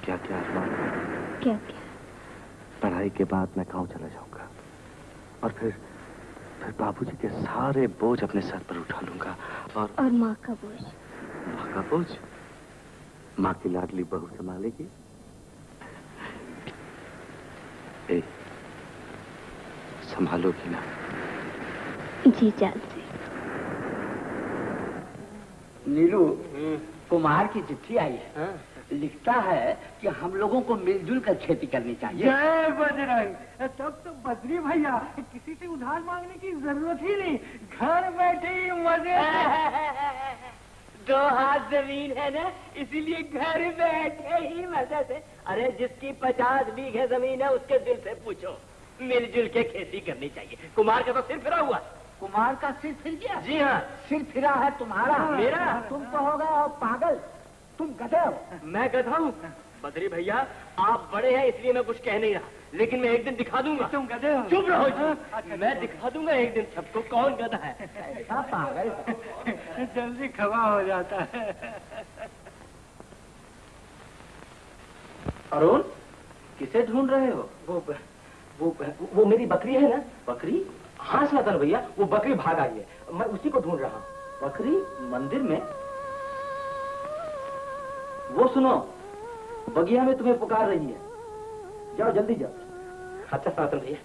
क्या क्या अरमान? क्या क्या? पढ़ाई के बाद मैं गांव चला जाऊंगा और फिर बाबूजी के सारे बोझ अपने सर पर उठा लूंगा। और माँ का बोझ? माँ का बोझ माँ की लाडली बहू संभालेगी। संभालोगी ना? जी जान से। नीलू, कुमार की चिट्ठी आई है। लिखता है कि हम लोगों को मिलजुल कर खेती करनी चाहिए। जय बजरंग। तब तो बद्री भैया किसी से उधार मांगने की जरूरत ही नहीं, घर बैठे ही मजे से। 2 हाथ जमीन है ना, इसीलिए घर बैठे ही मजे से। अरे जिसकी 50 बीघे जमीन है उसके दिल से पूछो, मिलजुल के खेती करनी चाहिए। कुमार का तो सिर फिरा हुआ। कुमार का सिर फिर गया? जी हाँ। सिर फिरा है तुम्हारा। मेरा? तुम तो हो गए पागल, तुम गधे हो। मैं गधा हूँ? बद्री भैया आप बड़े हैं इसलिए मैं कुछ कह नहीं रहा, लेकिन मैं एक दिन दिखा दूंगा। तुम गधे हो? चुप रहो जी। मैं दिखा दूंगा एक दिन सबको कौन गधा है। ऐसा पागल जल्दी खवा हो जाता है। अरुण, किसे ढूंढ रहे हो? वो मेरी बकरी है ना। बकरी? हाँ सनातन भैया, वो बकरी भाग आई है, मैं उसी को ढूंढ रहा हूँ। बकरी मंदिर में? वो सुनो, बगिया में तुम्हें पुकार रही है, जाओ जल्दी जाओ। अच्छा सनातन भैया।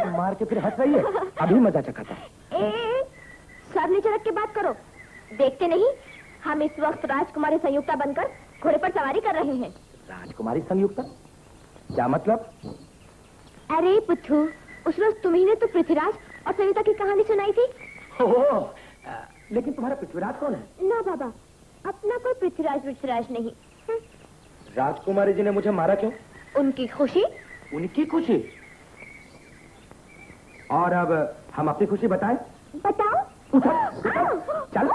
मार के फिर हंस रही है, अभी मजा चखा था। सर नीचे रख के बात करो, देखते नहीं हम इस वक्त राजकुमारी संयुक्ता बनकर घोड़े पर सवारी कर रहे हैं। राजकुमारी संयुक्ता? क्या मतलब? अरे पुत्थू, उस रोज तुम्ही ने तो पृथ्वीराज और संयुक्ता की कहानी सुनाई थी। लेकिन तुम्हारा पृथ्वीराज कौन है? ना बाबा, अपना कोई पृथ्वीराज नहीं। राजकुमारी जी ने मुझे मारा क्यों? उनकी खुशी। उनकी खुशी? और अब हम अपनी खुशी बताएं? बताओ। चल।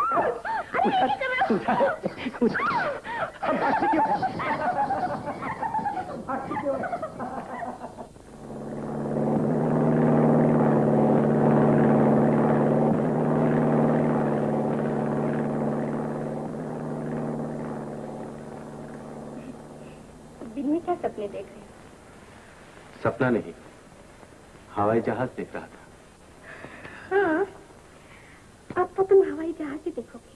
दिन में क्या सपने देख रहे हो? सपना नहीं, हवाई जहाज देख रहा था। हाँ, अब तो तुम हवाई जहाज ही देखोगे।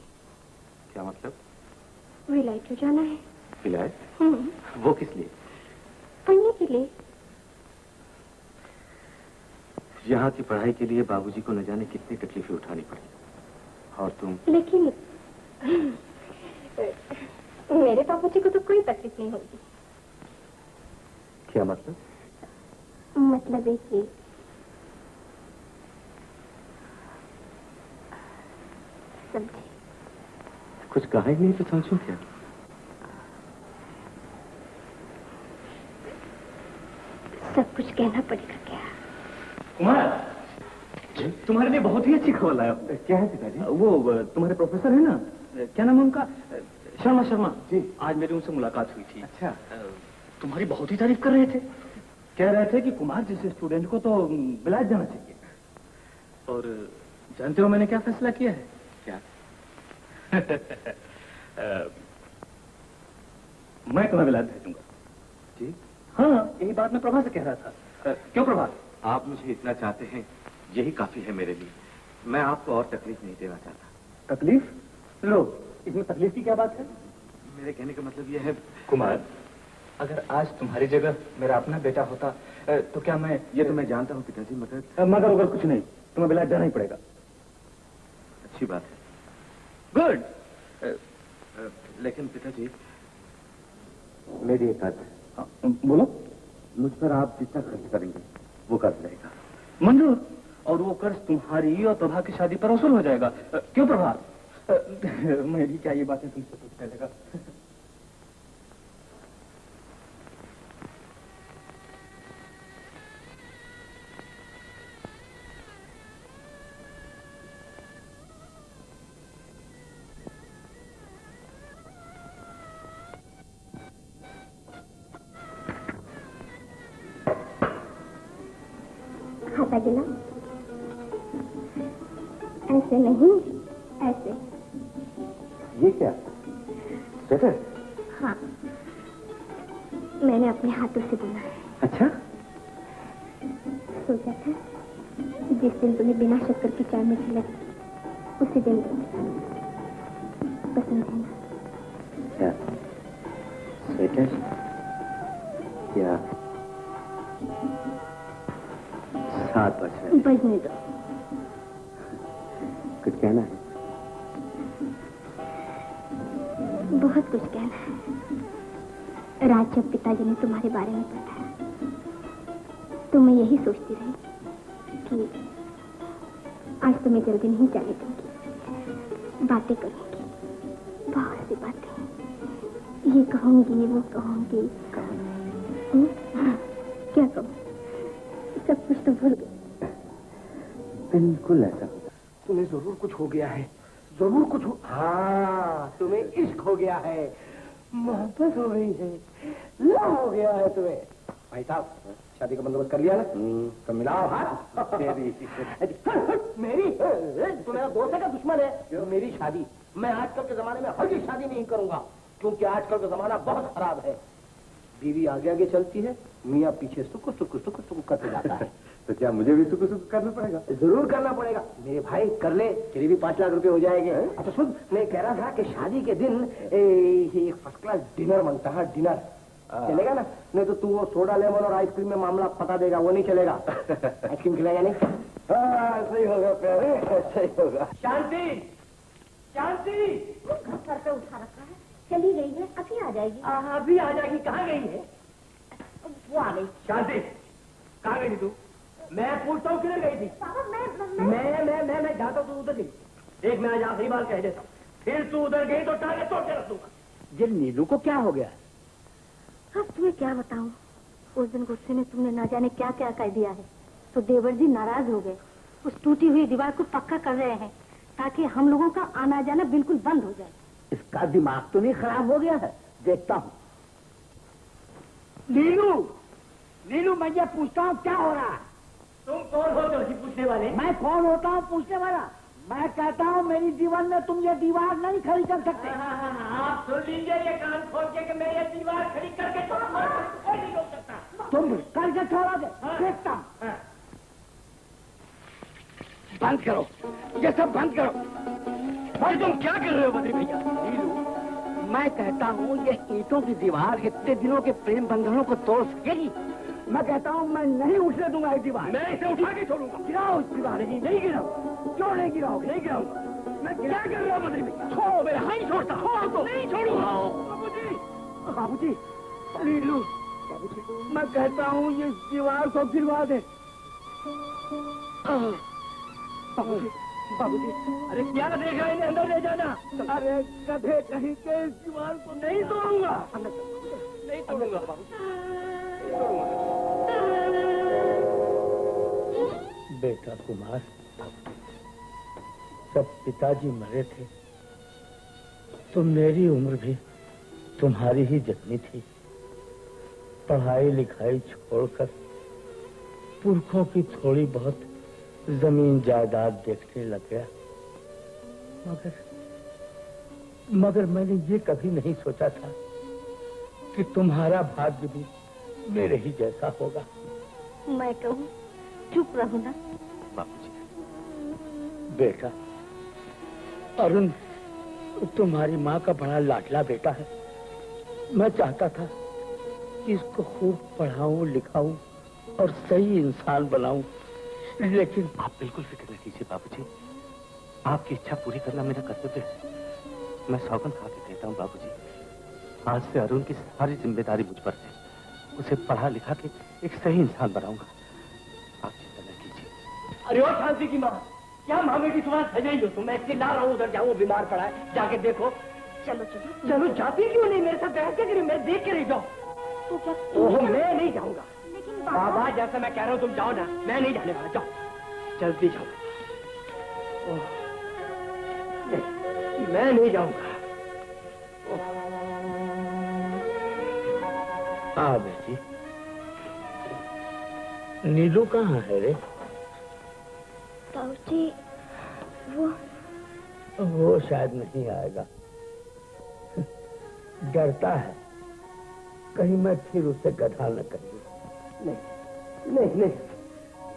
क्या मतलब? विलायत क्यों जाना है? विलायत? वो किस लिए? पढ़ने के लिए। यहाँ की पढ़ाई के लिए बाबूजी को न जाने कितनी तकलीफें उठानी पड़ी, और तुम? लेकिन मेरे बाबूजी को तो कोई तकलीफ नहीं होगी। क्या मतलब? मतलब है कि समझे। कुछ कहा ही नहीं तो समझूं क्या? सब कुछ कहना पड़ेगा क्या? कुमार, तुम्हारे लिए बहुत ही अच्छी खबर लाया। क्या है पिताजी? वो तुम्हारे प्रोफेसर है ना, क्या नाम है उनका? शर्मा जी। आज मेरी उनसे मुलाकात हुई थी। अच्छा। तुम्हारी बहुत ही तारीफ कर रहे थे, कह रहे थे कि कुमार जैसे स्टूडेंट को तो विलायत जाना चाहिए। और जानते हो मैंने क्या फैसला किया है? क्या? मैं तुम्हें विलायत भेजूंगा। जी? हाँ, यही बात मैं प्रभा से कह रहा था। क्यों प्रभा? आप मुझे इतना चाहते हैं, यही काफी है मेरे लिए। मैं आपको और तकलीफ नहीं देना चाहता। तकलीफ? लो, इसमें तकलीफ की क्या बात है? मेरे कहने का मतलब यह है कुमार, अगर आज तुम्हारी जगह मेरा अपना बेटा होता तो क्या मैं... ये तो मैं जानता हूँ पिताजी, मगर अगर कुछ नहीं, तुम्हें विलायत जाना ही पड़ेगा। अच्छी बात है। गुड। लेकिन पिताजी, मेरी एक बात है। बोलो। मुझ पर आप जितना खर्च करेंगे वो कर्ज रहेगा। मंजूर। और वो कर्ज तुम्हारी और प्रभा की शादी पर वसूल हो जाएगा। क्यों प्रभा? मेरी क्या ये बातें तुमसे कुछ चलेगा? खाता गिला ऐसे नहीं, ऐसे। ये क्या स्वेटर? हाँ, मैंने अपने हाथों से बुना है। अच्छा। सोचा था जिस दिन तुम्हें बिना शक्कर की चाय मीठी लगी उसी दिन दूंगी। पसंद है ना? क्या स्वेटर या 7 बज रहे? बजने दो। कुछ कहना है? बहुत कुछ कहना है। रात जब पिताजी ने तुम्हारे बारे में बताया तो मैं यही सोचती रही कि आज तुम्हें जल्दी नहीं जाने दूंगी। बातें करूंगी, बहुत सी बातें। ये कहूंगी, वो कहूंगी। क्या कहूँ? सब कुछ तो भूल गई। बिल्कुल ऐसा होगा। तुम्हें जरूर कुछ हो गया है, जरूर कुछ हो। हाँ, तुम्हें इश्क हो गया है, मोहब्बत हो गई है, लव हो गया है तुम्हें। भाई साहब, शादी का बंदोबस्त कर लिया ना? तो मिलाओ हाथ। मेरी तू मेरा दोस्त है का दुश्मन है? मेरी शादी मैं आजकल के जमाने में हर शादी नहीं करूंगा, क्योंकि आजकल का जमाना बहुत खराब है। बीवी आगे आगे चलती है, मियाँ पीछे सुकुर सुकुर सुकुर सुकुर करते जाता है। तो क्या मुझे भी सुख करना पड़ेगा? जरूर करना पड़ेगा मेरे भाई, कर ले, तेरे भी 5 लाख रुपए हो जाएंगे। अच्छा सुन, मैं कह रहा था कि शादी के दिन एक फर्स्ट क्लास डिनर बनता है। डिनर चलेगा ना? नहीं तो तू वो सोडा लेमन और आइसक्रीम में मामला पता देगा, वो नहीं चलेगा। आइसक्रीम खिलाएगा नहीं? सही होगा प्यारे, सही होगा। शांति, शांति। घर पे उठा रखा है, चली गई है, अभी आ जाएगी। अभी आ जाएगी। कहाँ गई है? वो आ गई। शांति, कहाँ गई थी तू? मैं पूछता हूँ किधर गई थी? पापा मैं जाता हूँ, तू उधर गई। देख, मैं आज आखिरी बार कह देता हूँ, फिर तू उधर गई तो टांगे तोड़ के रख दूंगा। ये नीलू को क्या हो गया? अब तुम्हें क्या बताऊं, उस दिन गुस्से में तुमने ना जाने क्या क्या कह दिया है, तो देवर जी नाराज हो गए। उस टूटी हुई दीवार को पक्का कर रहे हैं ताकि हम लोगों का आना जाना बिल्कुल बंद हो जाए। इसका दिमाग तो नहीं खराब हो गया है? देखता हूँ। नीलू, नीलू, मैं ये पूछता हूँ क्या हो रहा है? तुम कौन होते हो पूछने वाले? मैं कौन होता हूँ पूछने वाला? मैं कहता हूँ मेरी जीवन में तुम ये दीवार नहीं खड़ी कर सकते। आप सुन लीजिए ये कान खोल के कि मैं ये दीवार खड़ी करके नहीं रोक सकता। तुम करके छोड़ा दे, देखता हूँ। बंद करो, ये सब बंद करो। भाई तुम क्या कर रहे हो बद्री भैया? नीलू, मैं कहता हूँ ये ईंटों की दीवार इतने दिनों के प्रेम बंधनों को तोड़ सकेगी? मैं कहता हूँ मैं नहीं उठने दूंगा ये दीवार। मैं इसे उठा के छोड़ूंगा। गिराओ इस दीवार। नहीं गिराओ। क्यों नहीं गिराओ? नहीं गिराऊंगा। मैं क्या कर रहा हूँ बद्री भैया? छोड़ो, मेरा हाथ नहीं छोड़ता। छोड़ दो। नहीं छोड़ूंगा। बाबूजी, बाबूजी, नीलू, बाबूजी, मैं कहता हूँ ये दीवार को गिरवा दे। बाबूजी, बाबूजी, अरे क्या देख रहे हैं? अंदर ले जाना। अरे गधे कहीं के, इस दीवार को नहीं तोड़ूंगा। नहीं तोड़ूंगा बाबूजी। बेटा कुमार, जब पिताजी मरे थे तो मेरी उम्र भी तुम्हारी ही जितनी थी। पढ़ाई लिखाई छोड़कर पुरखों की थोड़ी बहुत जमीन जायदाद देखने लग गया। मगर मैंने ये कभी नहीं सोचा था कि तुम्हारा भाग्य भी मेरे ही जैसा होगा। मैं कहूँ चुप रहो ना। बाबूजी, बेटा, अरुण तुम्हारी माँ का बड़ा लाडला बेटा है। मैं चाहता था कि इसको खूब पढ़ाऊं लिखाऊं और सही इंसान बनाऊं, लेकिन आप बिल्कुल फिक्र न कीजिए बाबूजी। आपकी इच्छा पूरी करना मेरा कर्तव्य है। मैं सौगंध खा के कहता हूँ बाबूजी, आज से अरुण की सारी जिम्मेदारी मुझ पर है। उसे पढ़ा लिखा के एक सही इंसान बनाऊंगा। आप चिंता न कीजिए। अरे ओ शांति की माँ, क्या माँ बेटी तुम्हारा सजाई हो तुम? मैं चिल्ला रहा हूँ, उधर जाऊँ, बीमार पड़ा है, जाके देखो। चलो चलो चलो, जाती क्यों नहीं? मेरे साथ बहस क्या करें? मैं देख के रह जाऊँ। तो क्या? ओहो, मैं नहीं जाऊंगा। लेकिन बाबा, जैसा मैं कह रहा हूँ तुम जाओ ना, मैं नहीं जाने वाला। जाओ, जल्दी जाओ। नहीं, मैं नहीं जाऊंगा। हाँ बेटी, नीलू कहाँ है रे? बाबूजी, वो शायद नहीं आएगा। डरता है कहीं मैं फिर उसे गधा न कर दूं। नहीं नहीं नहीं,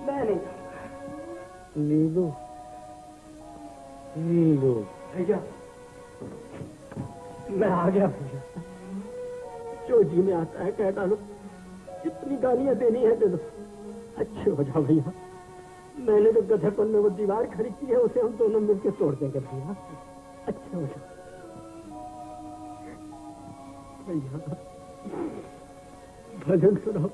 मैं नहीं जाऊंगा। नीलू, नीलू भैया, मैं आ गया भैया। जो जी में आता है कह डालो, जितनी गालियां देनी है दे दो। अच्छे हो जाओ भैया। मैंने तो गधेपन में वो दीवार खड़ी की है, उसे हम दोनों मिलकर तोड़ देंगे भैया। अच्छे हो जाओ भैया। भजन सुनाओ।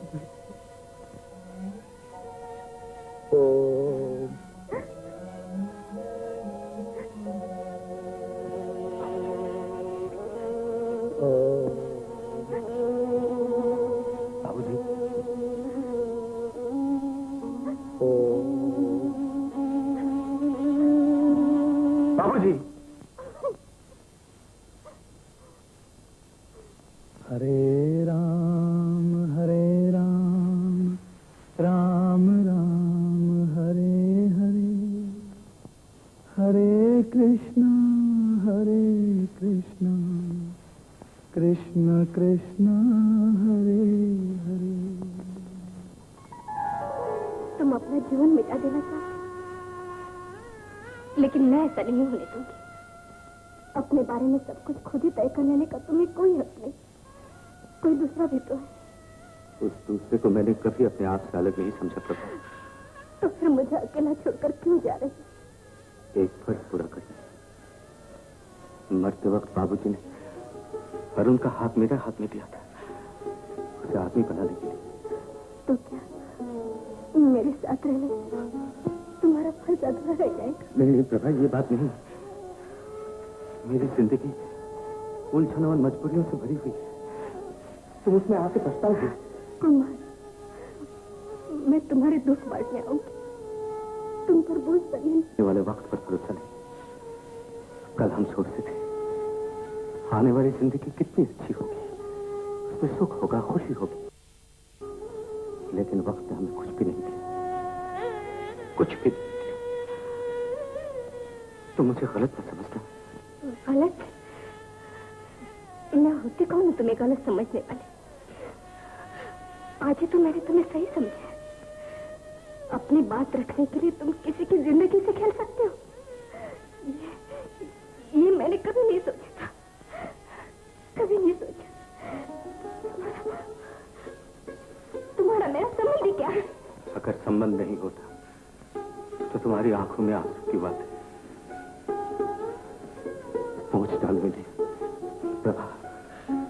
बाबूजी, हरे राम राम राम हरे हरे, हरे कृष्णा कृष्ण कृष्ण हरे हरे। तुम अपना जीवन मिटा देना चाहते, लेकिन मैं ऐसा नहीं होने दूंगी। अपने बारे में सब कुछ खुद ही तय कर लेने का तुम्हें कोई हक नहीं। कोई दूसरा भी तो है। उस दूसरे को मैंने कभी अपने आप से अलग नहीं समझा प्रभा। तो फिर मुझे अकेला छोड़कर क्यों जा रही? एक फर्ज पूरा करना। मरते वक्त बाबूजी ने अरुण का हाथ मेरे हाथ में दिया था, उसे आदमी बनाने के लिए। तो क्या मेरे साथ रहने तुम्हारा फर्ज अधूरा रह जाएगा? नहीं प्रभा, ये बात नहीं। मेरी जिंदगी उलझनों और मजबूरियों से भरी हुई है। तुम उसमें आके पछताओगे। कुमार, मैं तुम्हारे दुख बांटने आऊंगी, तुम पर बोझ बनने वाले वक्त पर भरोसा नहीं। कल हम सोचते थे आने वाली जिंदगी कितनी अच्छी होगी, उसमें सुख होगा, खुशी होगी। लेकिन वक्त ने हमें कुछ भी नहीं दिया, कुछ भी नहीं दिया। तुम मुझे गलत मत समझना। गलत? मैं होती कौन हूं तुम्हें गलत समझने वाली? आज ही तो मैंने तुम्हें सही समझा। अपनी बात रखने के लिए तुम किसी की जिंदगी से खेल सकते हो? ये मैंने कभी नहीं सोचा था, कभी नहीं सोचा। तुम्हारा मेरा संबंध ही क्या है? अगर संबंध नहीं होता तो तुम्हारी आंखों में आंसू की बात है। पहुंच डाल में दे प्रभा,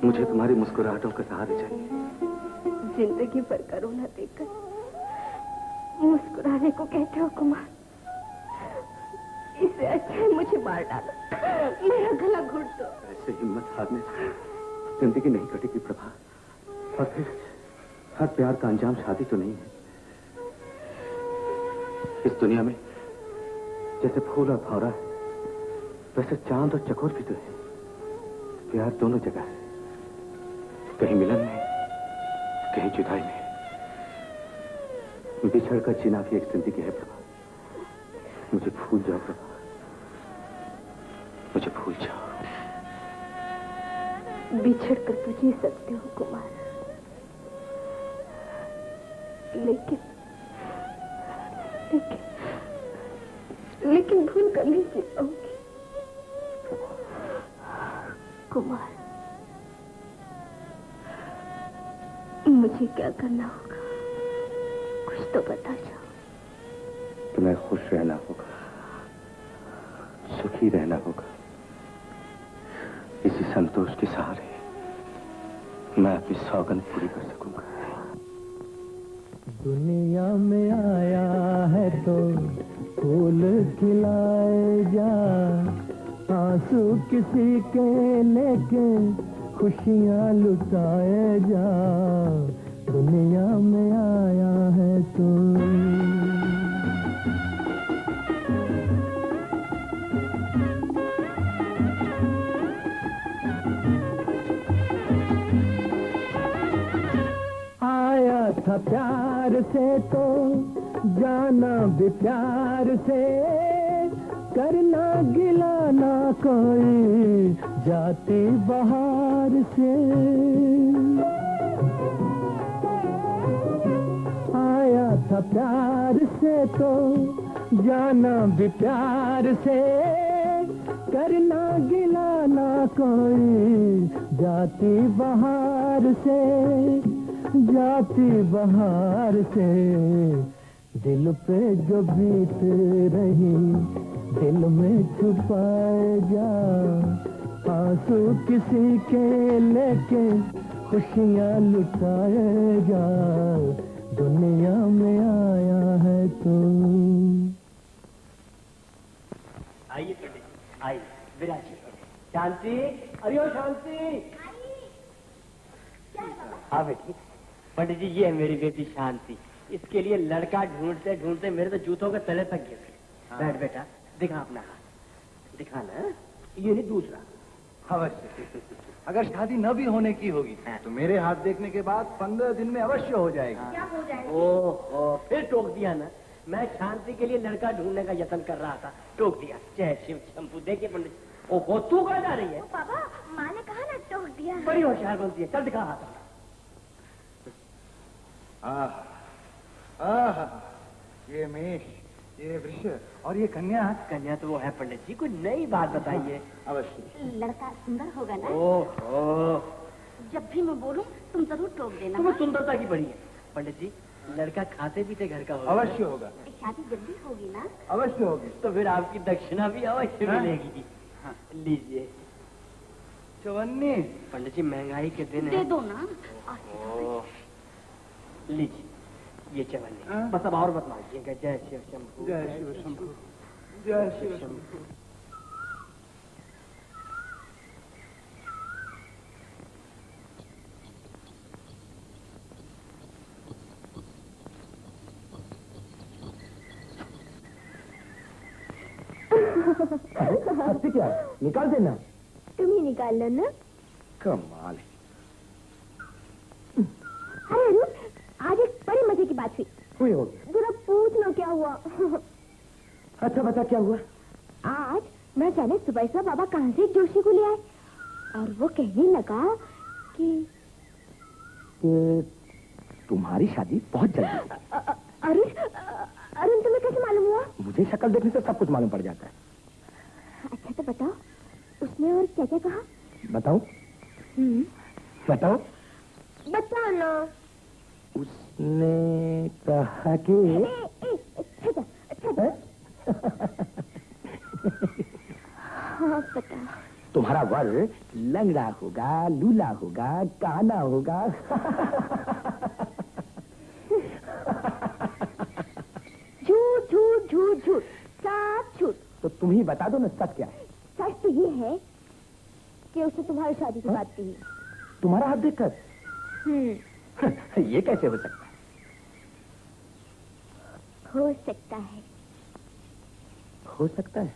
मुझे तुम्हारी मुस्कुराहटों का सहारा चाहिए। जिंदगी भर करुणा देकर मुस्कुराने को कहते हो कुमार? इससे अच्छा है मुझे मार डालो, मेरा गला घोट दो। ऐसे हिम्मत हारने से जिंदगी नहीं कटेगी प्रभा। और फिर हर प्यार का अंजाम शादी तो नहीं है। इस दुनिया में जैसे फूल और भौरा है, वैसे चांद और चकोर भी तो है। प्यार दोनों जगह है, कहीं मिलन में, कहीं जुदाई में। बिछड़ कर जीना भी एक जिंदगी है प्रभा। मुझे भूल जाओ प्रभा, मुझे भूल जाओ। बिछड़ कर तो जी सकते हो कुमार, लेकिन लेकिन लेकिन भूल कर नहीं जी पाऊंगी कुमार। मुझे क्या करना होगा, कुछ तो बता जाओ। तुम्हें खुश रहना होगा, ही रहना होगा। इसी संतोष के सहारे मैं अपनी सौगंध पूरी कर सकूंगा। दुनिया में आया है तो फूल खिलाए जा, आंसू किसी के लेके खुशियां लुटाए जा। दुनिया में आया है तो आया था प्यार से तो जाना भी प्यार से, करना गिला ना कोई जाती बहार से। आया था प्यार से तो जाना भी प्यार से, करना गिला ना कोई जाती बहार से, जाती बहार से। दिल पे जो बीत रही दिल में छुपाए जा, आंसू किसी के लेके खुशियां लुटाए जा। दुनिया में आया है तो आइए पंडित, आइए विराजिए। शांति, अरे ओ शांति। हाँ बेटी। पंडित जी, ये है मेरी बेटी शांति। इसके लिए लड़का ढूंढते ढूंढते मेरे तो जूतों के तले तक गिर गए। बैठ बेटा, दिखा अपना हाथ, दिखा ना। ये नहीं, दूसरा। अवश्य। अगर शादी न भी होने की होगी तो मेरे हाथ देखने के बाद 15 दिन में अवश्य हो जाएगी। क्या हो जाएगा? ओहो, फिर टोक दिया ना। मैं शांति के लिए लड़का ढूंढने का यत्न कर रहा था, टोक दिया। जय शिव शंभू। देखिए पंडित। ओहो, तू कहाँ जा रही है? पापा, माँ ने कहा ना टोक दिया। बड़ी होशियार बनती है। चल दिखा हाथ। ये मेष, ये वृष और ये कन्या। कन्या तो वो है पंडित जी। कोई नई बात बताइए। अवश्य। लड़का सुंदर होगा ना? ओहो, जब भी मैं बोलूं तुम जरूर टोक देना। तुम्हें सुंदरता की बड़ी है पंडित जी। लड़का खाते पीते घर का होगा। अवश्य होगा। शादी जल्दी होगी ना? अवश्य होगी। तो फिर आपकी दक्षिणा भी अवश्य मिलेगी। लीजिए। चवन्नी। पंडित जी, महंगाई के दिन दे है। दो ना। लीजिए ये चवन्नी। बस अब और मत मांगिएगा। जय शिव शंभू। जय शिव शंभू। जय शिव शंभू। हंसती क्या? निकाल देना। तुम ही निकाल लो ना। कमाल है। अरे रुक, आज एक बड़ी मजे की बात हुई होगी। जरा पूछ लो क्या हुआ। अच्छा बता, क्या हुआ? आज मैं जाने सुबह बाबा कहाँ से जोशी को ले आए और वो कहने लगा कि तुम्हारी शादी बहुत जल्दी। अरुण तुम्हें कैसे मालूम हुआ? मुझे शक्ल देखने से सब कुछ मालूम पड़ जाता है। अच्छा तो बताओ, उसने और क्या क्या कहा? बताओ। बताओ। बताओ ना। उसने कहा कि हाँ बताओ। तुम्हारा वर लंगड़ा होगा, लूला होगा, काना होगा। झूठ झूठ झूठ झूठ, सब झूठ। तो तुम ही बता दो ना, सच क्या है? सच तो ये है कि उसने तुम्हारी शादी की बात की। तुम्हारा हाथ देखकर? ये कैसे हो सकता है? हो सकता है। हो सकता है।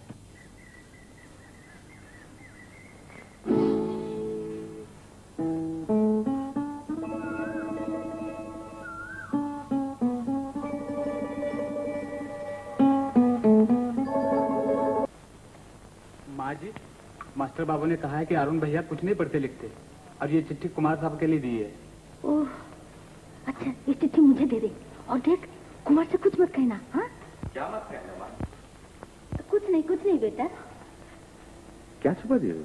माँ जी, मास्टर बाबू ने कहा है कि अरुण भैया कुछ नहीं पढ़ते लिखते और ये चिट्ठी कुमार साहब के लिए दी है। ओह, अच्छा ये चिट्ठी मुझे दे दे और देख कुमार से कुछ मत कहना। हाँ, क्या मत कहना माँ? कुछ नहीं बेटा। क्या छुपा दिए हो?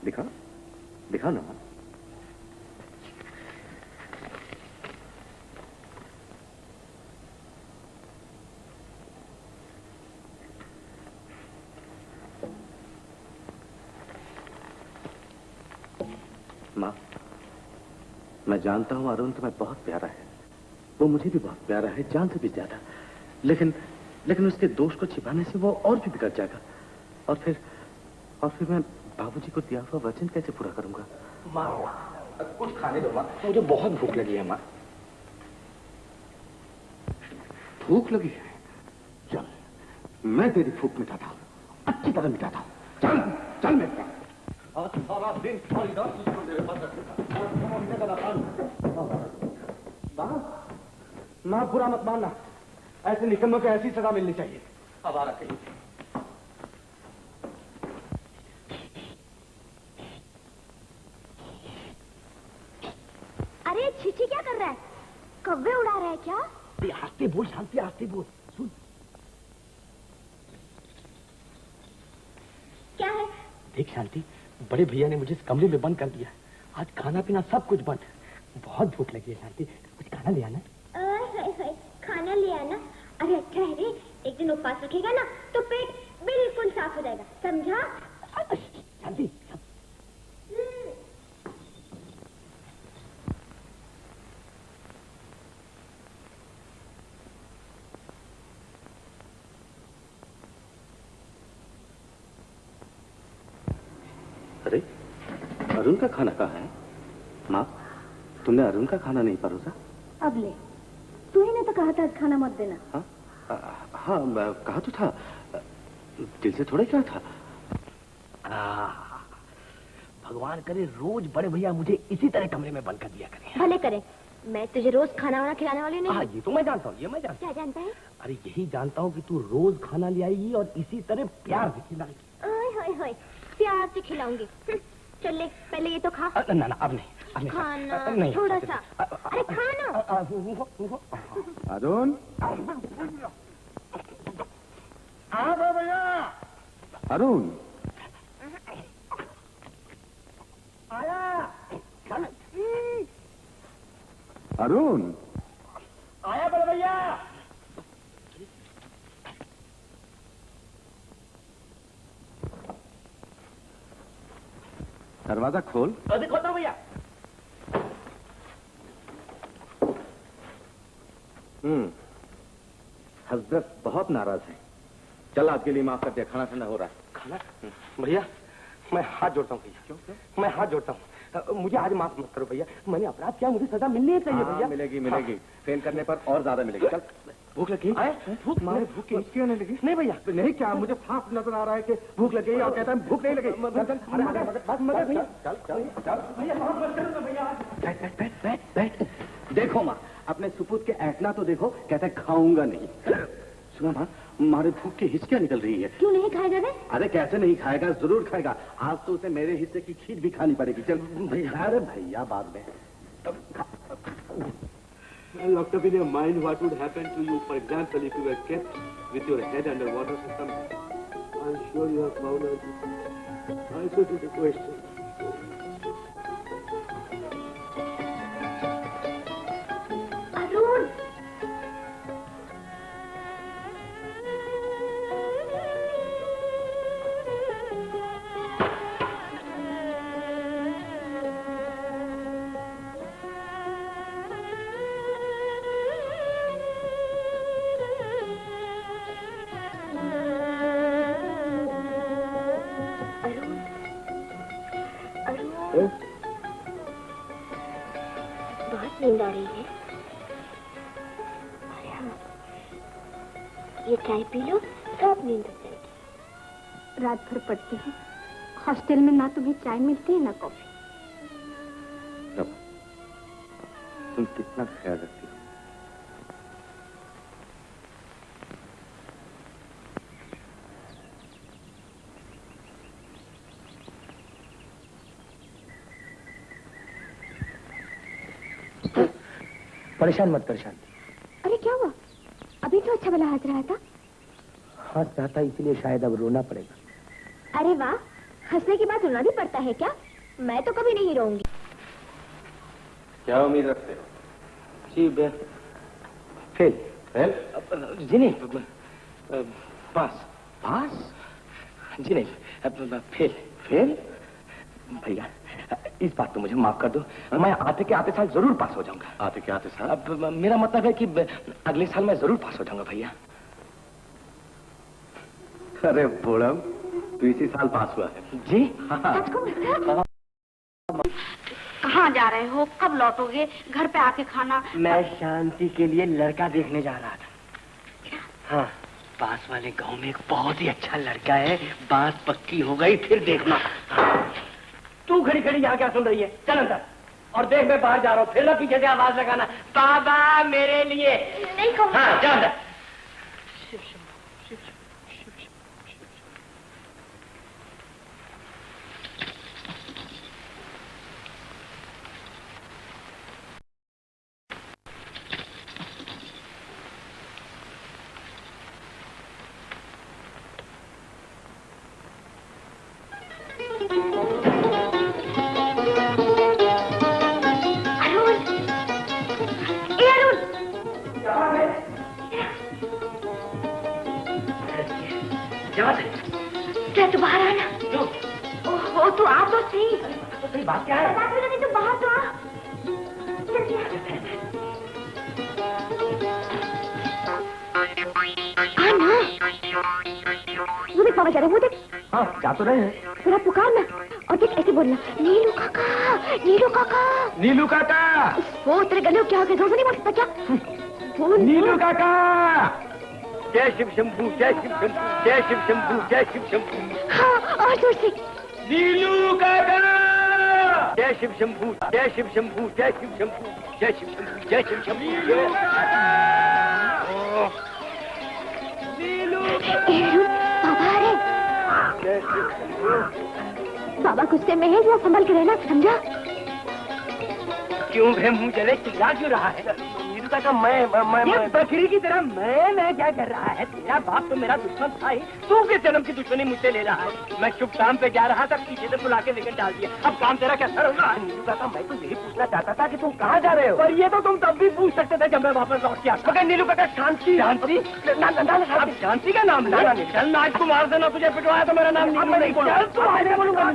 दिखा दिखा ना। माँ, मैं जानता हूँ अरुण तुम्हें बहुत प्यारा है, वो मुझे भी बहुत प्यारा है, जान से भी ज्यादा। लेकिन उसके दोष को छिपाने से वो और भी बिगड़ जाएगा, और फिर मैं बाबूजी को दिया हुआ वचन कैसे पूरा करूंगा? माँ, कुछ खाने दो माँ, मुझे बहुत भूख लगी है माँ। भूख लगी है? चल, मैं तेरी भूख मिटाता हूँ, अच्छी तरह मिटाता हूँ। चल चल मेरे पास। आज सारा दिन सारी रात उसको मेरे पास रखा। माँ बुरा मत मानना, ऐसे निकम्मों को ऐसी सजा मिलनी चाहिए। अब आ रखी। अरे छिछी क्या कर रहा है? कौवे उड़ा रहा है क्या? आस्ते बोल शांति, आस्ते बोल। सुन। क्या है? देख शांति, बड़े भैया ने मुझे इस कमरे में बंद कर दिया। आज खाना पीना सब कुछ बंद। बहुत भूख लगी है शांति, कुछ खाना ले आना। खाना ले आना? अरे अच्छा है रे, एक दिन उपवास रखेगा ना तो पेट बिल्कुल साफ हो जाएगा, समझा? शांति। अरे अरुण का खाना कहाँ है? माँ, तुमने अरुण का खाना नहीं परोसा? अब ले, तू ही ने तो कहा था खाना मत देना। हाँ, कहा तो था, दिल से थोड़ा क्या था। भगवान करे रोज बड़े भैया मुझे इसी तरह कमरे में बंद कर दिया करें। भले करे, मैं तुझे रोज खाना वाना खिलाने वाली नहीं। हाँ, ये तो मैं जानता हूँ, ये मैं जानता हूँ। क्या जानता है? अरे यही जानता हूँ कि तू रोज खाना ले आएगी और इसी तरह प्यार से खिलाएगी। ओए, प्यार से खिलाऊंगी। चल ले, पहले ये तो खा। ना अब नहीं, खाना नहीं, थोड़ा सा। अरे खाना। अरुण, भैया। अरुण आया। अरुण आया बड़े भैया। दरवाजा खोल। अरे खोलता हूँ भैया। हजरत बहुत नाराज है। चल आज के लिए माफ कर दे, खाना ठंडा हो रहा है। खाना? भैया मैं हाथ जोड़ता हूँ भैया। क्यों? मैं हाथ जोड़ता हूँ, मुझे आज माफ मत करो भैया। मैंने अपराध किया, मुझे सजा मिलनी चाहिए भैया। मिलेगी। फेल करने पर और ज्यादा मिलेगी। चल। भूख लगी? भूख क्यों नहीं लगी? नहीं भैया, नहीं क्या, मुझे साफ नजर आ रहा है कि भूख लगी और कहता है भूख नहीं लगी। बैठ। देखो माँ, अपने सुपुत के ऐठना तो देखो, कहता है खाऊंगा नहीं। सुना माँ, हमारे भूख की हिचकियाँ निकल रही है। क्यों नहीं खाएगा वे? अरे कैसे नहीं खाएगा, जरूर खाएगा। आज तो उसे मेरे हिस्से की खीर भी खानी पड़ेगी। चल भैया। अरे भैया बाद में। Locked up in your mind, what would happen to you, for example, if you were kept with your head under water for some time? I'm sure you have found out answer to the question. Arun! बहुत नींद आ रही है। अरे हाँ, ये चाय P low, सब नींद आ जाएगी। रात भर पढ़ती है, हॉस्टल में ना तुम्हें चाय मिलती है ना कॉफी। तुम कितना ख्याल रखती हो। परेशान मत कर शांति। अरे क्या हुआ? अभी तो अच्छा भला हंस रहा था। हंस रहा था इसलिए शायद अब रोना पड़ेगा। अरे वाह, हंसने के बाद रोना भी पड़ता है क्या? मैं तो कभी नहीं रोऊंगी। क्या उम्मीद रखते हो? जी फेल। जी नहीं, पास। जी नहीं, फेल। भैया इस बात को मुझे माफ कर दो, मैं आते के आते साल जरूर पास हो जाऊंगा। आते के आते साल? अब मेरा मतलब है कि अगले साल मैं जरूर पास हो जाऊंगा भैया। अरे बूढ़ा, तू इसी साल पास हुआ है? जी हाँ। कहाँ जा रहे हो, कब लौटोगे? घर पे आके खाना। मैं शांति के लिए लड़का देखने जा रहा था। हाँ, पास वाले गांव में एक बहुत ही अच्छा लड़का है, बात पक्की हो गई फिर देखना। तू खड़ी खड़ी यहाँ क्या सुन रही है? चल अंदर और देख, मैं बाहर जा रहा हूँ, फिर ना पीछे से आवाज लगाना, बाबा मेरे लिए। नहीं कहूँ। हाँ, जा अंदर। क्या तू बाहर आना? ओह, तू आ तो सही। बात क्या है? तू बाहर तो आ। आना। वो देख पापा जा रहे, वो देख। हाँ, जा तो रहे हैं। थोड़ा पुकार ना, और देख ऐसे बोलना, नीलू काका, नीलू काका। नीलू काका। वो तेरे गले को क्या हो गया? जोर से नहीं बोल सकता क्या? नीलू काका। जय शिव शंभू, जय शिव शंभू, जय शिव शंभू, जय शिव शंभू। हाँ, और जोर से। नीलू काका। जय शिव शंभू, जय शिव शंभू, जय शिव शंभू, जय शिव शंभू, जय शिव शंभू। नीलू बाबा आ रहे। जय शिव शंभू। बाबा गुस्से में है, वो संभल के रहना, समझा? क्यों भे मुंह जले, चिल्ला क्यों रहा है? नीलू काका, मैं बकरी की तरह मैं क्या कर रहा है? तेरा बाप तो मेरा दुश्मन था ही, तू किस जन्म की दुश्मनी मुझसे ले रहा है? मैं शुभ काम पे जा रहा था, पीछे से बुला के लेकर डाल दिया, अब काम तेरा कैसा होगा? नीलू काका, मैं तो यही पूछना चाहता था कि तुम कहाँ जा रहे हो? पर ये तो तुम तब भी पूछ सकते थे जब मैं वापस लौट गया। मगर नीलू काका, शांति शांति, अब शांति का नाम लेना नहीं। चल, राजकुमार से ना तुझे पिटवाया तो मेरा नाम नीलू नहीं बोलूंगा।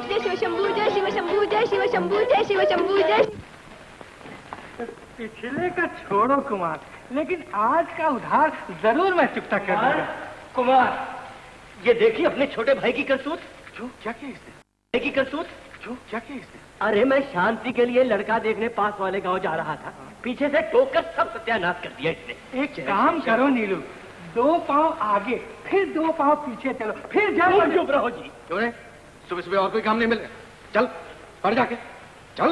जय शिव शंभू, जय शिव शंभू, जय शिव शंभू, जय शिव शंभू, जय। पिछले का छोड़ो कुमार, लेकिन आज का उधार जरूर मैं चुकता कर दूंगा। कुमार, ये देखिए अपने छोटे भाई की करतूत। जो क्या किया इसने? भाई की करतूत। जो क्या किया इसने? अरे, मैं शांति के लिए लड़का देखने पास वाले गांव जा रहा था, पीछे से टोक कर सब सत्यानाश कर दिया इसने। एक काम करो नीलू, 2 पांव आगे, फिर 2 पांव पीछे चलो, फिर जाओ। चुप रहो जी। क्यों रे? सुबह सुबह और कोई काम नहीं मिल रहा? चल, पढ़ जाके, चल।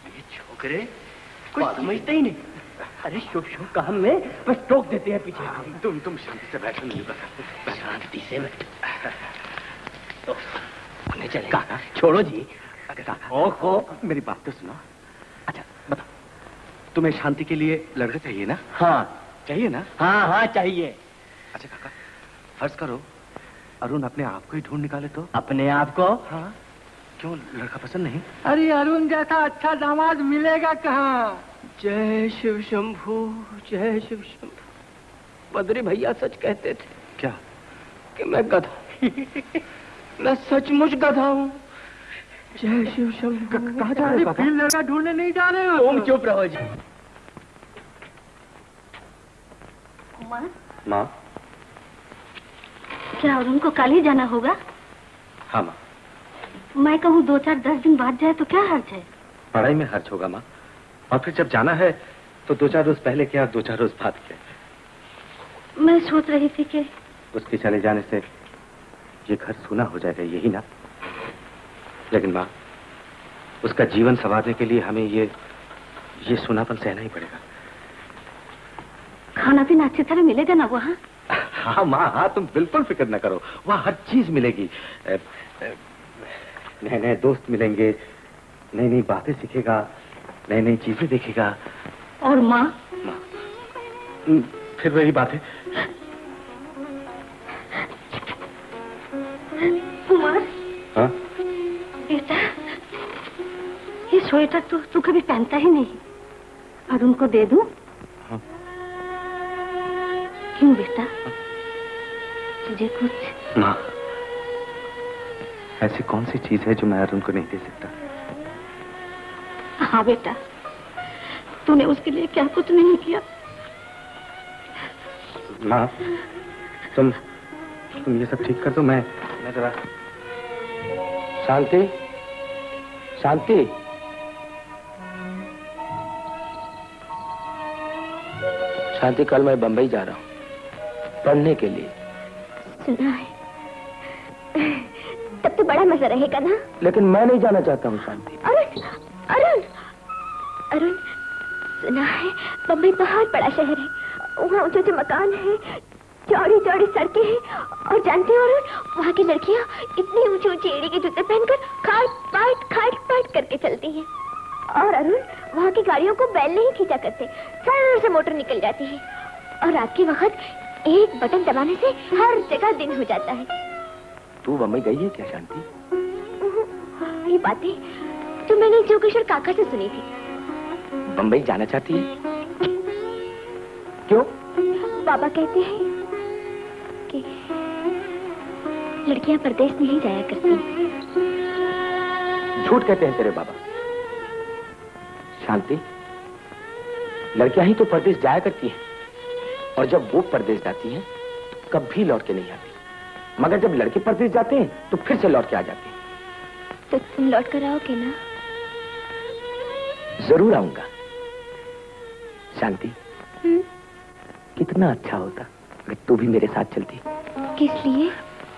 ये छोकरे कुछ समझते ही नहीं। अरे शुभ शुभ काम में बस टोक देते हैं पीछे। तुम शांति से बैठो नीलू काका, शांति से बैठ। तो उन्हें चले काका, छोड़ो जी। काका, ओहो, मेरी बात तो सुनो। अच्छा बताओ, तुम्हें शांति के लिए लड़का चाहिए ना? हाँ चाहिए ना? हाँ हाँ चाहिए। अच्छा काका, फर्ज करो अरुण अपने आप को ही ढूंढ निकाले तो? अपने आप को? हाँ, क्यों लड़का पसंद नहीं? अरे अरुण जैसा अच्छा दामाद मिलेगा कहाँ? जय शिव शंभू, जय शिव शंभू। बद्री भैया सच कहते थे। क्या? कि मैं गधा मैं सचमुच गधा हूँ। जय शिव शंभू। कहाँ जा रहे हो? फिर लड़का ढूंढने नहीं जा रहे हो? तुम चुप रहो जी। माँ, क्या अरुण को कल ही जाना होगा? हाँ माँ। मैं कहूँ 2-4-10 दिन बाद जाए तो क्या हर्ज है? पढ़ाई में खर्च होगा माँ, और फिर जब जाना है तो 2-4 रोज पहले क्या, 2-4 रोज बाद क्या। मैं सोच रही थी कि उसके चले जाने से ये घर सूना हो जाएगा, यही ना? लेकिन माँ, उसका जीवन संवारने के लिए हमें ये सूनापन सहना ही पड़ेगा। खाना पीना अच्छी तरह मिलेगा ना वहाँ? हाँ माँ, हाँ, तुम बिल्कुल फिक्र न करो, वहाँ हर चीज मिलेगी। नए नए दोस्त मिलेंगे, नई नई बातें सीखेगा, नई नई चीजें देखेगा। और माँ? माँ, फिर वही बात है। कुमार, हाँ? बेटा, ये स्वेटर तो तू कभी पहनता ही नहीं, अरुण को दे दूं? हाँ। क्यों बेटा, तुझे कुछ? माँ, ऐसी कौन सी चीज है जो मैं अरुण को नहीं दे सकता? हाँ बेटा, तूने उसके लिए क्या कुछ नहीं किया। माँ, तुम ये सब ठीक कर दो। मैं जरा। शांति, शांति, शांति, कल मैं बंबई जा रहा हूँ पढ़ने के लिए। सुना है, तब तो बड़ा मजा रहेगा ना। लेकिन मैं नहीं जाना चाहता हूँ शांति। अरुण, अरुण, अरुण, सुना है बंबई बहुत बड़ा शहर है, वहाँ ऊंचे ऊंचे मकान हैं, चौड़ी चौड़ी सड़कें हैं, और जानते हो अरुण, वहाँ की लड़कियाँ इतनी ऊंची ऊंची एड़ी के जूते पहनकर खाट पाट करके चलती हैं। और अरुण, वहाँ की गाड़ियों को बैल नहीं खींचा करते, सर से मोटर निकल जाती है, और रात के वक्त एक बटन दबाने से हर जगह दिन हो जाता है। तू बम्बई गई है क्या शांति? ये बातें तो मैंने जोगेश्वर काका से सुनी थी। बम्बई जाना चाहती है? क्यों? बाबा कहते हैं कि लड़कियां परदेश नहीं जाया करती। झूठ कहते हैं तेरे बाबा। शांति, लड़कियां ही तो परदेश जाया करती हैं, और जब वो परदेश जाती हैं तो कभी लौट के नहीं आती, मगर जब लड़के परदेश जाते हैं तो फिर से लौट के आ जाते हैं। तो तुम लौट कर आओगे ना? जरूर आऊंगा। शांति, कितना अच्छा होता अगर तू भी मेरे साथ चलती। किस लिए?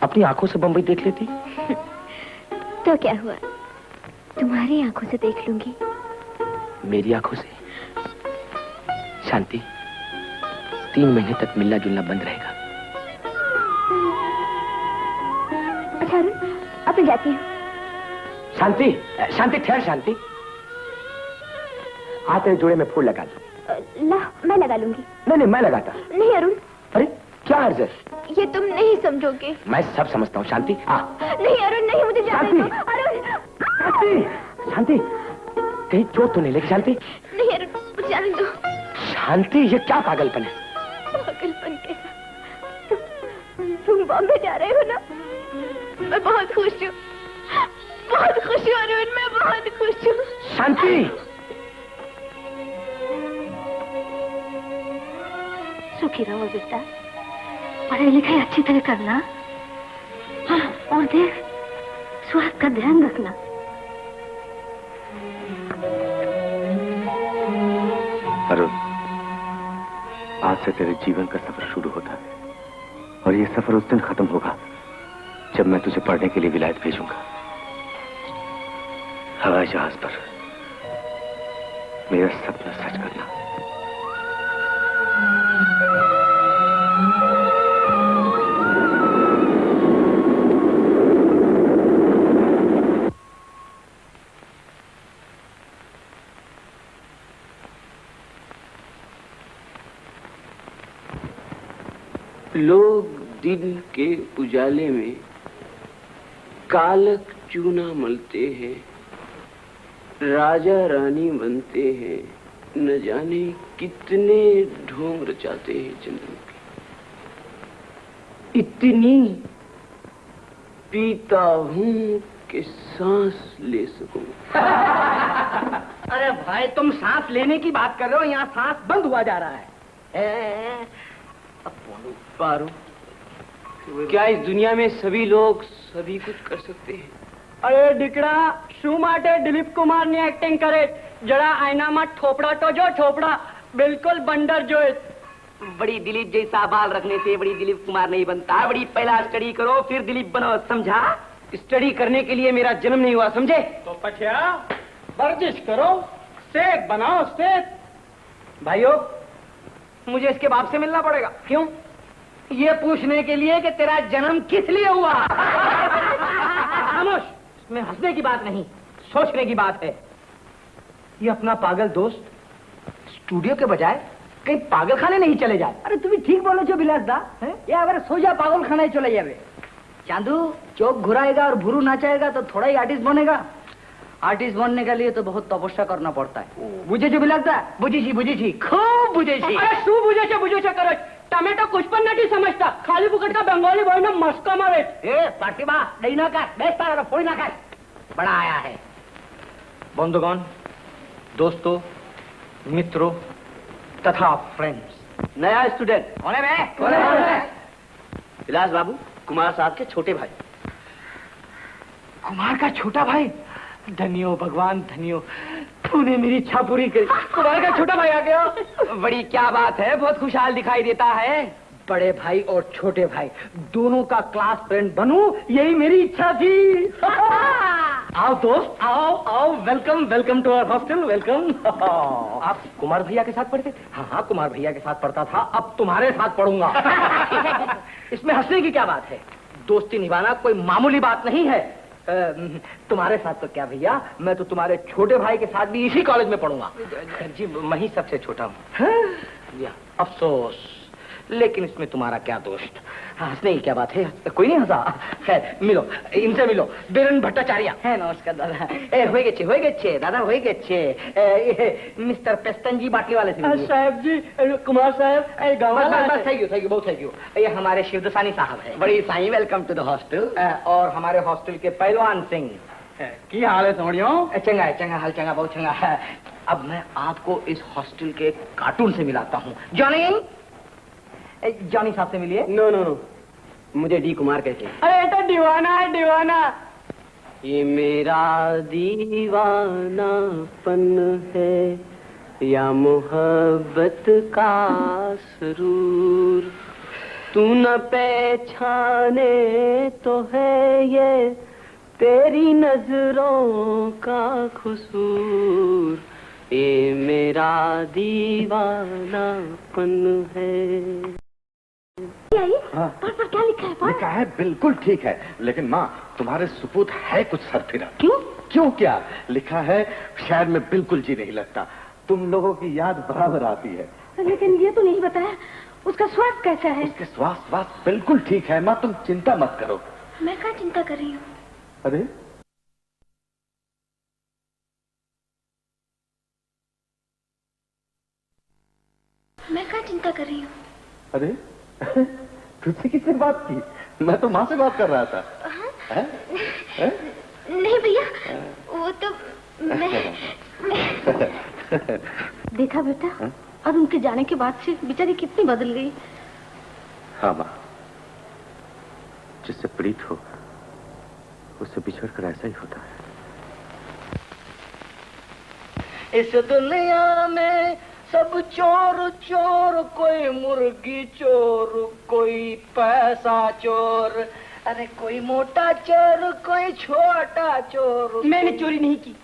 अपनी आंखों से बंबई देख लेती। तो क्या हुआ, तुम्हारी आंखों से देख लूंगी। मेरी आंखों से? शांति, 3 महीने तक मिलना जुलना बंद रहेगा। अच्छा अरुण, अब मैं जाती हूँ। शांति, शांति, ठहर शांति। आ तेरे जोड़े में फूल लगा दो। ला, मैं लगा लूंगी। नहीं, मैं लगाता। नहीं अरुण। अरे क्या अर्ज है? ये तुम नहीं समझोगे। मैं सब समझता हूँ शांति। नहीं अरुण, नहीं, मुझे जाने दो। अरुण, शांति, कहीं चोट तो नहीं लगी शांति? नहीं अरुण, मुझे जाने दो। शांति, ये क्या पागलपन है? पागलपन कैसा? तुम बॉम्बे जा रहे हो ना? मैं बहुत खुश हूँ, बहुत खुश हूँ अरुण, मैं बहुत खुश हूँ। शांति, सुखी रहो बेटा, पढ़ाई लिखाई अच्छी तरह करना। हाँ, और देख, स्वास्थ्य का ध्यान रखना। अरुण, आज से तेरे जीवन का सफर शुरू होता है, और ये सफर उस दिन खत्म होगा जब मैं तुझे पढ़ने के लिए विलायत भेजूंगा, हवाई जहाज पर। मेरा सपना सच करना। लोग दिन के उजाले में कालक चूना मलते हैं, राजा रानी बनते हैं, न जाने कितने ढोंग रचाते हैं चंद्र के। इतनी पीता हूँ कि सांस ले सकूं। अरे भाई, तुम सांस लेने की बात कर रहे हो, यहाँ सांस बंद हुआ जा रहा है। पारो, क्या इस दुनिया में सभी लोग सभी कुछ कर सकते हैं? अरे डिकड़ा, शू माटे दिलीप कुमार ने एक्टिंग करे, जरा आईना में ठोपड़ा तो जो ठोपड़ा, बिल्कुल बंडर जो। बड़ी दिलीप जैसा बाल रखने से बड़ी दिलीप कुमार नहीं बनता। बड़ी पहला स्टडी करो फिर दिलीप बनो, समझा? स्टडी करने के लिए मेरा जन्म नहीं हुआ, समझे? तो पठिया वर्जिश करो, सेठ बनाओ सेठ। भाइयों, मुझे इसके बाप से मिलना पड़ेगा। क्यों? ये पूछने के लिए कि तेरा जन्म किस लिए हुआ। खामोश, इसमें हंसने की बात नहीं, सोचने की बात है। ये अपना पागल दोस्त स्टूडियो के बजाय कहीं पागल खाने नहीं चले जाए। अरे तुम्हें ठीक बोलो जो बिलास दा, ये अगर सोजा पागल खाने चले जावे। चांदू चौक घुराएगा और भुरू नाचाएगा तो थोड़ा ही आर्टिस्ट बनेगा, आर्टिस्ट बनने के लिए तो बहुत तपस्या करना पड़ता है। बुझे भी लगता है, बुझी खूब बुझे। अरे शू बुझे करे टमेटो कुछ पर नहीं समझता, खाली पुकट का बंगाली बॉय में मस्का मारे। ए प्रतिभा नहीं ना कर, बेचता रहा फोड़ी ना कर। बड़ा आया है। बंधुगण, दोस्तों, मित्रों तथा फ्रेंड्स, नया स्टूडेंट होने में विलास बाबू, कुमार साहब के छोटे भाई। कुमार का छोटा भाई? धन्यो भगवान धन्यो, तूने मेरी इच्छा पूरी करी। कुमार का छोटा भाई आ गया। बड़ी क्या बात है, बहुत खुशहाल दिखाई देता है। बड़े भाई और छोटे भाई दोनों का क्लास फ्रेंड बनूं, यही मेरी इच्छा थी। आओ दोस्त, आओ, welcome to our hostel, welcome. आप कुमार भैया के साथ पढ़ते थे? हाँ, कुमार भैया के साथ पढ़ता था, अब तुम्हारे साथ पढ़ूंगा। इसमें हंसने की क्या बात है? दोस्ती निभाना कोई मामूली बात नहीं है। तुम्हारे साथ तो क्या भैया, मैं तो तुम्हारे छोटे भाई के साथ भी इसी कॉलेज में पढ़ूंगा। जी मैं ही सबसे छोटा हूँ। अफसोस, लेकिन इसमें तुम्हारा क्या दोष? हंसने की क्या बात है, कोई नहीं हंसा। खैर मिलो, इनसे मिलो, बीरेन भट्टाचार्य है। नमस्कार दादा। होए गे दादा, होए गे मिस्टर पेस्तन जी बाटली वाले से। साहब जी, कुमार साहब, बस थैंक यू, बहुत थैंक यू। ये हमारे शिवदसानी साहब है। बड़ी साईं, वेलकम टू द हॉस्टल। और हमारे हॉस्टल के पहलवान सिंह। की हाल है समझियो? चंगा है, चंगा हाल, चंगा, बहुत चंगा है। अब मैं आपको इस हॉस्टल के कार्टून से मिलाता हूँ। जॉनी साहब से मिलिए। नो, मुझे डी कुमार कहते हैं। अरे तो दीवाना है, दीवाना। ये मेरा दीवानापन है या मोहब्बत का सुरूर, तू न पहचाने तो है ये तेरी नजरों का कसूर, ये मेरा दीवानापन है। पर क्या लिखा है? लिखा है बिल्कुल ठीक है, लेकिन माँ तुम्हारे सुपूत है कुछ सरफिरा। क्यों क्या लिखा है? शहर में बिल्कुल जी नहीं लगता, तुम लोगों की याद बराबर आती है। लेकिन ये तो नहीं बताया उसका स्वास्थ्य कैसा है? उसके स्वास्थ्य बिल्कुल ठीक है माँ, तुम चिंता मत करो। मैं क्या चिंता कर रही हूँ? अरे मैं क्या चिंता कर रही हूँ? अरे तुझसे किससे बात की? मैं तो माँ से बात कर रहा था। है? नहीं भैया, वो तो मैं देखा बेटा, अब उनके जाने के बाद से बेचारी कितनी बदल गई। हाँ माँ, जिससे प्रीत हो उससे बिछड़कर ऐसा ही होता है। इस दुनिया में सब चोर चोर, कोई मुर्गी चोर, कोई पैसा चोर, अरे कोई मोटा चोर, कोई छोटा चोर। मैंने चोरी नहीं की।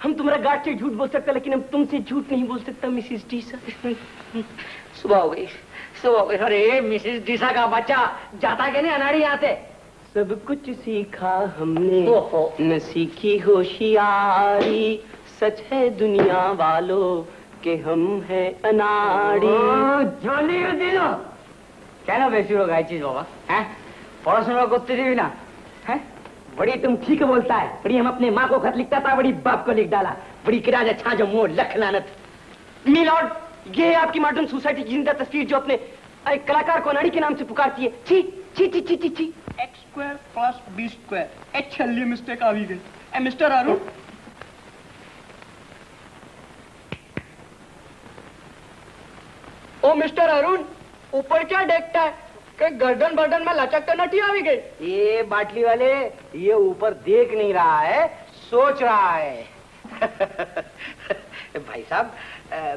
हम तुम्हारा गार्ड से झूठ बोल सकते, लेकिन हम तुमसे झूठ नहीं बोल सकता मिसेस डीसा। सुबह हो गई। अरे मिसेस डीसा का बच्चा जाता क्या नहीं अनाड़ी यहाँ से? सब कुछ सीखा हमने, न सीखी होशियारी, सच है दुनिया वालों कि हम है अनाड़ी। क्या ना बेसी लोग आई चीज बाबा है, पढ़ाशोना करते थे ना है। बड़ी तुम ठीक बोलता है। बड़ी हम अपने माँ को खत लिखता था, बड़ी बाप को लिख डाला। बड़ी किराया छाजो मोड़ लख लानत। मिलॉर्ड, ये है आपकी मॉडर्न सोसाइटी की जिंदा तस्वीर जो अपने एक कलाकार को अनाड़ी के नाम से पुकारती है। छी छी छी छी छी छी। X square plus B square, एक छल्ली मिस्टेक आ गई। मिस्टर अरुण, ओ मिस्टर अरुण, ऊपर क्या देखता है कि गर्दन बर्दन में लचक तो नहीं आ गई? ये बाटली वाले, ये ऊपर देख नहीं रहा है, सोच रहा है। भाई साहब,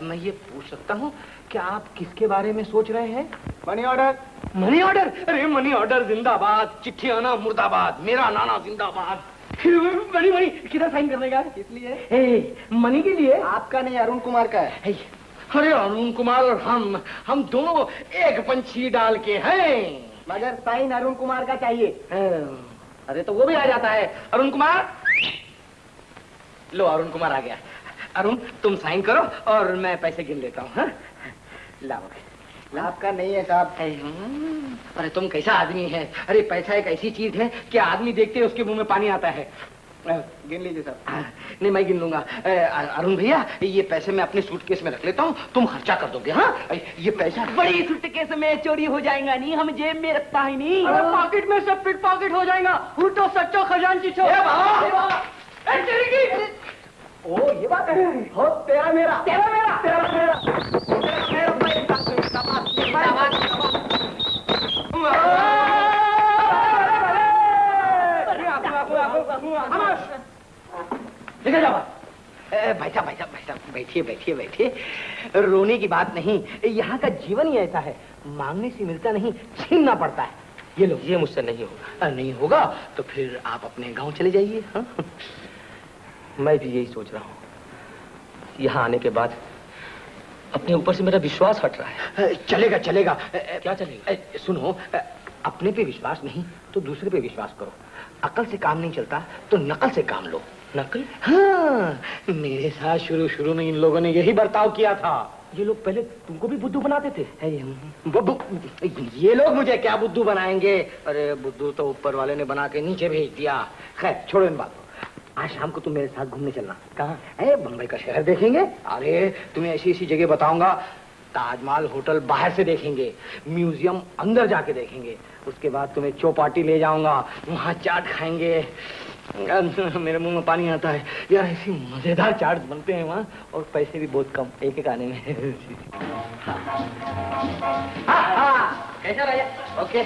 मैं ये पूछ सकता हूँ कि आप किसके बारे में सोच रहे हैं? Money order. Money order? अरे मनी ऑर्डर जिंदाबाद, चिट्ठी आना मुर्दाबाद, मेरा नाना जिंदाबाद। मनी किधर साइन करने का? इसलिए मनी के लिए। आपका नहीं, अरुण कुमार का है। अरे अरुण कुमार और हम दोनों एक पंछी डाल के हैं, मगर साइन अरुण कुमार का चाहिए। अरे तो वो भी आ जाता है। अरुण कुमार, लो अरुण कुमार आ गया। अरुण तुम साइन करो और मैं पैसे गिन लेता हूँ। लाओ। आपका नहीं है साहब। अरे तुम कैसा आदमी है? अरे पैसा एक ऐसी चीज है कि आदमी देखते ही उसके मुंह में पानी आता है। गिन लीजिए साहब। नहीं मैं गिन लूंगा। अरुण भैया ये पैसे मैं अपने सूटकेस में रख लेता हूँ, तुम खर्चा कर दोगे। हाँ ये पैसा बड़ी सूटकेस में चोरी हो जाएगा नहीं, हम जेब में रखता ही नहीं। अरे पॉकेट में सब पिट पॉकेट हो जाएगा। तो सच्चो खजानची छो। ओ ये बात है। हो तेरा मेरा तेरा मेरा तेरा मेरा भाई साहब बैठिए बैठिए बैठिए। रोने की बात नहीं, यहाँ का जीवन ही ऐसा है, मांगने से मिलता नहीं, छीनना पड़ता है। ये लो। ये मुझसे नहीं होगा। नहीं होगा तो फिर आप अपने गांव चले जाइए। हाँ? मैं भी यही सोच रहा हूँ। यहाँ आने के बाद अपने ऊपर से मेरा विश्वास हट रहा है। चलेगा चलेगा। क्या चलेगा? सुनो, अपने पे विश्वास नहीं तो दूसरे पे विश्वास करो। अकल से काम नहीं चलता तो नकल से काम लो। नकल? हाँ, मेरे साथ शुरू में इन लोगों ने यही बर्ताव किया था। ये लोग पहले तुमको भी बुद्धू बनाते थे? ये लोग मुझे क्या बुद्धू बनाएंगे? अरे बुद्धू तो ऊपर वाले ने बना के नीचे भेज दिया। खैर छोड़ो इन बातों। आज शाम को तुम मेरे साथ घूमने चलना। कहाँ? बम्बई का शहर देखेंगे। अरे तुम्हें ऐसी ऐसी जगह बताऊंगा। ताजमहल होटल बाहर से देखेंगे, म्यूजियम अंदर जाके देखेंगे, उसके बाद तुम्हें चौपाटी ले जाऊंगा, वहाँ चाट खाएंगे। मेरे मुंह में पानी आता है यार, ऐसी मजेदार चाट बनते हैं वहाँ, और पैसे भी बहुत कम, एक एक आने में। कैसा रहा? ओके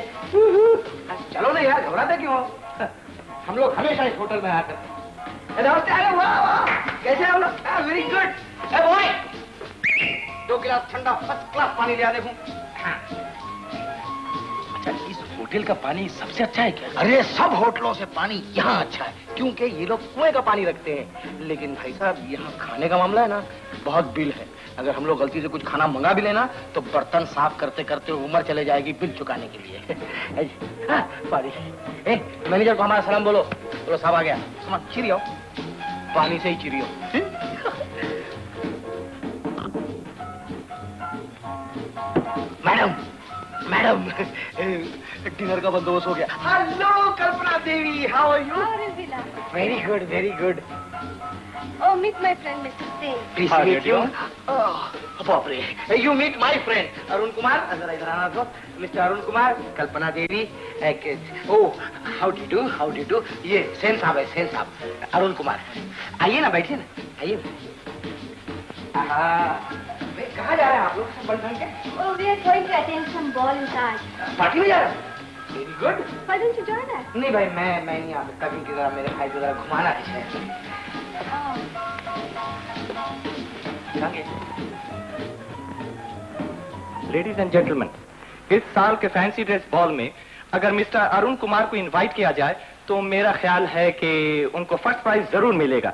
चलो ना यार, घबराते क्यों हो? हम लोग हमेशा इस होटल में आकर। नमस्ते। अरे वाह वाह, कैसे हम लोग? Very good. ए बॉय, 2 गिलास ठंडा फर्स्ट क्लास पानी ले आ देखूं। अच्छा, इस होटल का पानी सबसे अच्छा है क्या? अरे सब होटलों से पानी यहाँ अच्छा है, क्योंकि ये लोग कुएं का पानी रखते हैं। लेकिन भाई साहब यहाँ खाने का मामला है ना, बहुत बिल है। अगर हम लोग गलती से कुछ खाना मंगा भी लेना तो बर्तन साफ करते करते उम्र चले जाएगी बिल चुकाने के लिए। पानी। मैनेजर को हमारा सलाम बोलो। बोलो साहब आ गया। चिरियो, पानी से ही चिरियो। मैडम मैडम, डिनर का बंदोबस्त हो गया। Hello Kalpana Devi, how are you? Very good very good. Oh, meet my friend, Mr. Singh. Please meet you. बाप रे, you meet my friend Arun Kumar. जरा इधर आना तो। Mister Arun Kumar, Kalpana Devi. Oh, how do do, how do do. ये सेन साहब है, सेन साहब। अरुण कुमार, आइए ना, बैठिए ना, आइए। कहाँ जा रहे हैं आप लोग सब बन के? Oh, we are going to attend some ball in Taj. Party में जा रहे हैं? Very good. Why don't you join us? नहीं भाई, मैं नहीं आ सकता, क्योंकि जरा मेरे भाई को जरा घुमाना है। लेडीज एंड जेंटलमैन, इस साल के फैंसी ड्रेस बॉल में अगर मिस्टर अरुण कुमार को इनवाइट किया जाए तो मेरा ख्याल है कि उनको फर्स्ट प्राइज जरूर मिलेगा।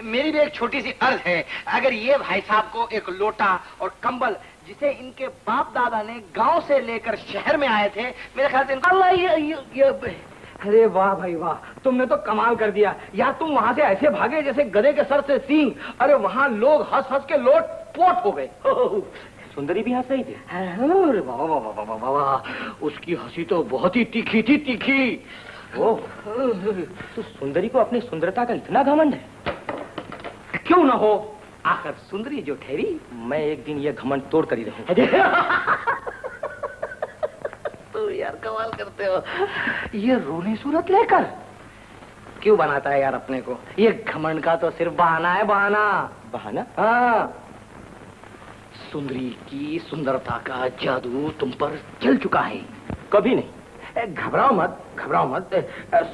मेरी भी एक छोटी सी अर्ज है। अगर ये भाई साहब को एक लोटा और कंबल, जिसे इनके बाप दादा ने गांव से लेकर शहर में आए थे, मेरे ख्याल से इनको अरे वाह भाई वाह, तुमने तो कमाल कर दिया यार। तुम वहां से ऐसे भागे जैसे गधे के सर से सींग। अरे वहां लोग हंस हंस के लोट पोट हो गए। सुंदरी भी हंस रही थी। अरे वाह वाह वाह वाह वाह वाह, उसकी हंसी तो बहुत ही तीखी थी, तीखी। ओह, तो सुंदरी को अपनी सुंदरता का इतना घमंड है? क्यों ना हो, आखिर सुंदरी जो ठहरी। मैं एक दिन ये घमंड तोड़ कर ही रहूं। तो यार कमाल करते हो, ये रोनी सूरत लेकर क्यों बनाता है यार अपने को? ये घमंड का तो सिर्फ बहाना है, बहाना। बहाना? हाँ, सुंदरी की सुंदरता का जादू तुम पर चल चुका है। कभी नहीं। घबराओ मत, घबराओ मत।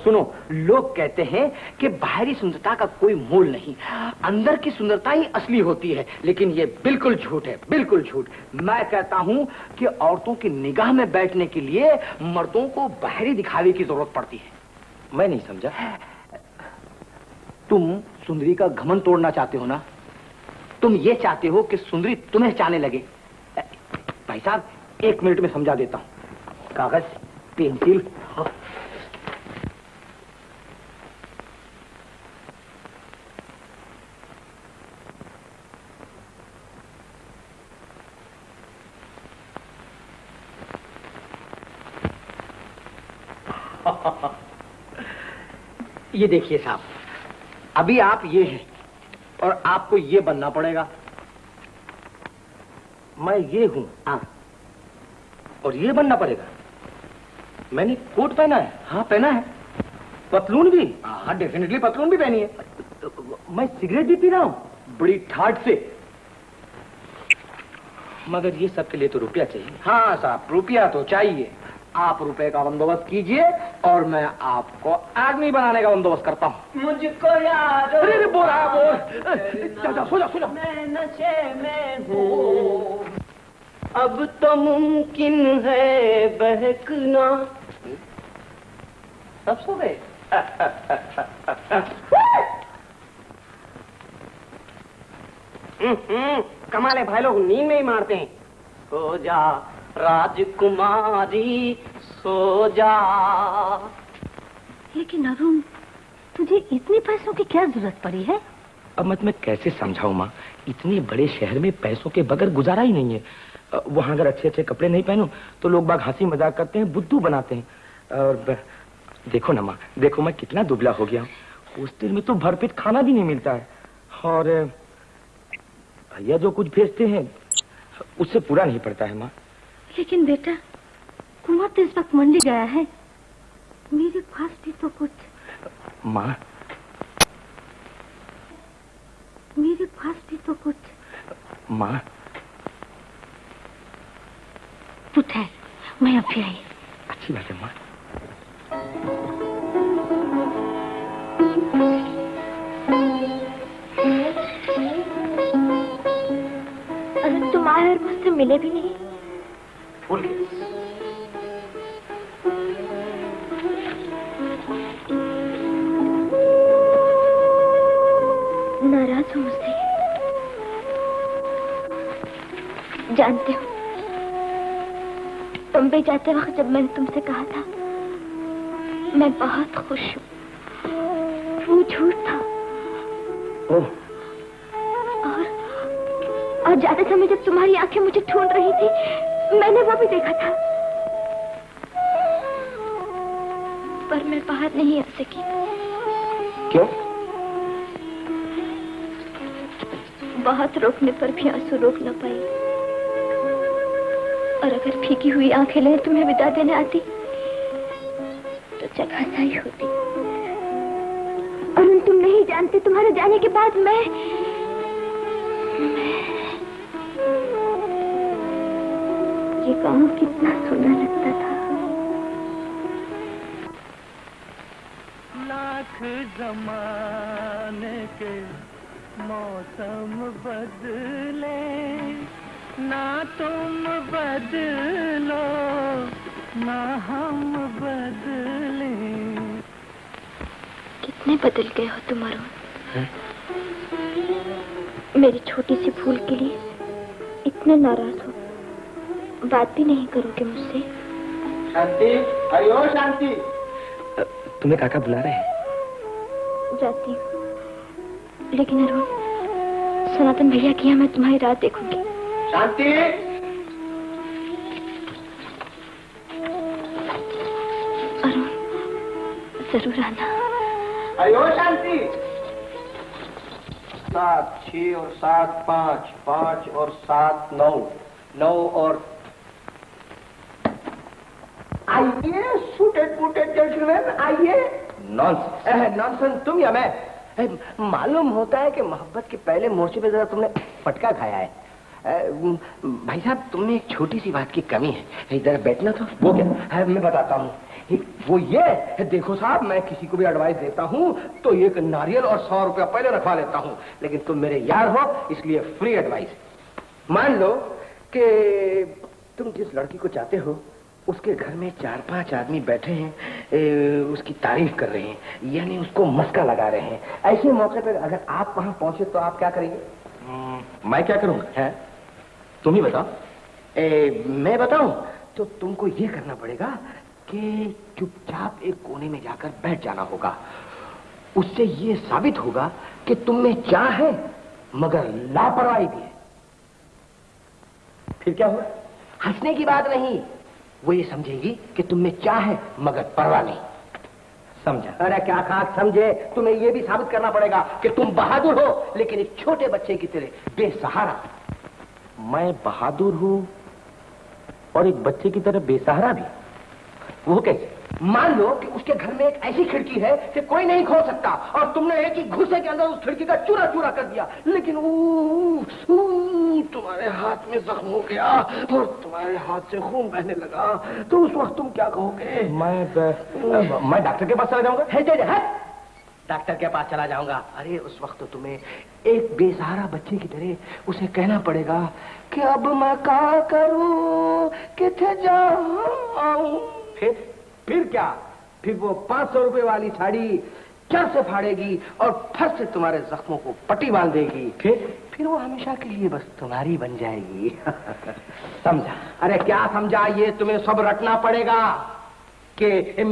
सुनो, लोग कहते हैं कि बाहरी सुंदरता का कोई मोल नहीं, अंदर की सुंदरता ही असली होती है। लेकिन ये बिल्कुल झूठ है, बिल्कुल झूठ। मैं कहता हूँ कि औरतों की निगाह में बैठने के लिए मर्दों को बाहरी दिखावे की जरूरत पड़ती है। मैं नहीं समझा। तुम सुंदरी का घमंड तोड़ना चाहते हो ना? तुम ये चाहते हो कि सुंदरी तुम्हें चाहने लगे? भाई साहब, 1 मिनट में समझा देता हूँ। कागज, पेंसिल। ये देखिए साहब, अभी आप ये हैं और आपको ये बनना पड़ेगा। मैं ये हूं, हाँ, और ये बनना पड़ेगा। मैंने कोट पहना है, हाँ पहना है, पतलून भी, हाँ डेफिनेटली पतलून भी पहनी है। मैं सिगरेट भी पी रहा हूं बड़ी ठाट से, मगर ये सब के लिए तो रुपया चाहिए। हाँ साहब, रुपया तो चाहिए। आप रुपए का बंदोबस्त कीजिए और मैं आपको आदमी बनाने का बंदोबस्त करता हूँ। मुझको याद अरे बोला बोल, सुनो। मैं नशे में हूँ, अब तो मुमकिन है बहकना। सब सो गए? कमाल है भाई, लोग नींद में ही मारते हैं। सो जा राजकुमारी सो जा। लेकिन अरुण, तुझे इतने पैसों की क्या जरूरत पड़ी है? अब मैं तुम्हें कैसे समझाऊं माँ, इतने बड़े शहर में पैसों के बगैर गुजारा ही नहीं है। वहाँ अगर अच्छे अच्छे कपड़े नहीं पहनूं तो लोग बाग हंसी मजाक करते हैं, बुद्धू बनाते हैं। और देखो ना माँ, देखो मैं कितना दुबला हो गया हूँ। हॉस्टल में तो भरपेट खाना भी नहीं मिलता है, और भैया जो कुछ भेजते हैं उससे पूरा नहीं पड़ता है माँ। लेकिन बेटा, कुमार तो इस वक्त मंडी गया है, मेरे पास भी तो कुछ। माँ, मेरे पास भी तो कुछ। माँ, तू ठहर, मैं अभी आई। अच्छी बात है माँ। अरे तुम आए और मुझसे मिले भी नहीं। भूल गए। नाराज हो मुझसे? जानते हो, बम्बई जाते वक्त जब मैंने तुमसे कहा था मैं बहुत खुश हूँ, वो झूठ था। और जाते समय जब तुम्हारी आंखें मुझे ढूंढ रही थी, मैंने वो भी देखा था, पर मैं बाहर नहीं आ सकी। क्यों? बहुत रोकने पर भी आंसू रोक न पाई, और अगर भीगी हुई आंखें लेने तुम्हें विदा देने आती तो जगह सही होती। और तुम नहीं जानते, तुम्हारे जाने के बाद मैं ये गाँव कितना सुंदर लगता था। लाख जमाने के मौसम बदले, ना तुम बदलो ना हम बदले। कितने बदल गए हो तुम अरुण। मेरी छोटी सी भूल के लिए इतने नाराज हो, बात भी नहीं करोगे मुझसे? शांति, अयो शांति। तुम्हें काका बुला रहे हैं? जाती हूँ, लेकिन अरुण, सनातन भैया की यहाँ मैं तुम्हारी रात देखूंगी। शांति, अरुण जरूर आना। अयो शांति। 7 6 और 7 5, 5 और 7 9, 9 और आइए सूटेड बूटेड जेंटलमैन, आइए। नॉनसेंस तुम या मैं? मालूम होता है कि मोहब्बत के पहले मोर्चे पे जरा तुमने फटका खाया है। भाई साहब, तुमने एक छोटी सी बात की कमी है, इधर बैठना तो। वो क्या है? मैं बताता हूँ। वो ये देखो साहब, मैं किसी को भी एडवाइस देता हूँ तो एक नारियल और 100 रुपया पहले रखवा लेता हूँ, लेकिन तुम मेरे यार हो इसलिए फ्री एडवाइस। मान लो कि तुम जिस लड़की को चाहते हो उसके घर में 4-5 आदमी बैठे हैं, उसकी तारीफ कर रहे हैं, यानी उसको मस्का लगा रहे हैं। ऐसे मौके पर अगर आप वहां पहुंचे तो आप क्या करेंगे? मैं क्या करूंगा? है तुम ही बताओ। मैं बताऊं? तो तुमको ये करना पड़ेगा कि चुपचाप एक कोने में जाकर बैठ जाना होगा। उससे ये साबित होगा कि तुम में चाह है मगर लापरवाही भी है। फिर क्या होगा? हंसने की बात नहीं, वो ये समझेगी कि तुम में चाह है मगर परवाह नहीं। समझा। अरे क्या खाक समझे, तुम्हें ये भी साबित करना पड़ेगा कि तुम बहादुर हो, लेकिन एक छोटे बच्चे की तरह बेसहारा। मैं बहादुर हूँ और एक बच्चे की तरह बेसहारा भी? वो कैसे? मान लो कि उसके घर में एक ऐसी खिड़की है कि कोई नहीं खोल सकता, और तुमने एक ही घुसे के अंदर उस खिड़की का चूरा चूरा कर दिया, लेकिन तुम्हारे हाथ में जख्म हो गया और तुम्हारे हाथ से खून बहने लगा, तो उस वक्त तुम क्या कहोगे? मैं डॉक्टर के पास चला जाऊंगा। डॉक्टर के पास चला जाऊंगा? अरे उस वक्त तो तुम्हें एक बेसहारा बच्चे की तरह उसे कहना पड़ेगा कि अब मैं क्या करूं, किथे जाऊं। फिर क्या? फिर वो 500 रुपए वाली साड़ी चर से फाड़ेगी और फट से तुम्हारे जख्मों को पट्टी बांध देगी। फिर वो हमेशा के लिए बस तुम्हारी बन जाएगी। समझा? अरे क्या समझा, ये तुम्हें सब रटना पड़ेगा कि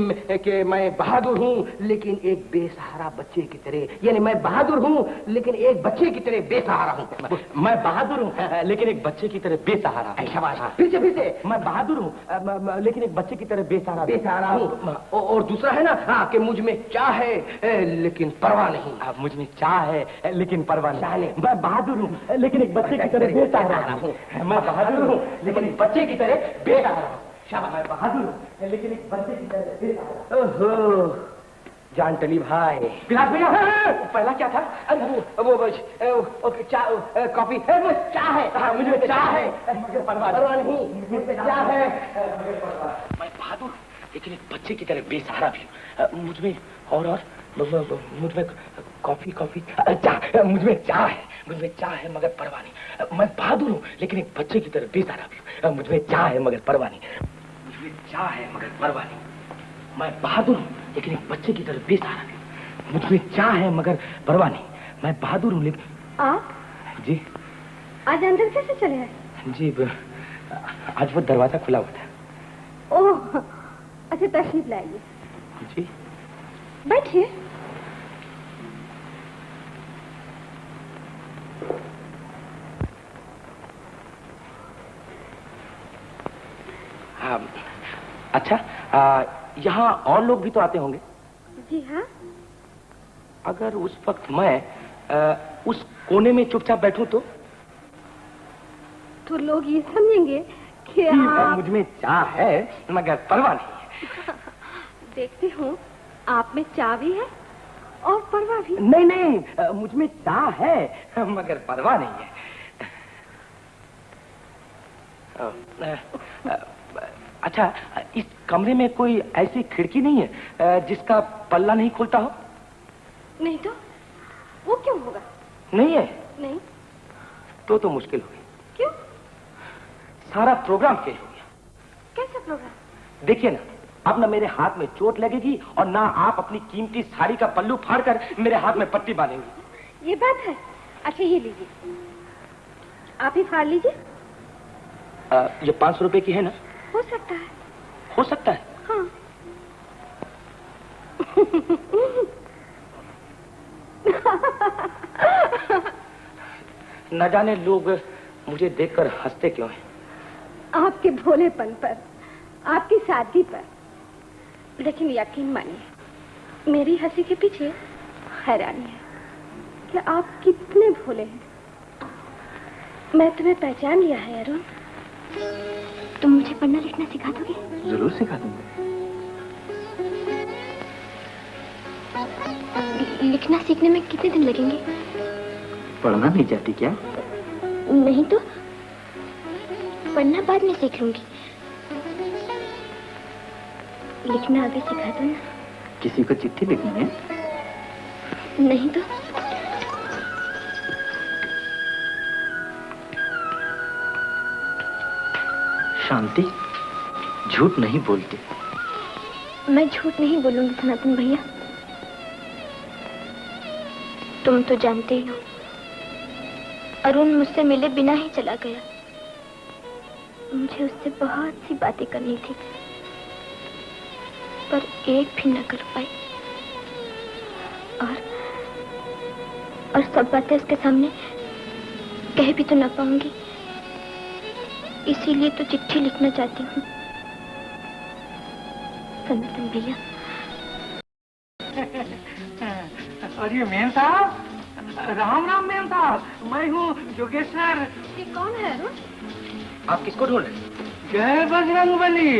मैं बहादुर हूं लेकिन एक बेसहारा बच्चे की तरह, यानी मैं बहादुर हूं लेकिन एक बच्चे की तरह बेसहारा हूं। मैं बहादुर हूँ लेकिन एक बच्चे की तरह बेसहारा। शाबाश, फिर से मैं बहादुर हूँ लेकिन एक बच्चे की तरह बेसहारा हूँ। और दूसरा है ना कि मुझ में चाह है लेकिन परवाह नहीं। मुझ में चाह है लेकिन परवाह नहीं। मैं बहादुर हूँ लेकिन एक बच्चे की तरह बेसहारा हूँ। मैं बहादुर हूँ लेकिन एक बच्चे की तरह बेसहारा हूँ। मैं बहादुर हूँ लेकिन एक बच्चे की तरह। ओहो जान टली भाई। विलास भैया, पहला क्या था? वो कॉफी चाह है, मुझे चाह है मगर परवाह नहीं, मुझे चाह है मगर परवाह। मैं बहादुर हूँ लेकिन एक बच्चे की तरह बेसहारा भी हूँ। मुझ में मुझ में कॉफी चाह, मुझ में चाह है मगर परवाह नहीं। मैं बहादुर हूँ लेकिन एक बच्चे की तरह बेसहारा भी हूँ। मुझ में चाह है मगर परवाह नहीं। चाह है मगर परवाह नहीं। मैं बहादुर हूँ लेकिन एक बच्चे की तरह बेसहारा भी। मुझ में चाह है मगर परवाह नहीं। मैं बहादुर हूँ लेकिन। आप? जी। आज अंदर कैसे चले आए? जी आज वो दरवाजा खुला हुआ था। ओह, अच्छा तशरीफ लाइए। जी बैठिए। अच्छा, यहाँ और लोग भी तो आते होंगे? जी हाँ। अगर उस वक्त मैं उस कोने में चुपचाप बैठूं तो लोग ये समझेंगे कि आप... मुझ में चाह है मगर परवाह नहीं। देखती हूँ आप में चाह भी है और परवाह भी। नहीं, मुझ में चाह है मगर परवाह नहीं है। अच्छा, इस कमरे में कोई ऐसी खिड़की नहीं है जिसका पल्ला नहीं खुलता हो? नहीं तो वो क्यों होगा? नहीं है? नहीं। तो मुश्किल हो गई। क्यों? सारा प्रोग्राम फेल हो गया। कैसा प्रोग्राम? देखिए ना, अब ना मेरे हाथ में चोट लगेगी और ना आप अपनी कीमती साड़ी का पल्लू फाड़कर मेरे हाथ में पट्टी बांधेंगी। ये बात है। अच्छा ये लीजिए, आप ही फाड़ लीजिए। ये 500 रुपए की है ना? हो सकता है। हो सकता है? हाँ। न जाने लोग मुझे देखकर हंसते क्यों हैं। आपके भोलेपन पर, आपकी सादगी पर। लेकिन यकीन मानिए, मेरी हंसी के पीछे हैरानी है कि आप कितने भोले हैं। मैं तुम्हें पहचान लिया है अरुण। तुम मुझे पढ़ना लिखना सिखा दोगे? जरूर सिखा दूंगा। लिखना सीखने में कितने दिन लगेंगे? पढ़ना नहीं चाहती क्या? नहीं तो पढ़ना बाद में सीख लूंगी। लिखना आगे सिखा दो ना। किसी को चिट्ठी लिखनी है? नहीं तो शांति, झूठ नहीं बोलती। मैं झूठ नहीं बोलूंगी सनातन भैया। तुम तो जानते ही हो, अरुण मुझसे मिले बिना ही चला गया। मुझे उससे बहुत सी बातें करनी थी, पर एक भी न कर पाई। और सब बातें उसके सामने कह भी तो न पाऊंगी। इसीलिए तो चिट्ठी लिखना चाहती हूँ। सनातन भैया, और ये मेम साहब, राम राम मेम साहब, मैं हूँ जोगेश्वर। ये कौन है अरुण? आप किसको ढूंढ रहे? जय बजरंगबली,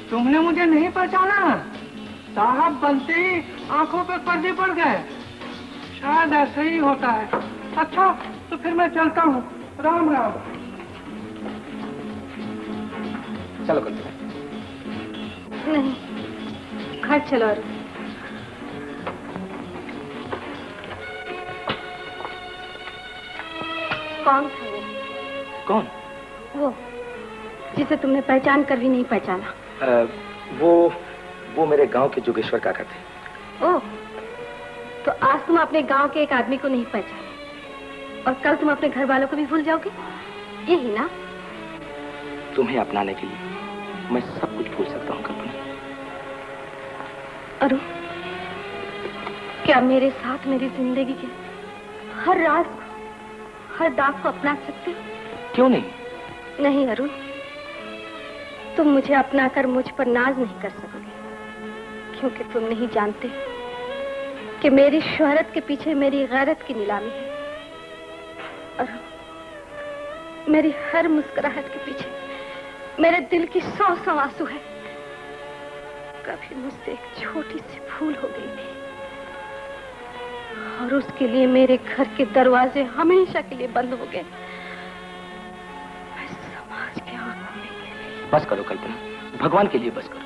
तुमने मुझे नहीं पहचाना? साहब बनते ही आंखों पे पर्दे पड़ गए। शायद ऐसे ही होता है। अच्छा तो फिर मैं चलता हूँ, राम राम। चलो कल्पना। नहीं, घर चलो अरुण। कौन था वो? कौन? वो जिसे तुमने पहचान कर भी नहीं पहचाना। वो मेरे गांव के जोगेश्वर काका थे। ओह, तो आज तुम अपने गांव के एक आदमी को नहीं पहचाने और कल तुम अपने घर वालों को भी भूल जाओगे, यही ना? तुम्हें अपनाने के लिए मैं सब कुछ भूल सकता हूँ कल्पना। अरुण, क्या मेरे साथ मेरी जिंदगी के हर राज को, हर दाग को अपना सकते हो? क्यों नहीं? नहीं अरुण, तुम मुझे अपना कर मुझ पर नाज नहीं कर सकोगे, क्योंकि तुम नहीं जानते कि मेरी शोहरत के पीछे मेरी गैरत की नीलामी है। और मेरी हर मुस्कुराहट के पीछे मेरे दिल की 100 आंसू है। कभी मुझसे एक छोटी सी भूल हो गई थी और उसके लिए मेरे घर के दरवाजे हमेशा के लिए बंद हो गए। मैं समाज के आंखों में गिर गई। बस करो कल्पना, भगवान के लिए बस करो।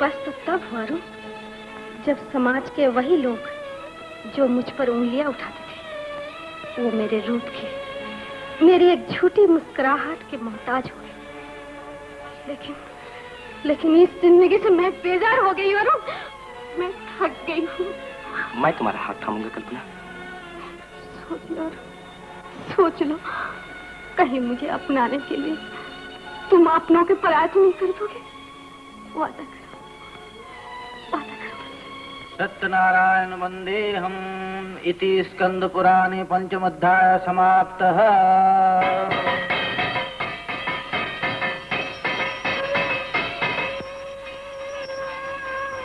बस तो तब हुआ अरुण, जब समाज के वही लोग जो मुझ पर उंगलियां उठाते थे, वो मेरे रूप के, मेरी एक झूठी मुस्कुराहट के मोहताज हुए। लेकिन इस जिंदगी से मैं बेजार हो गई अरुण, मैं थक गई हूँ। मैं तुम्हारा हाथ थामूंगा कल्पना। सोच लो, कहीं मुझे अपनाने के लिए तुम अपनों के पराया तो नहीं कर दोगे? वादा करो, वादा करो। सत्यनारायण वंदे हम इति स्कंद पुराणे पंचम अध्याय समाप्तः।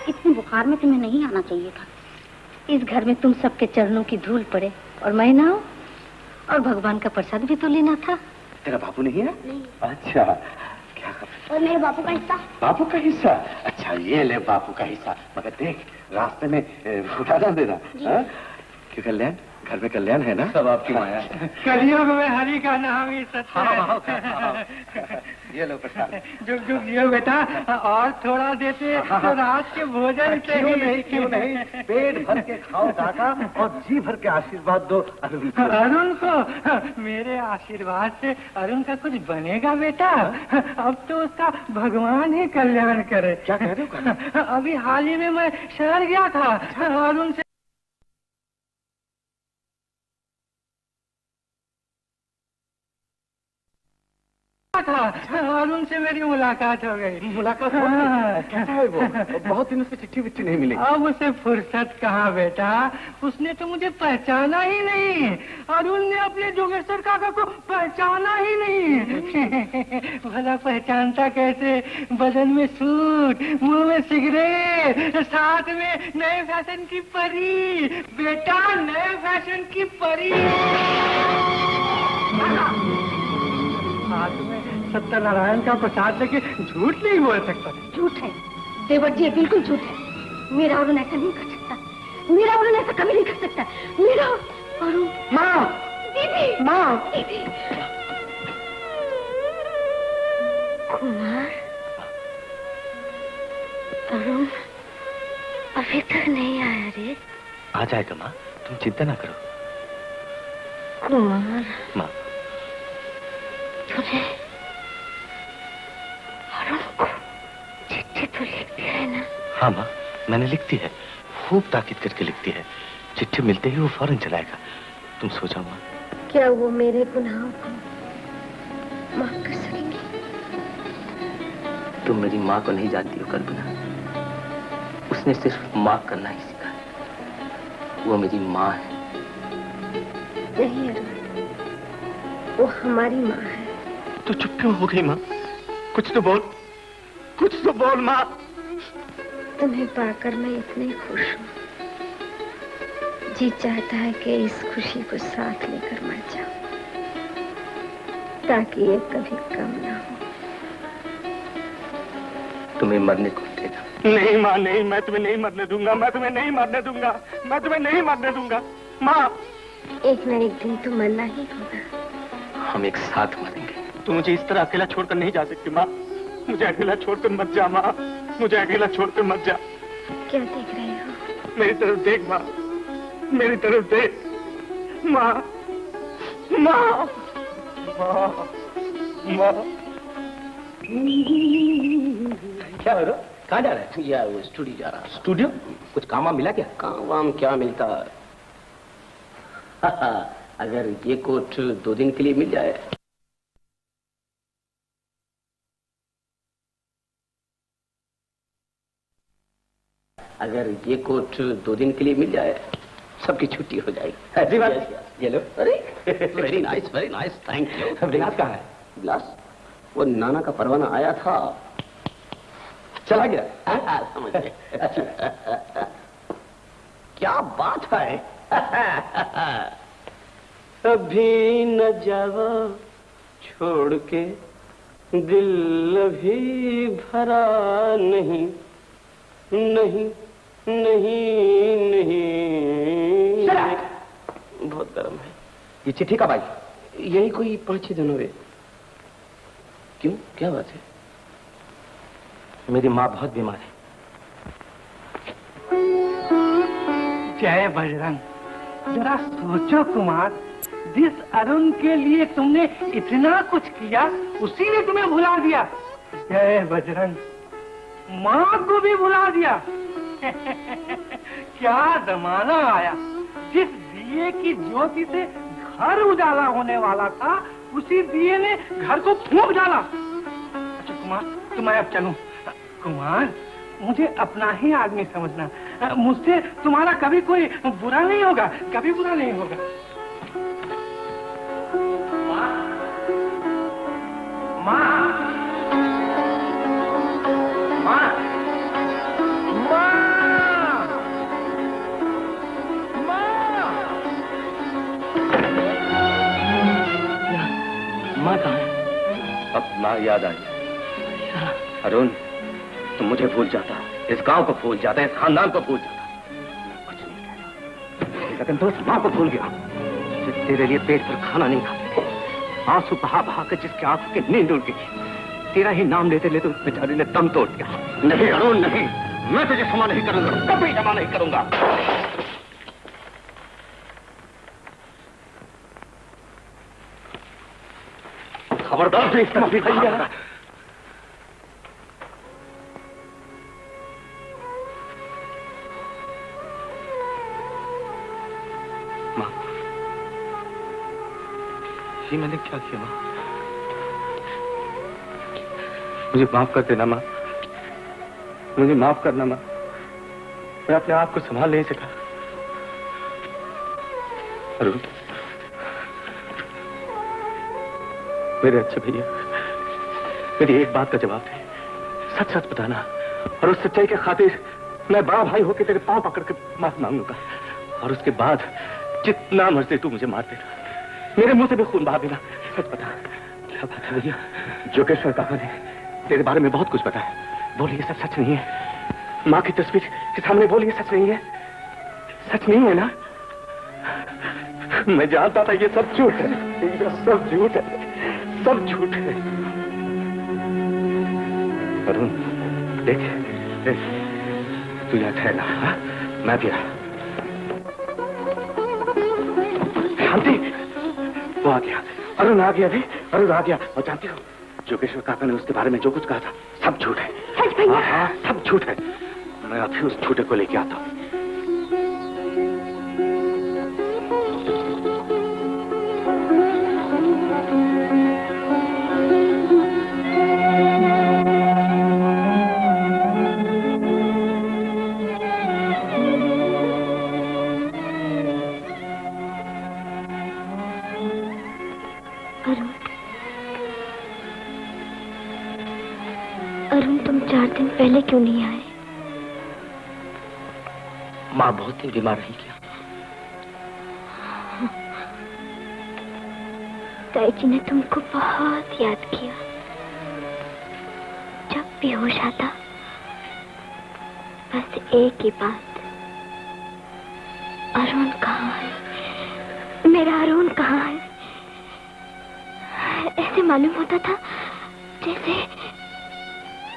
इतने बुखार में तुम्हें नहीं आना चाहिए था। इस घर में तुम सबके चरणों की धूल पड़े और मैं ना हूं, और भगवान का प्रसाद भी तो लेना था। तेरा बापू नहीं है? नहीं। अच्छा, क्या खबर? और मेरे बापू का हिस्सा? बापू का हिस्सा? अच्छा, ये ले बापू का हिस्सा। मगर देख, रास्ते में उठाना देना। क्यों कल्याण, घर में कल्याण है ना? सब आपकी माया। कलयुग में हरि का नाम ही सत्य है। ये लो प्रसाद। जुग जुग जियो बेटा, और थोड़ा देते तो रात के भोजन से क्यों नहीं, पेट भर के खाओ काका और जी भर के आशीर्वाद दो अरुण को। अरुण को मेरे आशीर्वाद से अरुण का कुछ बनेगा बेटा? अब तो उसका भगवान ही कल्याण करे। क्या कह रहे हो? अभी हाल ही में मैं शहर गया था, अरुण से अरुण से मेरी मुलाकात हो गई। मुलाकात हो गई? कैसा है वो? बहुत दिनों से चिट्ठी विट्ठी नहीं मिली। अब उसे फुर्सत कहाँ बेटा, उसने तो मुझे पहचाना ही नहीं। अरुण ने अपने जोगेश्वर काका को पहचाना ही नहीं। भला पहचानता कैसे? बदन में सूट, मुंह में सिगरेट, साथ में नए फैशन की परी। बेटा, नए फैशन की परी। हाथ में सत्यनारायण का प्रसाद लेके झूठ नहीं बोल सकता। झूठ है देवर जी, बिल्कुल झूठ है। मेरा अरुण ऐसा नहीं कर सकता, मेरा अरुण ऐसा कभी नहीं कर सकता। मेरा अरुण। माँ, दीदी, माँ, दीदी। कुमार, अरुण अभी तक नहीं आया रे। आ जाएगा माँ, तुम चिंता ना करो। कुमार, माँ, तुझे अरुण को चिट्ठी तो लिखती है ना? हाँ माँ, मैंने लिखती है, खूब ताकीद करके लिखती है। चिट्ठी मिलते ही वो फौरन चलाएगा। तुम सो जाओ माँ। क्या वो मेरे गुनाहों को माफ कर सकेंगी? तुम मेरी माँ को नहीं जानती हो कल्पना, उसने सिर्फ माफ करना ही सीखा। वो मेरी माँ है। नहीं अरुण, वो हमारी माँ है। तो चुप क्यों हो गई माँ? कुछ तो बोल, कुछ तो बोल माँ। तुम्हें पाकर मैं इतनी खुश हूँ जी चाहता है कि इस खुशी को साथ लेकर मर जाऊं, ताकि ये कभी कम ना हो। तुम्हें मरने को देना। नहीं माँ नहीं, मैं तुम्हें नहीं मरने दूंगा, मैं तुम्हें नहीं मरने दूंगा, मैं तुम्हें नहीं मरने दूंगा माँ। एक न एक दिन तो मरना ही होगा। हम एक साथ मरेंगे। तू मुझे इस तरह अकेला छोड़कर नहीं जा सकती माँ। मुझे अकेला छोड़कर मत जा माँ, मुझे अकेला छोड़कर मत जा। क्या देख रहे हो? मेरी तरफ देख माँ, मेरी तरफ देख माँ, माँ, माँ, माँ। क्या हो रहा? कहाँ जा रहा है? यार वो स्टूडियो जा रहा। स्टूडियो? कुछ काम वाम मिला क्या? काम वाम क्या मिलता? अगर ये कोट 2 दिन के लिए मिल जाए। अगर ये कोट 2 दिन के लिए मिल जाए, सबकी छुट्टी हो जाएगी। ये लो। अरे वेरी नाइस, थैंक यू। विलास कहाँ है? विलास वो नाना का परवाना आया था, चला गया। समझ गए। क्या बात है। अभी न जावा छोड़ के, दिल अभी भरा नहीं, नहीं नहीं नहीं। बहुत गर्म है। ये चिट्ठी कब आई? यही कोई 5-6 दिन हुए। क्यों, क्या बात है? मेरी माँ बहुत बीमार है। जय बजरंग। जरा सोचो कुमार, जिस अरुण के लिए तुमने इतना कुछ किया, उसी ने तुम्हें भुला दिया। जय बजरंग। माँ को भी भुला दिया। क्या जमाना आया। जिस दिए की ज्योति से घर उजाला होने वाला था, उसी दिए ने घर को फूंक डाला। अच्छा कुमार, तो मैं अब चलूं। कुमार, मुझे अपना ही आदमी समझना। मुझसे तुम्हारा कभी कोई बुरा नहीं होगा, कभी बुरा नहीं होगा। माँ, माँ, माँ कहाँ है? अब माँ याद आई। अरुण, तुम मुझे भूल जाता, इस गांव को भूल जाता, इस खानदान को भूल जाता। कुछ नहीं कहना, लेकिन तो उस माँ को भूल गया जो तेरे लिए पेट पर खाना नहीं खाती थी, आंसू बहा बहा कर जिसके आंखों की नींद उड़ गई। तेरा ही नाम लेते लेते उस बेचारी ने दम तोड़ दिया। नहीं अरुण नहीं, मैं तुझे क्षमा नहीं करूंगा, कभी क्षमा नहीं करूंगा। खबरदार से इस तरह भी भैया। माँ, ये मैंने क्या किया माँ? मुझे माफ कर देना माँ, मुझे माफ करना माँ। मैं अपने आप को संभाल नहीं सका। अरुण, मेरे अच्छे भैया, मेरी एक बात का जवाब दे, सच सच बताना, और उस सच्चाई के खातिर मैं बड़ा भाई होकर तेरे पांव पकड़ के माफ मांगूंगा, और उसके बाद जितना मर्जी तू मुझे मार देना, मेरे मुंह से भी खून बहा देना। सच बता, क्या बात है भैया? जोगेश्वर काका ने तेरे बारे में बहुत कुछ बताया, बोलिए सब सच नहीं है? माँ की तस्वीर के सामने बोलिए सच नहीं है? सच नहीं है ना? मैं जानता था ये सब झूठ है, ये सब झूठ है, सब झूठ है। अरुण, देख, तू यहाँ ठहरना, हाँ? मैं भी आया। शांति, वो आ गया, अरुण आ गया भी, अरुण आ गया। और जानती हो, जोगेश्वर काका ने उसके बारे में जो कुछ कहा था, सब झूठ है। हाँ हाँ, सब झूठ है। मैं अभी उस झूठे को लेके आता हूँ। अरुण, तुम 4 दिन पहले क्यों नहीं आए? माँ बहुत ही बीमार रही क्या? ताई जी ने तुमको बहुत याद किया। जब भी होश आता बस एक ही बात, अरुण कहाँ है, मेरा अरुण कहाँ है। ऐसे मालूम होता था जैसे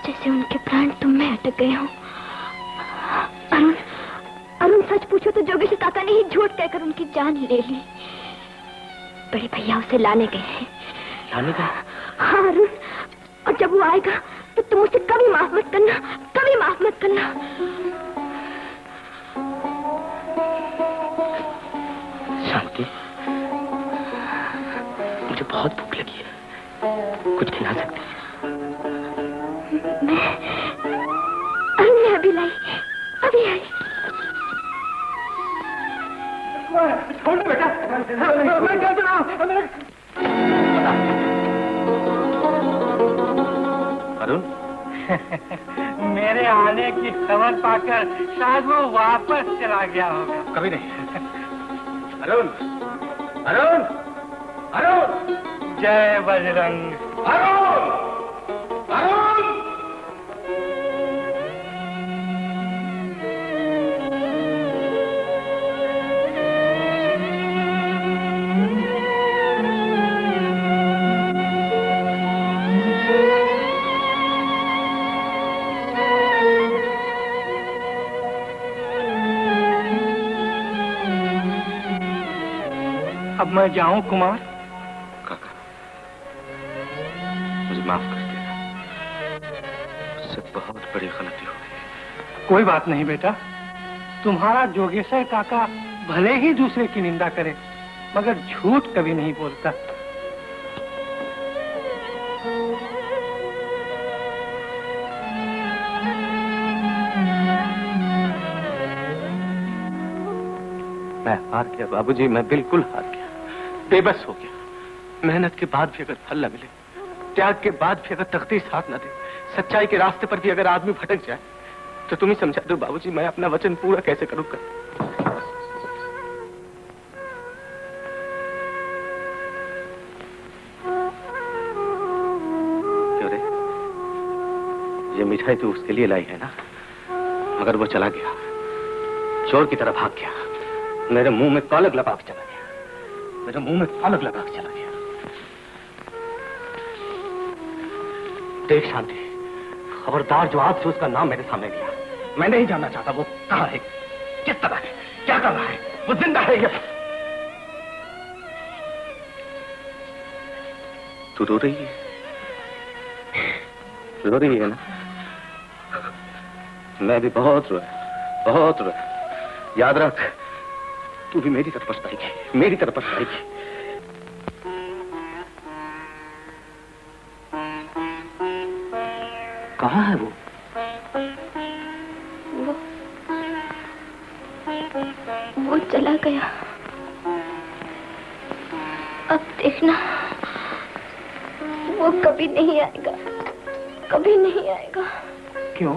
जैसे उनके प्राण तुम में अटक गए हो। अरुण अरुण सच पूछो तो जोगेश काका ने ही झूठ कहकर उनकी जान ले ली। बड़े भैया उसे लाने गए हैं। लाने गए? हाँ अरुण, और जब वो आएगा तो तुम उसे कभी माफ मत करना, कभी माफ मत करना। शांति, मुझे बहुत भूख लगी है, कुछ खिला सकती है? मैं अभी लाई, अभी आई। छोड़ दो बेटा, मैं कहता रहा हूँ। अरुण, मेरे आने की खबर पाकर शायद वो वापस चला गया होगा। कभी नहीं। अरुण, अरुण, अरुण, जय बजरंग। अरुण, अरुण। अब मैं जाऊं कुमार? काका, मुझे माफ कर देना, मुझसे बहुत बड़ी गलती हो गई। कोई बात नहीं बेटा, तुम्हारा जोगेश्वर काका भले ही दूसरे की निंदा करे मगर झूठ कभी नहीं बोलता। मैं हार गया बाबूजी, मैं बिल्कुल हार गया, बेबस हो गया। मेहनत के बाद भी अगर फल न मिले, त्याग के बाद भी अगर तकदीर साथ न दे, सच्चाई के रास्ते पर भी अगर आदमी भटक जाए, तो तुम ही समझा दो बाबूजी, मैं अपना वचन पूरा कैसे करूंगा। क्यों रे, ये मिठाई तो उसके लिए लाई है ना, मगर वो चला गया, चोर की तरह भाग गया, मेरे मुंह में कॉलक लगा के चला गया, मेरे मुंह में कॉलक लगा के चला गया। देख शांति, खबरदार जो आज से उसका नाम मेरे सामने लिया, मैं नहीं जानना चाहता वो कहाँ है, किस तरह है, क्या कर रहा है, वो जिंदा है या तू रो रही है? रो रही है ना? मैं भी बहुत रोया, बहुत रोया। याद रख, तू भी मेरी तरफ पछताएगी, मेरी तरफ पछताएगी। कहाँ है वो? वो चला गया। अब देखना, वो कभी नहीं आएगा, कभी नहीं आएगा। क्यों?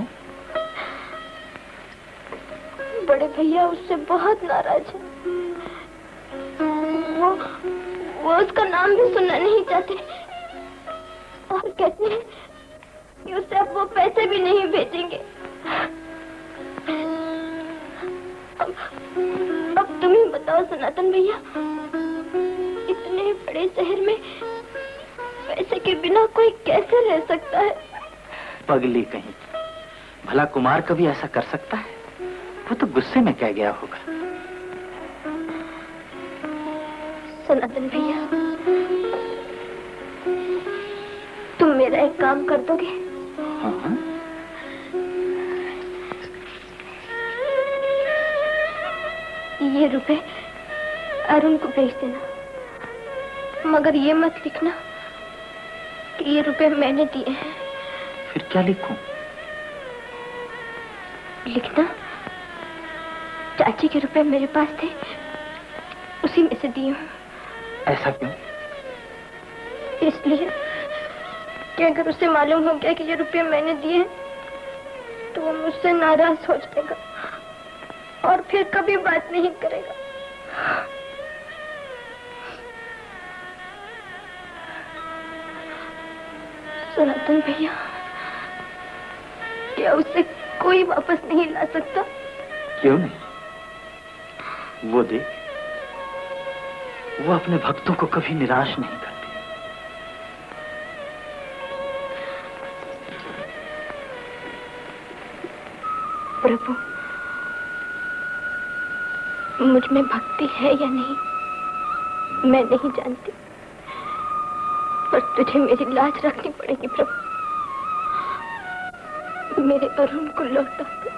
बड़े भैया उससे बहुत नाराज है। वो उसका नाम भी सुनना नहीं चाहते और कहते हैं कि उसे अब वो पैसे भी नहीं भेजेंगे। अब तुम ही बताओ सनातन भैया, इतने बड़े शहर में पैसे के बिना कोई कैसे रह सकता है? पगली कहीं, भला कुमार कभी ऐसा कर सकता है? वो तो गुस्से में कह गया होगा। सनातन भैया, तुम मेरा एक काम कर दोगे? हाँ? ये रुपए अरुण को भेज देना, मगर ये मत लिखना कि ये रुपए मैंने दिए हैं। फिर क्या लिखूं? लिखना, चाची के रुपए मेरे पास थे, उसी में से दिए हूं। ऐसा क्यों? इसलिए कि अगर उसे मालूम हो गया कि ये रुपए मैंने दिए तो वो मुझसे नाराज हो जाएगा और फिर कभी बात नहीं करेगा। सनातन भैया, क्या उसे कोई वापस नहीं ला सकता? क्यों नहीं? वो देख, वो अपने भक्तों को कभी निराश नहीं करती। प्रभु, मुझ में भक्ति है या नहीं मैं नहीं जानती, पर तुझे मेरी लाज रखनी पड़ेगी प्रभु। मेरे अरुण को लौटा दे,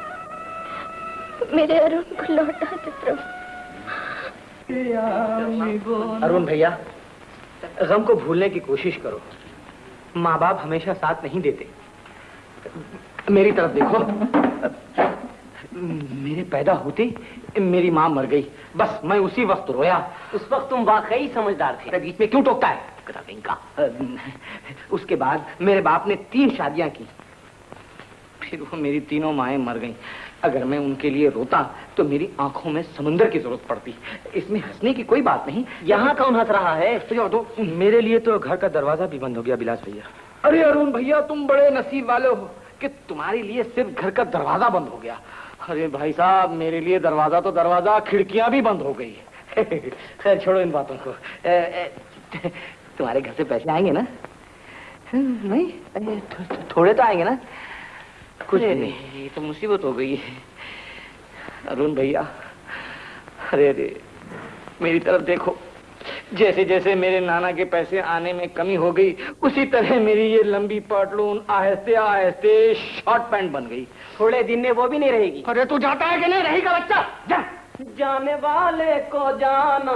मेरे अरुण को लौटा दे प्रभु। अरुण भैया, गम को भूलने की कोशिश करो। माँ बाप हमेशा साथ नहीं देते। मेरी तरफ देखो, मेरे पैदा होते मेरी माँ मर गई, बस मैं उसी वक्त रोया। उस वक्त तुम वाकई समझदार थे। बीच में क्यों टोकता है? का उसके बाद मेरे बाप ने 3 शादियां की, फिर वो मेरी तीनों माएं मर गईं। अगर मैं उनके लिए रोता तो मेरी आंखों में समुंदर की जरूरत पड़ती। इसमें हंसने की कोई बात नहीं। यहाँ कौन हंस रहा है? तो मेरे लिए तो घर का दरवाजा भी बंद हो गया बिलास भैया। अरे अरुण भैया, तुम बड़े नसीब वाले हो कि तुम्हारे लिए सिर्फ घर का दरवाजा बंद हो गया। अरे भाई साहब, मेरे लिए दरवाजा तो दरवाजा, खिड़कियां भी बंद हो गई। खैर छोड़ो इन बातों को। तुम्हारे घर से पैसे आएंगे ना? नहीं, थोड़े तो आएंगे ना? कुछ नहीं, ये तो मुसीबत हो गई है। अरुण भैया, अरे अरे मेरी तरफ देखो। जैसे जैसे मेरे नाना के पैसे आने में कमी हो गई, उसी तरह मेरी ये लंबी पटलून आहिस्ते आहिस्ते शॉर्ट पैंट बन गई। थोड़े दिन में वो भी नहीं रहेगी। अरे तू जाता है कि नहीं? रहेगा बच्चा, जा। जाने वाले को जाना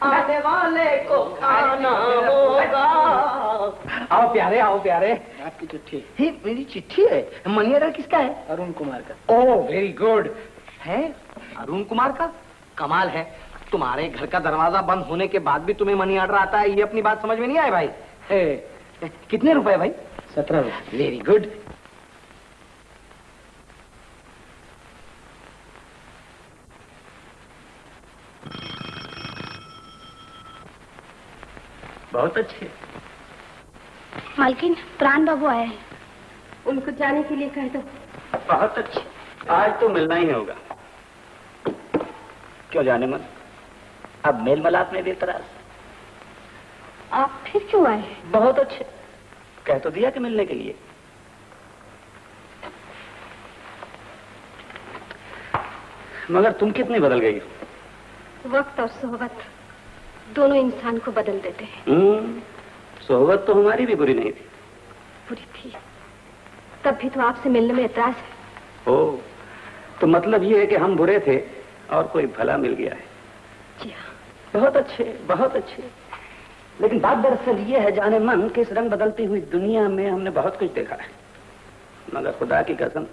आने वाले को खाना होगा। आओ प्यारे, आओ प्यारे। आपकी चिट्ठी। ही मेरी चिट्ठी है। मनी ऑर्डर किसका है? अरुण कुमार का। Oh very good. है अरुण कुमार का? कमाल है, तुम्हारे घर का दरवाजा बंद होने के बाद भी तुम्हें मनी ऑर्डर आता है। ये अपनी बात समझ में नहीं आए भाई। कितने रुपए भाई? 17 रुपए। Very good. बहुत अच्छे। मालकिन, प्राण बाबू आए हैं, उनको जाने के लिए कह दो। बहुत अच्छे, आज तो मिलना ही होगा। क्यों जाने मन, अब मेल मलाप में बेतराज। आप फिर क्यों आए? बहुत अच्छे, कह तो दिया कि मिलने के लिए। मगर तुम कितनी बदल गई हो। वक्त और सोहबत दोनों इंसान को बदल देते हैं। सोहबत तो हमारी भी बुरी नहीं थी। बुरी थी, तब भी तो आपसे मिलने में एतराज है। ओ, तो मतलब ये है कि हम बुरे थे और कोई भला मिल गया है। जी हाँ। बहुत अच्छे, बहुत अच्छे। लेकिन बात दरअसल ये है जाने मन कि इस रंग बदलती हुई दुनिया में हमने बहुत कुछ देखा है, मगर खुदा की कसम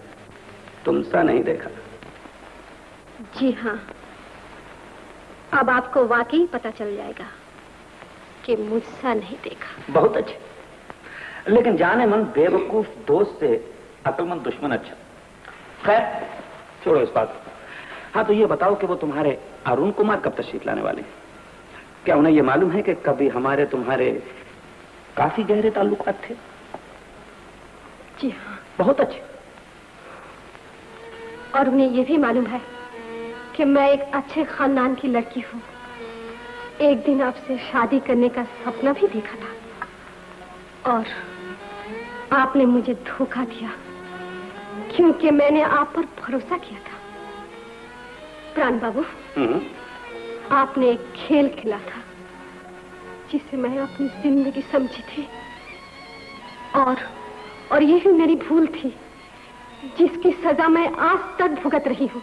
तुमसा नहीं देखा। जी हाँ, अब आपको वाकई पता चल जाएगा कि मुझसा नहीं देखा। बहुत अच्छे, लेकिन जाने मन बेवकूफ दोस्त से अक्लमंद दुश्मन अच्छा। खैर छोड़ो इस बात को। हाँ, तो ये बताओ कि वो तुम्हारे अरुण कुमार कब तशरीफ लाने वाले हैं? क्या उन्हें ये मालूम है कि कभी हमारे तुम्हारे काफी गहरे ताल्लुकात थे? जी हाँ। बहुत अच्छे। और उन्हें ये भी मालूम है कि मैं एक अच्छे खानदान की लड़की हूँ। एक दिन आपसे शादी करने का सपना भी देखा था और आपने मुझे धोखा दिया क्योंकि मैंने आप पर भरोसा किया था। प्राण बाबू, आपने एक खेल खेला था जिसे मैं अपनी जिंदगी समझी थी और ये भी मेरी भूल थी जिसकी सजा मैं आज तक भुगत रही हूँ।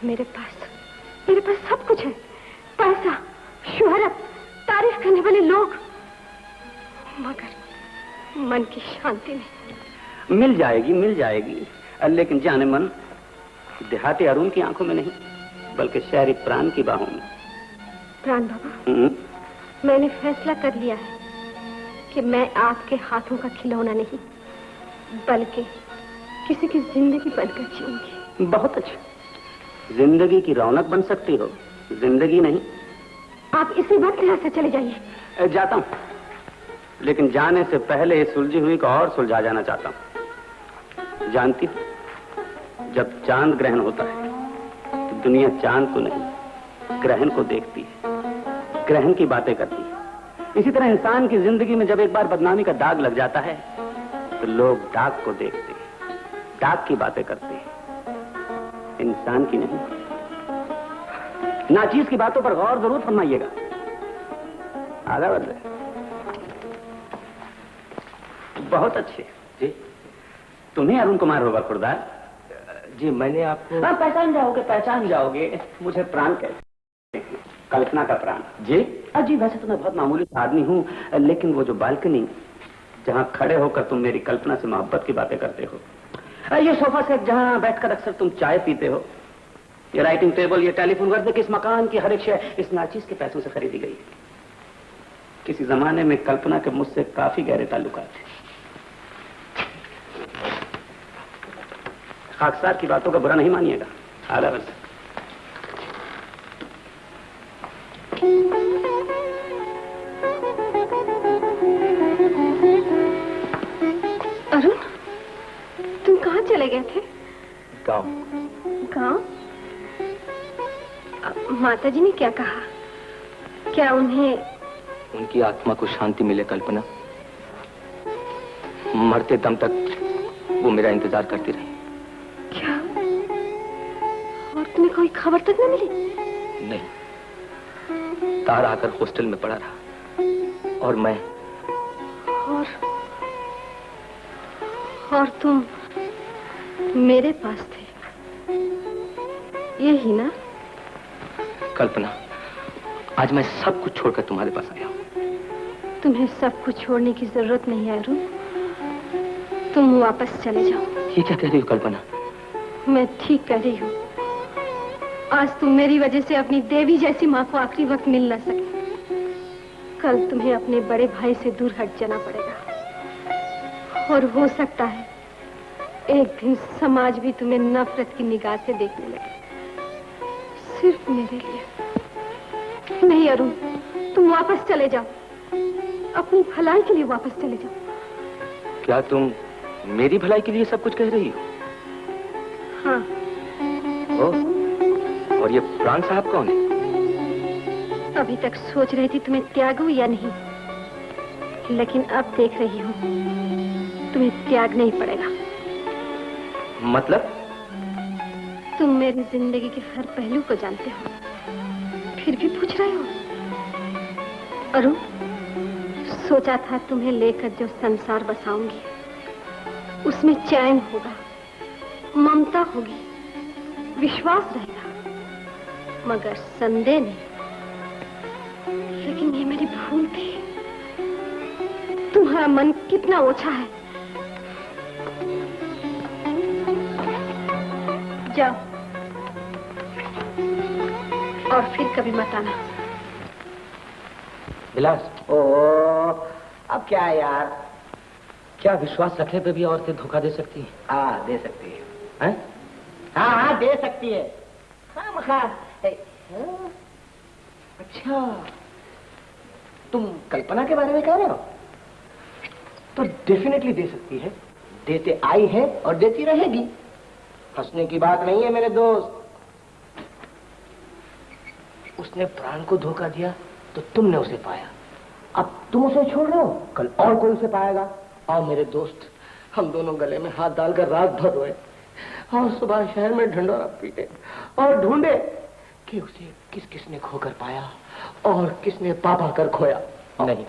मेरे पास सब कुछ है, पैसा, शोहरत, तारीफ करने वाले लोग, मगर मन की शांति नहीं। मिल जाएगी, मिल जाएगी, लेकिन जाने मन देहाती अरुण की आंखों में नहीं बल्कि शहरी प्राण की बाहों में। प्राण बाबा, मैंने फैसला कर लिया है कि मैं आपके हाथों का खिलौना नहीं बल्कि किसी की जिंदगी बनकर जीऊंगी। बहुत अच्छा, जिंदगी की रौनक बन सकती हो, जिंदगी नहीं। आप इसी वक्त यहाँ से चले जाइए। जाता हूँ, लेकिन जाने से पहले इस सुलझी हुई को और सुलझा जाना चाहता हूं। जानती हो, जब चांद ग्रहण होता है तो दुनिया चांद को नहीं ग्रहण को देखती है, ग्रहण की बातें करती है। इसी तरह इंसान की जिंदगी में जब एक बार बदनामी का दाग लग जाता है तो लोग दाग को देखते हैं, दाग की बातें करते हैं, इंसान की नहीं। नाचीज की बातों पर गौर जरूर फरमाइएगा। आगे बढ़। बहुत अच्छे जी। तुम्हें अरुण कुमार होगा खुरदार? जी मैंने आपको। हाँ, पहचान जाओगे। मुझे प्राण कहते हैं, कल्पना का प्राण। जी जी, वैसे तो मैं बहुत मामूली आदमी हूँ, लेकिन वो जो बालकनी जहाँ खड़े होकर तुम मेरी कल्पना से मोहब्बत की बातें करते हो, ये सोफा सेट जहाँ बैठकर अक्सर तुम चाय पीते हो, ये राइटिंग टेबल, ये टेलीफोन वर्ग, इस मकान की हर एक शय इस नाचीज के पैसों से खरीदी गई। किसी जमाने में कल्पना के मुझसे काफी गहरे ताल्लुकात थे। खाकसार की बातों का बुरा नहीं मानिएगा। आला बस। अरुण, तुम कहाँ चले गए थे? गाँव। गाँव? माताजी ने क्या कहा? क्या उन्हें? उनकी आत्मा को शांति मिले कल्पना, मरते दम तक वो मेरा इंतजार करती रही। क्या? और तुम्हें कोई खबर तक न मिली? नहीं, तारा आकर हॉस्टल में पड़ा रहा और मैं। और तुम मेरे पास थे, यही ना? कल्पना, आज मैं सब कुछ छोड़कर तुम्हारे पास आया हूँ। तुम्हें सब कुछ छोड़ने की जरूरत नहीं है अरुण, तुम वापस चले जाओ। ये क्या कह रही हो कल्पना? मैं ठीक कह रही हूँ। आज तुम मेरी वजह से अपनी देवी जैसी माँ को आखिरी वक्त मिल न सके। कल तुम्हें अपने बड़े भाई से दूर हट जाना पड़ेगा, और हो सकता है एक दिन समाज भी तुम्हें नफरत की निगाह से देखने लगे, सिर्फ मेरे लिए। नहीं अरुण, तुम वापस चले जाओ, अपनी भलाई के लिए वापस चले जाओ। क्या तुम मेरी भलाई के लिए सब कुछ कह रही हो? हाँ। और ये प्राण साहब कौन है? अभी तक सोच रही थी तुम्हें त्यागूं या नहीं, लेकिन अब देख रही हूँ तुम्हें त्यागना ही पड़ेगा। मतलब? तुम मेरी जिंदगी के हर पहलू को जानते हो, फिर भी पूछ रहे हो? अरुण, सोचा था तुम्हें लेकर जो संसार बसाऊंगी उसमें चैन होगा, ममता होगी, विश्वास रहेगा, मगर संदेह नहीं। लेकिन ये मेरी भूल थी। तुम्हारा मन कितना ओछा है। जाओ और फिर कभी मत आना। विलास, अब क्या है यार? क्या विश्वास रखे पे भी औरतें धोखा दे सकती है? हाँ, दे सकती है। हैं? हाँ, दे सकती है। अच्छा, तुम कल्पना के बारे में कह रहे हो? तो डेफिनेटली दे सकती है, देते आई है और देती रहेगी। हंसने की बात नहीं है मेरे दोस्त। उसने प्राण को धोखा दिया तो तुमने उसे पाया, अब तुम उसे छोड़ रहे हो, कल और कोई उसे पाएगा। और मेरे दोस्त, हम दोनों गले में हाथ डालकर रात भर रोए और सुबह शहर में ढंढोरा पीटे और ढूंढे कि उसे किस किसने खोकर पाया और किसने पापा कर खोया। नहीं,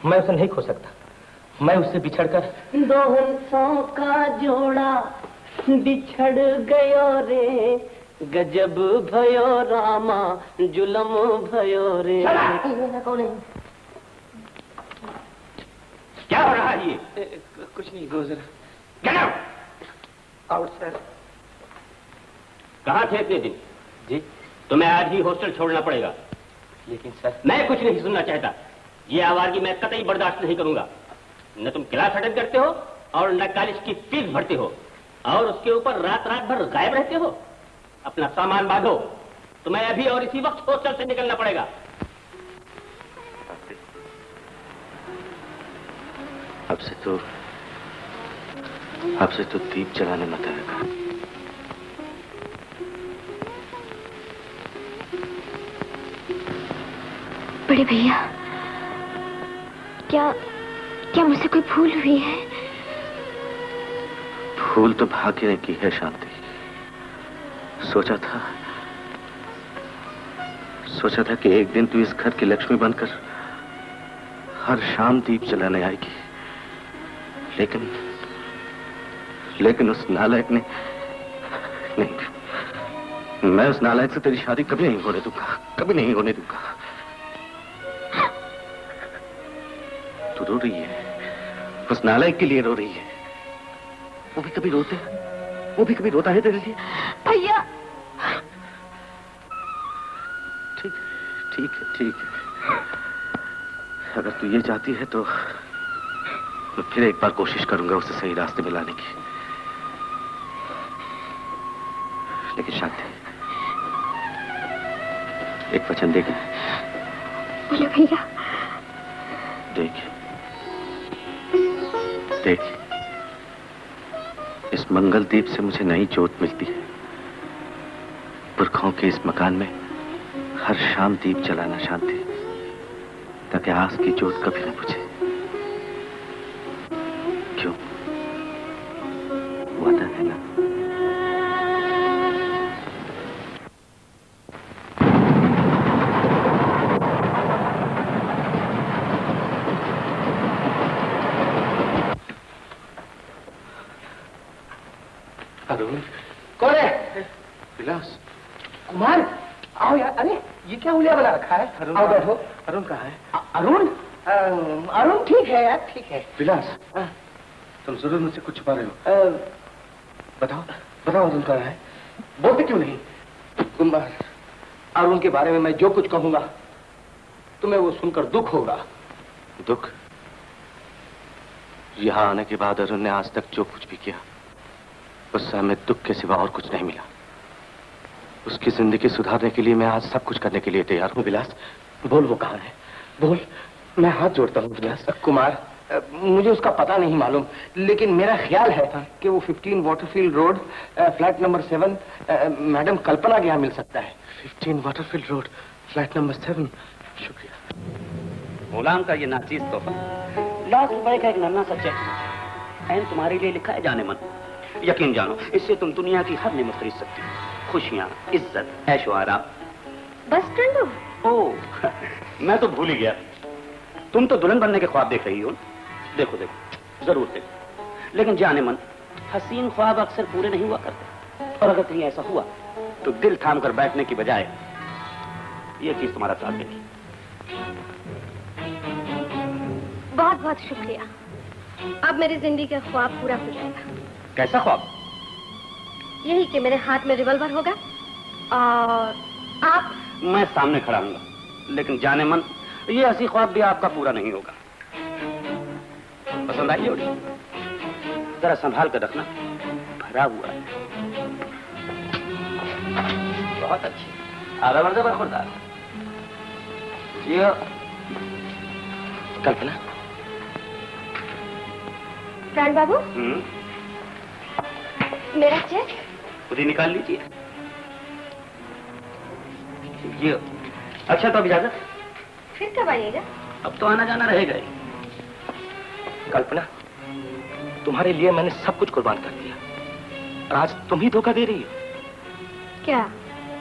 मैं उसे नहीं खो सकता। मैं उससे बिछड़कर दो हंसों का जोड़ा बिछड़ गयो रे, गजब भयो रामा जुलम भयो रे। कौन है? क्या हो रहा है ये? कुछ नहीं, दो जरा। Get out! Out sir. कहाँ थे इतने दिन? जी, तुम्हें आज ही हॉस्टल छोड़ना पड़ेगा। लेकिन सर, मैं कुछ नहीं सुनना चाहता। ये आवारगी मैं कतई बर्दाश्त नहीं करूंगा। न तुम क्लास अटेंड करते हो और न कॉलेज की फीस भरते हो, और उसके ऊपर रात रात भर गायब रहते हो। अपना सामान बांधो, तुम्हें अभी और इसी वक्त हॉस्टल से निकलना पड़ेगा। अब से तो दीप जलाने मत आएगा। बड़े भैया, क्या मुझसे कोई भूल हुई है? भूल तो भाग्य ने की है शांति। सोचा था कि एक दिन तू इस घर की लक्ष्मी बनकर हर शाम दीप जलाने आएगी, लेकिन उस नालायक ने नहीं, मैं उस नालायक से तेरी शादी कभी नहीं होने दूंगा, कभी नहीं होने दूंगा। तू रो रही है, उस नालायक के लिए रो रही है। वो भी कभी रोता है तेरे लिए। भैया ठीक है। अगर तू ये चाहती है तो मैं फिर एक बार कोशिश करूंगा उसे सही रास्ते में लाने की। लेकिन शांति, एक वचन देगा? बोलो भैया। देख, इस मंगल दीप से मुझे नई जोत मिलती है। पुरखों के इस मकान में हर शाम दीप जलाना शांति, ताकि आस की जोत कभी न बुझे। क्यों? वादा है ना? अरुण, कौन है? विलास। कुमार, आओ यार। अरे ये क्या उलिया बना रखा है? आओ बैठो। अरुण कहाँ है? अरुण ठीक है यार, ठीक है। विलास, तुम जरूर मुझसे कुछ छुपा रहे हो। बताओ अरुण कहाँ है? बोलते क्यों नहीं? कुमार, अरुण के बारे में मैं जो कुछ कहूंगा तुम्हें वो सुनकर दुख होगा। दुख? यहाँ आने के बाद अरुण ने आज तक जो कुछ भी किया, उससे हमें दुख के सिवा और कुछ नहीं मिला। उसकी जिंदगी सुधारने के लिए मैं आज सब कुछ करने के लिए तैयार हूँ। विलास, बोल वो कहाँ है? बोल, मैं हाथ जोड़ता हूँ। विलास। कुमार, मुझे उसका पता नहीं मालूम, लेकिन मेरा ख्याल है कि वो 15 Waterfield road, flat number 7, madam Kalpana के यहाँ मिल सकता है। 15 वाटरफील्ड रोड, फ्लैट नंबर 7। शुक्रिया। गुलाम का ये नाचीज तोहफा, ₹1,00,000 का एक नन्हा सा चेक, एन तुम्हारे लिए लिखा है जाने मन। यकीन जानो, इससे तुम दुनिया की हर नेमत खरीद सकती हो। खुशियाँ, इज्जत, ऐशो आराम। बस टंडो। ओह, मैं तो भूल ही गया। तुम तो दुल्हन बनने के ख्वाब देख रही हो। देखो, जरूर देखो। लेकिन जाने मन, हसीन ख्वाब अक्सर पूरे नहीं हुआ करते। और अगर कहीं ऐसा हुआ तो दिल थाम कर बैठने की बजाय ये चीज तुम्हारा साथ देगी। बहुत बहुत शुक्रिया। अब मेरी जिंदगी का ख्वाब पूरा हो जाएगा। कैसा ख्वाब? यही कि मेरे हाथ में रिवॉल्वर होगा और आप। मैं सामने खड़ा हूंगा, लेकिन जाने मन, ये हंसी ख्वाब भी आपका पूरा नहीं होगा। पसंद आई जोड़ी? जरा संभाल कर रखना, भरा हुआ है। बहुत अच्छी। आधा मर्द बरखुरदार। ये कल्पना। प्राण बाबू, मेरा चेक खुद ही निकाल लीजिए। ये अच्छा, तो अब इजाजत। फिर कब आइएगा? अब तो आना जाना रहेगा ही। कल्पना, तुम्हारे लिए मैंने सब कुछ कुर्बान कर दिया, और आज तुम ही धोखा दे रही हो। क्या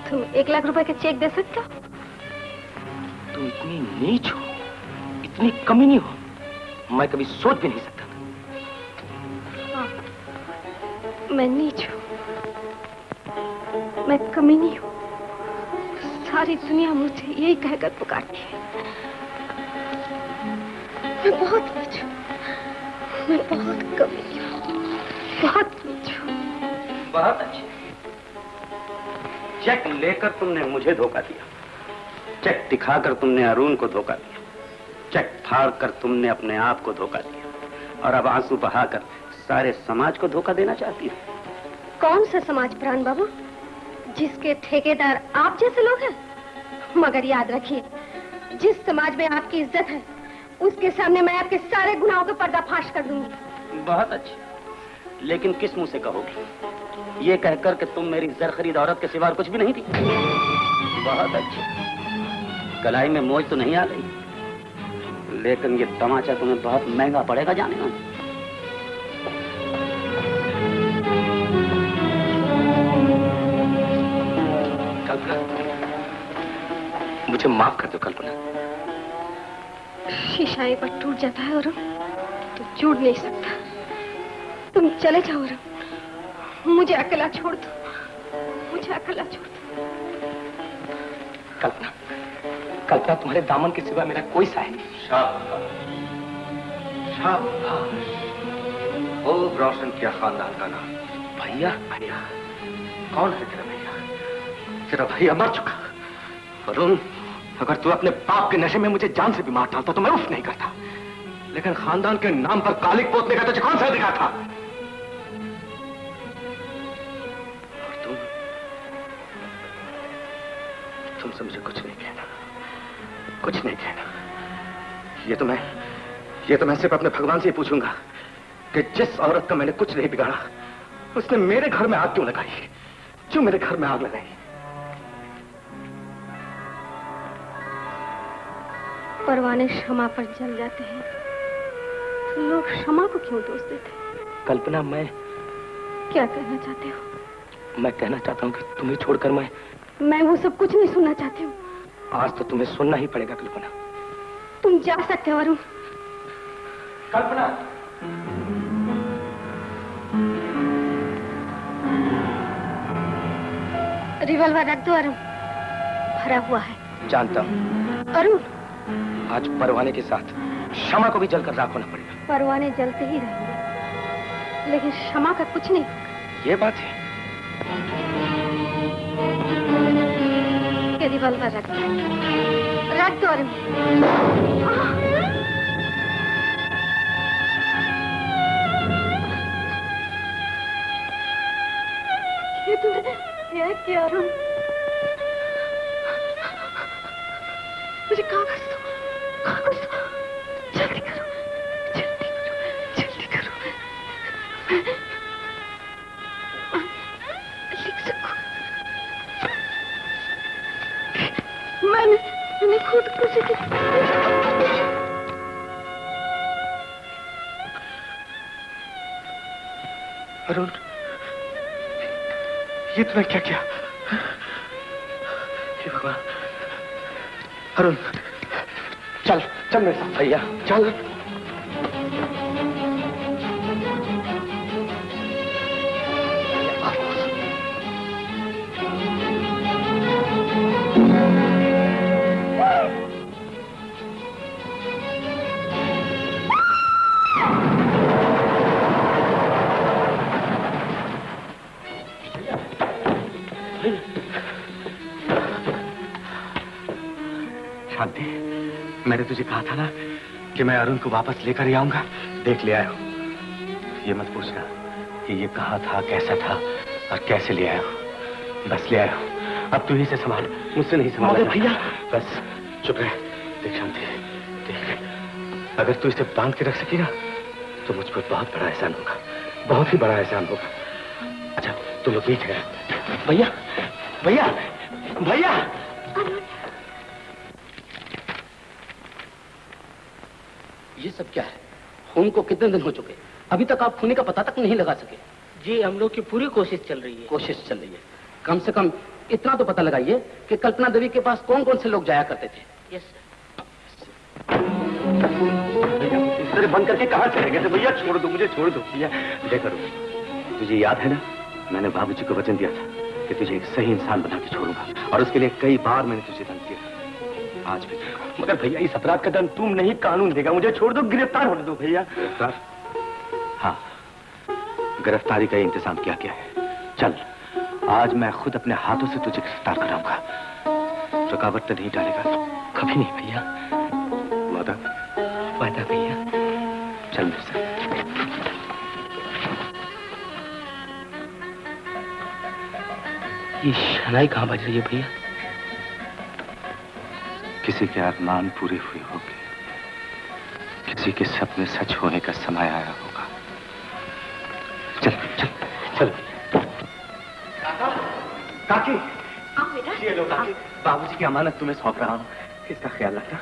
तुम ₹1,00,000 का चेक दे सकते हो? तुम इतनी नीच हो, इतनी कमीनी हो, मैं कभी सोच भी नहीं सकता था। हाँ, मैं नीच हूँ, मैं कमीनी हूँ। सारी दुनिया मुझे यही कहकर पुकारती है। मैं बहुत नीच हूँ, मैं बहुत कमीनी हूँ, बहुत नीच हूँ। बहुत अच्छे। चेक लेकर तुमने मुझे धोखा दिया, चेक दिखाकर तुमने अरुण को धोखा दिया, चेक फाड़कर तुमने अपने आप को धोखा दिया, और अब आंसू बहाकर सारे समाज को धोखा देना चाहती हो। कौन सा समाज प्राण बाबू, जिसके ठेकेदार आप जैसे लोग हैं? मगर याद रखिए, जिस समाज में आपकी इज्जत है, उसके सामने मैं आपके सारे गुनाहों का पर्दाफाश कर दूंगी। बहुत अच्छा, लेकिन किस मुंह से कहोगी? ये कहकर कि तुम मेरी जर खरीद औरत के सिवा कुछ भी नहीं थी। बहुत अच्छा, कलाई में मोच तो नहीं आ गई, लेकिन ये तमाचा तुम्हें बहुत महंगा पड़ेगा जाने में। कल्पना, मुझे माफ कर दो कल्पना। शीशा एक बार टूट जाता है और तो जुड़ नहीं सकता। तुम चले जाओ और मुझे अकेला छोड़ दो, मुझे अकेला छोड़ दो। कल्पना, कल्पना, तुम्हारे दामन के सिवा मेरा कोई सहाय नहीं। शाबाश, शाबाश। खूब रोशन किया खानदान का नाम। भैया? भैया? कौन है तेरा भैया? तेरा भैया मर चुका। वरुण, अगर तू अपने पाप के नशे में मुझे जान से भी मार डालता तो मैं उफ नहीं करता, लेकिन खानदान के नाम पर कालिक पोतने का तुझे कौन सा अधिकार था? और तुमसे मुझे कुछ नहीं कहना, कुछ नहीं कहना। ये तो मैं सिर्फ अपने भगवान से ही पूछूंगा कि जिस औरत का मैंने कुछ नहीं बिगाड़ा, उसने मेरे घर में आग क्यों लगाई? क्यों मेरे घर में आग लगाई? परवाने क्षमा पर जल जाते हैं तो लोग क्षमा को क्यों दोष देते हैं? कल्पना, मैं क्या कहना चाहते हो? मैं कहना चाहता हूँ कि तुम्हें छोड़कर मैं वो सब कुछ नहीं सुनना चाहती हूँ। आज तो तुम्हें सुनना ही पड़ेगा कल्पना। तुम जा सकते हो वरुण। कल्पना, रिवॉल्वर रख दो अरुण, भरा हुआ है। जानता हूँ। अरुण, आज परवाने के साथ क्षमा को भी जलकर राख होना पड़ेगा। परवाने जलते ही रहेंगे, लेकिन क्षमा का कुछ नहीं। ये बात है। ये रिवॉल्वर रख दो अरुण। ये तुमने क्या अरुण? मुझे कागज दो, कागज दो, जल्दी करो, जल्दी करो, जल्दी करो। लिख सकूं? मैंने खुद कुछ अरुण, ये तुमने क्या किया? हे भगवान। अरुण, चल चल मेरे साथ। भैया चल। शांति, मैंने तुझे कहा था ना कि मैं अरुण को वापस लेकर ही आऊंगा। देख ले आया हूं। ये मत पूछना कि ये कहाँ था, कैसा था और कैसे ले आया हूं। बस ले आया हूं। अब तू ही से संभाल, मुझसे नहीं संभाल। भैया बस चुप रह। देख शांति, देख, अगर तू इसे बांध के रख सकी ना तो मुझ पर बहुत बड़ा एहसान होगा, बहुत ही बड़ा एहसान होगा। अच्छा तुम लोग ठीक है? भैया भैया भैया। ये सब क्या है? खून को कितने दिन हो चुके, अभी तक आप खूनी का पता तक नहीं लगा सके? जी हम लोग की पूरी कोशिश चल रही है। कोशिश चल रही है। कम से कम इतना तो पता लगाइए कि कल्पना देवी के पास कौन कौन से लोग जाया करते थे। Yes sir. बंद करके कहाँ चले गए थे? भैया छोड़ दो, मुझे छोड़ दो भैया। देखो तुझे याद है ना, मैंने बाबूजी को वचन दिया था कि तुझे एक सही इंसान बना के छोड़ूंगा, और उसके लिए कई बार मैंने तुझे दंड दिया। आज भी मगर भैया इस अपराध का दंड तुम नहीं, कानून देगा। मुझे छोड़ दो, गिरफ्तार होने दो भैया। गिरफ्तार? हाँ, गिरफ्तारी का इंतजाम किया गया है। चल आज मैं खुद अपने हाथों से तुझे गिरफ्तार कराऊंगा। रुकावट तो नहीं डालेगा? कभी नहीं भैया। वादा? वादा भैया। चल मेरे साथ। ये शहनाई कहाँ बज रही है भैया? किसी के अरमान पूरे हुए होंगे, किसी के सपने सच होने का समय आया होगा। चल चल चल। काकी, ये लो काकी, बाबूजी की अमानत तुम्हें सौंप रहा हूँ, इसका ख्याल रखना।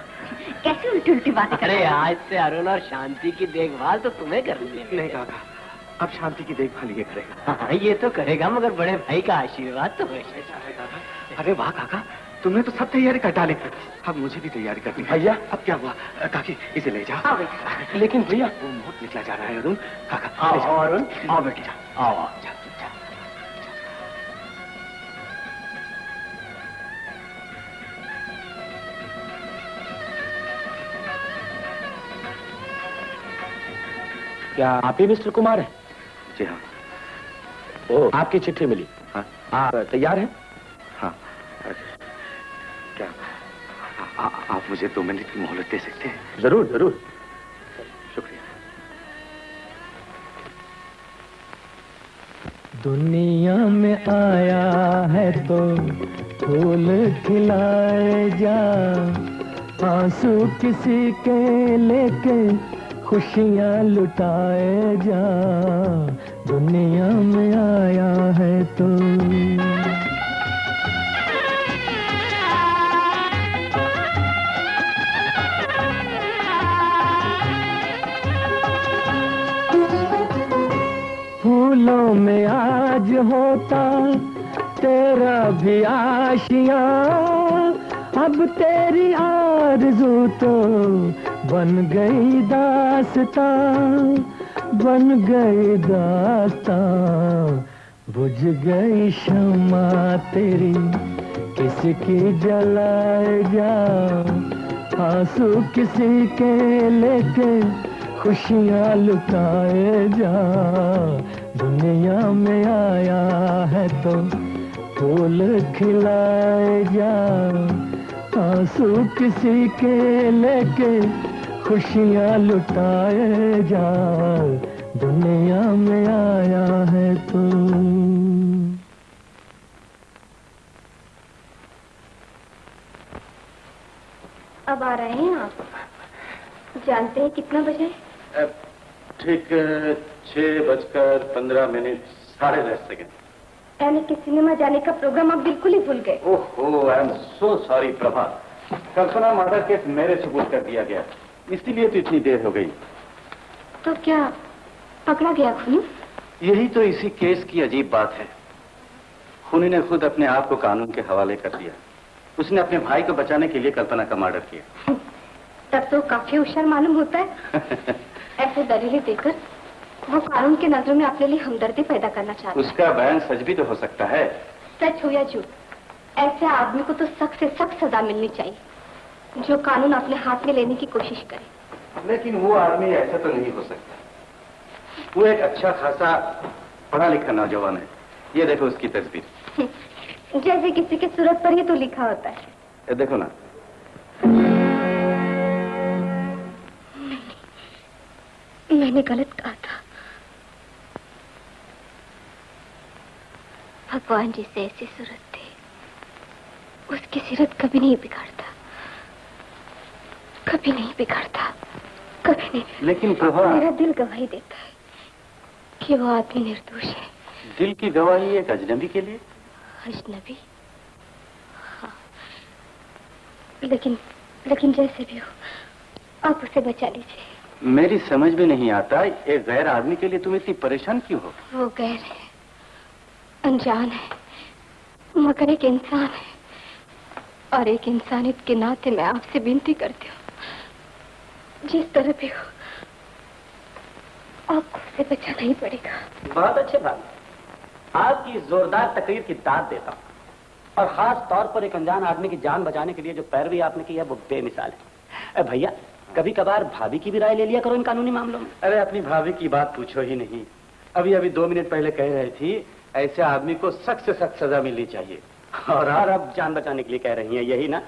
कैसी उल्टी उल्टी बातें कर रहे अरे आज से अरुण और शांति की देखभाल तो तुम्हें करनी है। नहीं काका, अब शांति की देखभाल ये करेगा। हाँ ये तो करेगा, मगर बड़े भाई का आशीर्वाद तो है। अरे वाह काका, तुमने तो सब तैयारी कर डाली। अब मुझे भी तैयारी करनी है। भैया अब क्या हुआ? काकी इसे ले जाओ। लेकिन भैया वो बहुत निकला जा रहा है अरुण। काका आओ अरुण, आओ बेटी जाओ। आओ आओ। क्या आप ही मिस्टर कुमार हैं? जी हाँ। ओ, आपकी चिट्ठी मिली। हाँ। आप तैयार हैं? हाँ। क्या आप मुझे 2 मिनट की मोहलत दे सकते हैं? जरूर जरूर। शुक्रिया। दुनिया में आया है तो फूल खिलाए जा, आंसू किसी के लेके खुशियाँ लुटाए जा। दुनिया में आया है तो फूलों में आज होता तेरा भी आशिया, अब तेरी आरज़ू तो बन गई दास्तां, बन गई दास्तां। बुझ गई शम्मा तेरी किसकी जलाए जा, आंसू किसी के लेके खुशियाँ लुटाए जा। दुनिया में आया है तो फूल खिलाए जा, आंसू किसी के लेके खुशियाँ लुटाए जा। दुनिया में आया है तो। अब आ रहे हैं आप? जानते हैं कितना बजे? ठीक 6:15 7:10। यानी कि सिनेमा जाने का प्रोग्राम आप बिल्कुल ही भूल गए। ओहो, I am so sorry Prabha. Kalpana murder case मेरे सुपुर्द कर दिया गया, इसीलिए तो इतनी देर हो गई। तो क्या पकड़ा गया खूनी? यही तो इसी केस की अजीब बात है। खूनी ने खुद अपने आप को कानून के हवाले कर दिया। उसने अपने भाई को बचाने के लिए कल्पना का मर्डर किया। तब तो काफी होशियार मालूम होता है। ऐसे दलीलें देकर वो कानून की नजरों में अपने लिए हमदर्दी पैदा करना चाहता है। उसका बयान सच भी तो हो सकता है। सच हो या झूठ, ऐसे आदमी को तो सख्त से सख्त सजा मिलनी चाहिए, जो कानून अपने हाथ में लेने की कोशिश करे। लेकिन वो आदमी ऐसा तो नहीं हो सकता। वो एक अच्छा खासा पढ़ा लिखा नौजवान है। ये देखो उसकी तस्वीर। जैसे किसी की सूरत पर ही तो लिखा होता है। ये देखो ना। मैंने गलत कहा था। भगवान जिसे ऐसी सूरत थे, उसकी सीरत कभी नहीं बिगाड़ता, कभी नहीं बिगाड़ता, कभी नहीं। लेकिन प्रभा, मेरा दिल गवाही देता है कि वो आदमी निर्दोष है। दिल की गवाही एक अजनबी के लिए? अजनबी? हाँ। लेकिन जैसे भी हो, आप उसे बचा लीजिए। मेरी समझ में नहीं आता, एक गैर आदमी के लिए तुम इतनी परेशान क्यों हो? वो गैर है, अनजान है, मगर एक इंसान है, और एक इंसानियत के नाते मैं आपसे विनती करती हूँ, जिस तरह भी हो आपको उसे बचाना ही पड़ेगा। बहुत अच्छे भाई, आपकी जोरदार तकरीर की दाद देता हूँ, और खास तौर पर एक अनजान आदमी की जान बचाने के लिए जो पैरवी आपने की है वो बेमिसाल है। भैया, कभी कभार भाभी की भी राय ले लिया करो इन कानूनी मामलों में। अरे अपनी भाभी की बात पूछो ही नहीं। अभी 2 मिनट पहले कह रही थी ऐसे आदमी को सख्त से सख्त सजा मिलनी चाहिए, और अब जान बचाने के लिए कह रही हैं, यही ना?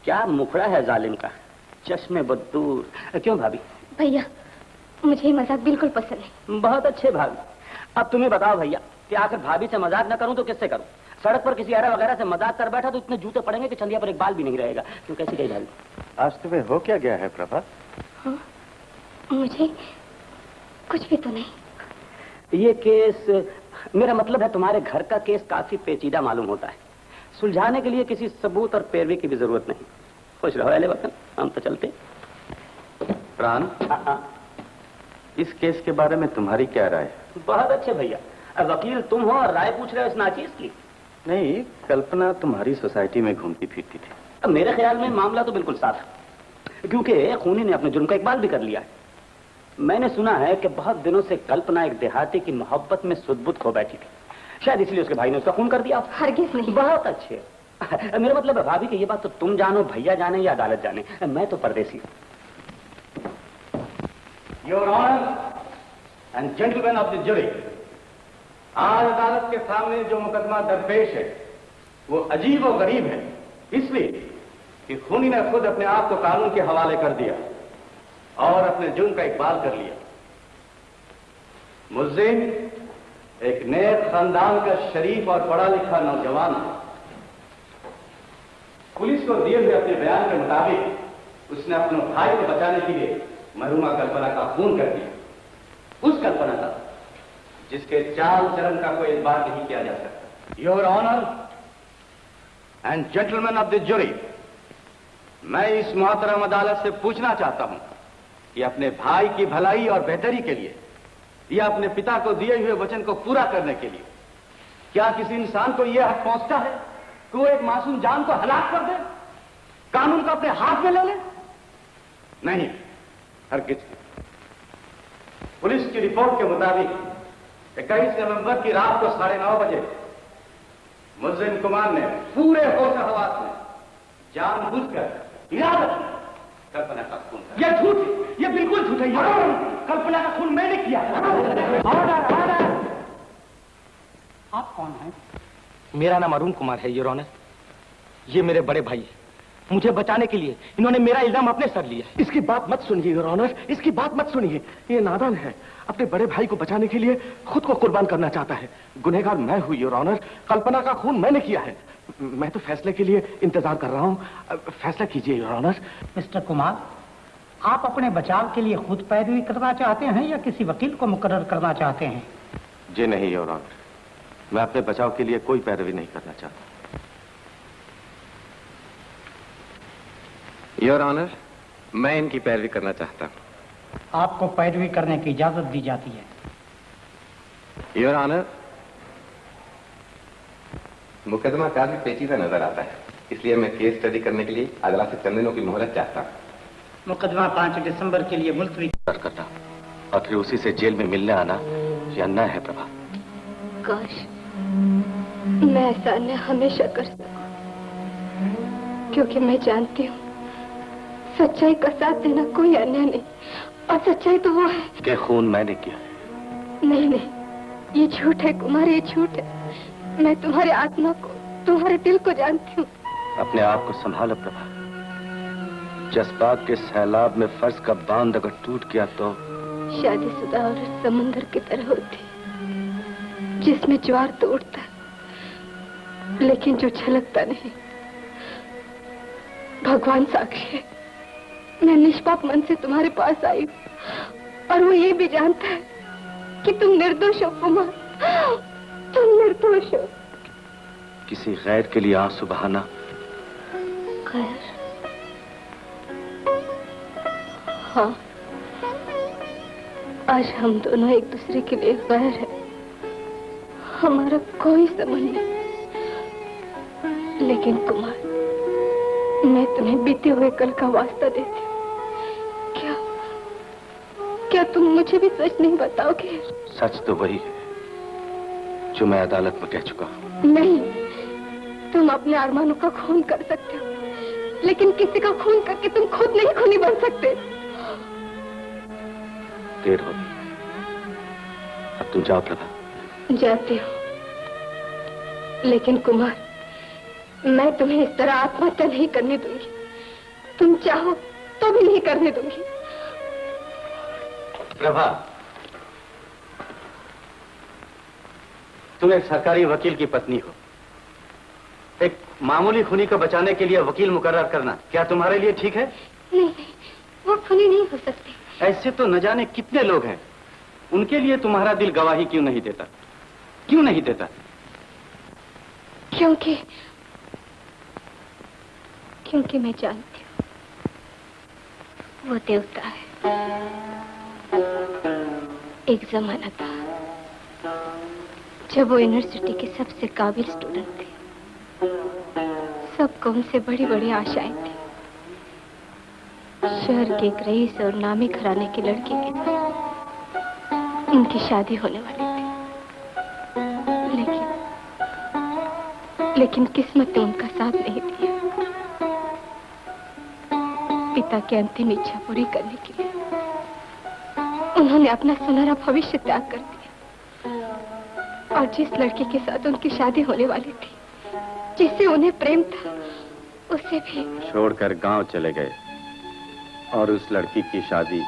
क्या मुखड़ा है जालिम का, चश्मे बदूर। क्यों भाभी? भैया, मुझे ये मजाक बिल्कुल पसंद नहीं। बहुत अच्छे भाभी। अब तुम्हें बताओ भैया कि आखिर भाभी से मजाक न करूं तो किससे करूं? सड़क पर किसी अरे वगैरह से मजाक कर बैठा तो इतने जूते पड़ेंगे कि चंदिया पर एक बाल भी नहीं रहेगा। क्यों, कैसी गई भाई? आज तुम्हें हो क्या गया है प्रभा? हाँ, मुझे कुछ भी तो नहीं। ये केस, मेरा मतलब है तुम्हारे घर का केस काफी पेचीदा मालूम होता है। सुलझाने के लिए किसी सबूत और पैरवी की भी जरूरत नहीं। खुश रहो अहले वतन, हम तो चलते। प्राण, इस केस के बारे में तुम्हारी क्या राय है? बहुत अच्छे भैया, वकील तुम हो और राय पूछ रहे हो इस नाचीज की? नहीं, कल्पना तुम्हारी सोसाइटी में घूमती फिरती थी। अब मेरे ख्याल में मामला तो बिल्कुल साफ है, क्योंकि खूनी ने अपने जुर्म का इकबाल भी कर लिया है। मैंने सुना है कि बहुत दिनों से कल्पना एक देहाती की मोहब्बत में सुध-बुध खो बैठी थी, शायद इसलिए उसके भाई ने उसका खून कर दिया। हरगिज नहीं। बहुत अच्छे। मेरा मतलब है भाभी कि ये बात तो तुम जानो, भैया जाने या अदालत जाने, मैं तो परदेसी हूं। Your Honor and gentlemen of the jury, आज अदालत के सामने जो मुकदमा दरपेश है वो अजीब और गरीब है, इसलिए कि खूनी ने खुद अपने आप को कानून के हवाले कर दिया और अपने जुर्म का इकबाल कर लिया। मुल्जिम एक नेक खानदान का शरीफ और पढ़ा लिखा नौजवान है। पुलिस को दिए हुए अपने बयान के मुताबिक उसने अपने भाई को बचाने के लिए मरहुमा कल्पना का खून कर दिया। उस कल्पना का जिसके चाल चलन का कोई इतबार नहीं किया जा सकता। Your honour and gentleman of the jury, मैं इस मोहतरम अदालत से पूछना चाहता हूं कि अपने भाई की भलाई और बेहतरी के लिए या अपने पिता को दिए हुए वचन को पूरा करने के लिए क्या किसी इंसान को यह हक पहुंचता है कि वो एक मासूम जान को हलाक कर दे, कानून को अपने हाथ में ले ले? नहीं, हरगिज। पुलिस की रिपोर्ट के मुताबिक 21 नवंबर की रात को 9:30 बजे मुल्जिम कुमार ने पूरे होश हवास में जानबूझकर इरादत कल्पना का खून किया। यह झूठ है, यह बिल्कुल झूठ है। कल्पना का खून मैंने किया। Order, order. आप कौन हैं? मेरा नाम अरुण कुमार है, योर ऑनर। ये मेरे बड़े भाई हैं। मुझे बचाने के लिए इन्होंने मेरा इल्जाम अपने सर लिया है। इसकी बात मत सुनिए योर ऑनर, इसकी बात मत सुनिए। ये नादान है, अपने बड़े भाई को बचाने के लिए खुद को कुर्बान करना चाहता है। गुनहगार मैं हूं योर ऑनर, कल्पना का खून मैंने किया है। मैं तो फैसले के लिए इंतजार कर रहा हूं। फैसला कीजिए योर ऑनर। मिस्टर कुमार, आप अपने बचाव के लिए खुद पैरवी करना चाहते हैं या किसी वकील को मुकर्रर करना चाहते हैं? जी नहीं योर ऑनर, मैं अपने बचाव के लिए कोई पैरवी नहीं करना चाहता। योर ऑनर, मैं इनकी पैरवी करना चाहता हूं। आपको पैरवी करने की इजाजत दी जाती है। योर ऑनर, मुकदमा काफी पेचीदा नजर आता है, इसलिए मैं केस स्टडी करने के लिए अदालत से चंद दिनों की मोहलत चाहता हूं। मुकदमा 5 दिसंबर के लिए मुलतवी करना और फिर उसी से जेल में मिलने आना यह अन्याय है प्रभा। काश मैं ऐसा अन्याय हमेशा कर सकूं, क्योंकि मैं जानती हूँ सच्चाई का साथ देना कोई अन्याय नहीं, और सच्चाई तो वो है कि खून मैंने किया। नहीं नहीं, ये झूठ है कुमार, ये झूठ है। मैं तुम्हारे आत्मा को, तुम्हारे दिल को जानती हूँ। अपने आप को संभालो प्रभा। जज्बात के सैलाब में फर्ज का बांध अगर टूट गया तो शादीशुदा औरत समुंदर की तरह होती, जिसमें ज्वार तो उठता लेकिन जो छलकता नहीं। भगवान साक्षी है, मैं निष्पाप मन से तुम्हारे पास आई हूँ, और वो ये भी जानता है कि तुम निर्दोष हो कुमार, तुम निर्दोष हो। किसी गैर के लिए आंसू बहाना गैर? हाँ, आज हम दोनों एक दूसरे के लिए गैर हैं, हमारा कोई संबंध नहीं। लेकिन कुमार, मैं तुम्हें बीते हुए कल का वास्ता देती हूँ। क्या तुम मुझे भी सच नहीं बताओगे? सच तो वही है जो मैं अदालत में कह चुका हूँ। नहीं, तुम अपने अरमानों का खून कर सकते हो, लेकिन किसी का खून करके तुम खुद नहीं खूनी बन सकते। देर हो गई, अब तुम जाओ प्रभा। जाती हो, लेकिन कुमार, मैं तुम्हें इस तरह आत्महत्या नहीं करने दूंगी। तुम चाहो तो भी नहीं करने दूंगी। प्रभा, तुम एक सरकारी वकील की पत्नी हो, एक मामूली खूनी को बचाने के लिए वकील मुकर्रर करना क्या तुम्हारे लिए ठीक है? नहीं, वो खूनी नहीं हो सकते। ऐसे तो न जाने कितने लोग हैं, उनके लिए तुम्हारा दिल गवाही क्यों नहीं देता? क्यों नहीं देता? क्योंकि मैं जानती हूँ वो देवता है। एक जमाना था जब वो यूनिवर्सिटी के सबसे काबिल स्टूडेंट थे, सबको उनसे बड़ी बड़ी आशाएं थी। शहर के एक रईस और नामी घराने की लड़की के साथ उनकी शादी होने वाली थी, लेकिन किस्मत ने उनका साथ नहीं दिया। पिता की अंतिम इच्छा पूरी करने के लिए उन्होंने अपना सुनहरा भविष्य त्याग कर दिया और जिस लड़की के साथ उनकी शादी होने वाली थी, जिससे उन्हें प्रेम था, उसे भी छोड़कर गांव चले गए और उस लड़की की शादी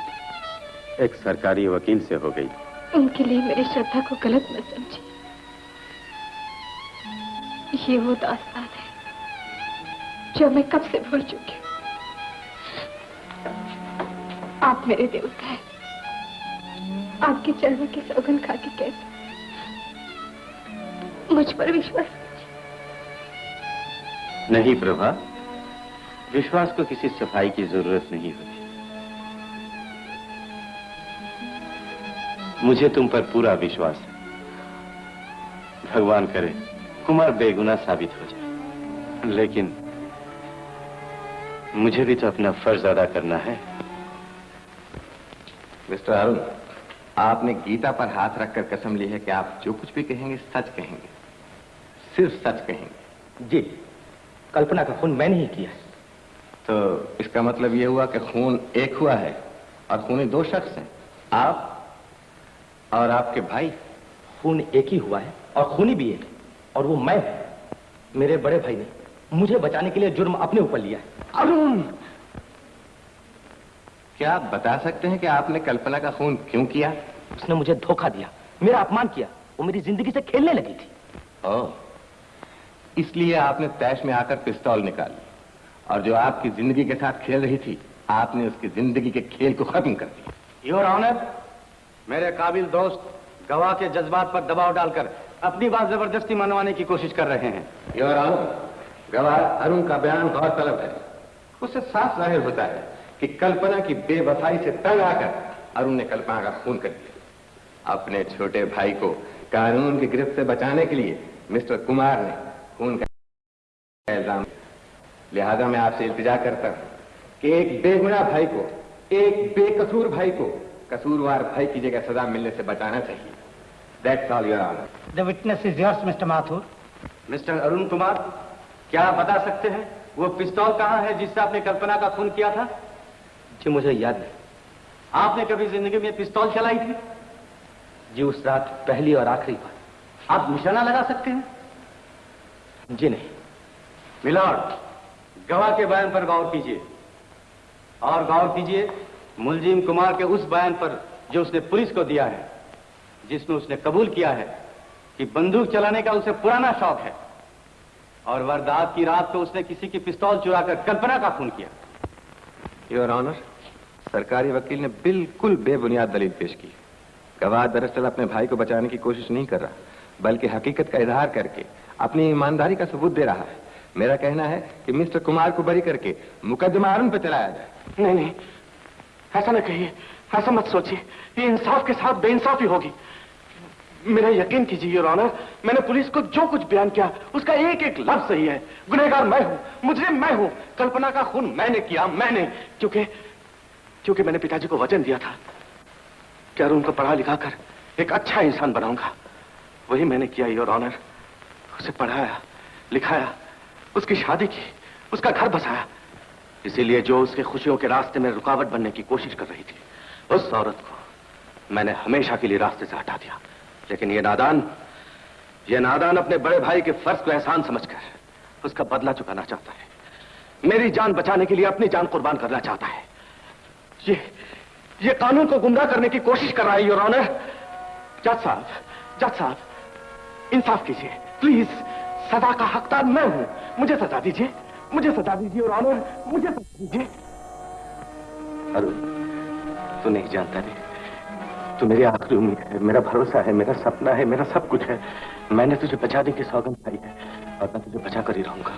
एक सरकारी वकील से हो गई। उनके लिए मेरी श्रद्धा को गलत मत समझिए। ये वो दास्तान है जो मैं कब से भूल चुकी हूँ। आप मेरे देवता हैं। आपके चरणों की सौगंध खा के कैसे मुझ पर विश्वास? नहीं प्रभा, विश्वास को किसी सफाई की जरूरत नहीं होती। मुझे तुम पर पूरा विश्वास है। भगवान करे कुमार बेगुनाह साबित हो जाए, लेकिन मुझे भी तो अपना फर्ज अदा करना है। मिस्टर अरुण, आपने गीता पर हाथ रखकर कसम ली है कि आप जो कुछ भी कहेंगे सच कहेंगे, सिर्फ सच कहेंगे। जी, कल्पना का खून मैंने ही किया। तो इसका मतलब यह हुआ कि खून एक हुआ है और खूनी दो शख्स हैं, आप और आपके भाई। खून एक ही हुआ है और खूनी भी एक है, और वो मैं हूं। मेरे बड़े भाई ने मुझे बचाने के लिए जुर्म अपने ऊपर लिया है। अरुण, क्या आप बता सकते हैं कि आपने कल्पना का खून क्यों किया? उसने मुझे धोखा दिया, मेरा अपमान किया, वो मेरी जिंदगी से खेलने लगी थी। ओह, इसलिए आपने तैश में आकर पिस्तौल निकाली और जो आपकी जिंदगी के साथ खेल रही थी, आपने उसकी जिंदगी के खेल को खत्म कर दिया। योर ऑनर, मेरे काबिल दोस्त गवाह के जज्बात पर दबाव डालकर अपनी बात जबरदस्ती मनवाने की कोशिश कर रहे हैं। योर ऑनर, गवाह अरुण का बयान गौरतलब है। उससे साफ जाहिर होता है कि कल्पना की बेवफाई से तंग आकर अरुण ने कल्पना का खून कर दिया। अपने छोटे भाई को कानून की गिरफ्त से बचाने के लिए मिस्टर कुमार ने खून का इल्जाम। लिहाजा मैं आपसे इल्तिजा करता हूं कि एक बेगुनाह भाई को, एक बेकसूर भाई को कसूरवार भाई की जगह सजा मिलने से बचाना चाहिए। That's all, Your Honor. The witness is yours, Mr. Mathur. Mister Arun Kumar, क्या आप बता सकते हैं वो पिस्तौल कहाँ है जिससे आपने कल्पना का खून किया था? जी मुझे याद नहीं। आपने कभी जिंदगी में पिस्तौल चलाई थी? जी उस रात पहली और आखिरी बार। आप निशाना लगा सकते हैं? जी नहीं। मिलॉर्ड, गवाह के बयान पर गौर कीजिए और गौर कीजिए मुलजिम कुमार के उस बयान पर जो उसने पुलिस को दिया है, जिसमें उसने कबूल किया है कि बंदूक चलाने का उसे पुराना शौक है और वारदात की रात को उसने किसी की पिस्तौल चुराकर कल्पना का खून किया। योर ऑनर, सरकारी वकील ने बिल्कुल बेबुनियाद दलील पेश की। गवाह दरअसल अपने भाई को बचाने की कोशिश नहीं कर रहा, बल्कि हकीकत का इजहार करके अपनी ईमानदारी का सबूत दे रहा है। मेरा कहना है कि मिस्टर कुमार को बरी करके मुकदमा अरुण पर चलाया जाए। नहीं नहीं, ऐसा न कहिए, ऐसा मत सोचिए। ये इंसाफ के साथ बेइंसाफी होगी। मेरा यकीन कीजिए योर ऑनर, मैंने पुलिस को जो कुछ बयान किया उसका एक एक लफ्ज सही है। गुनहगार मैं हूं, मुजरिम मैं हूं, कल्पना का खून मैंने किया, मैंने। क्योंकि मैंने पिताजी को वचन दिया था कि अरुण को पढ़ा लिखा कर एक अच्छा इंसान बनाऊंगा। वही मैंने किया योर ऑनर। उसे पढ़ाया, लिखाया, उसकी शादी की, उसका घर बसाया। इसीलिए जो उसके खुशियों के रास्ते में रुकावट बनने की कोशिश कर रही थी, उस औरत को मैंने हमेशा के लिए रास्ते से हटा दिया। लेकिन ये नादान अपने बड़े भाई के फर्ज को एहसान समझकर उसका बदला चुकाना चाहता है। मेरी जान बचाने के लिए अपनी जान कुर्बान करना चाहता है। ये कानून को गुमराह करने की कोशिश कर रहा है योर ऑनर। जज साहब, इंसाफ कीजिए प्लीज। सजा का हकदार मैं हूं। मुझे सजा दीजिए, मुझे सजा दीजिए और ऑनर, मुझे सजा दीजिए। अरुण, तू नहीं जानता रे, तू मेरी आखिरी उम्मीद है, मेरा भरोसा है, मेरा सपना है, मेरा सब कुछ है। मैंने तुझे बचाने की सौगंध खाई है और मैं तुझे बचा कर ही रहूंगा।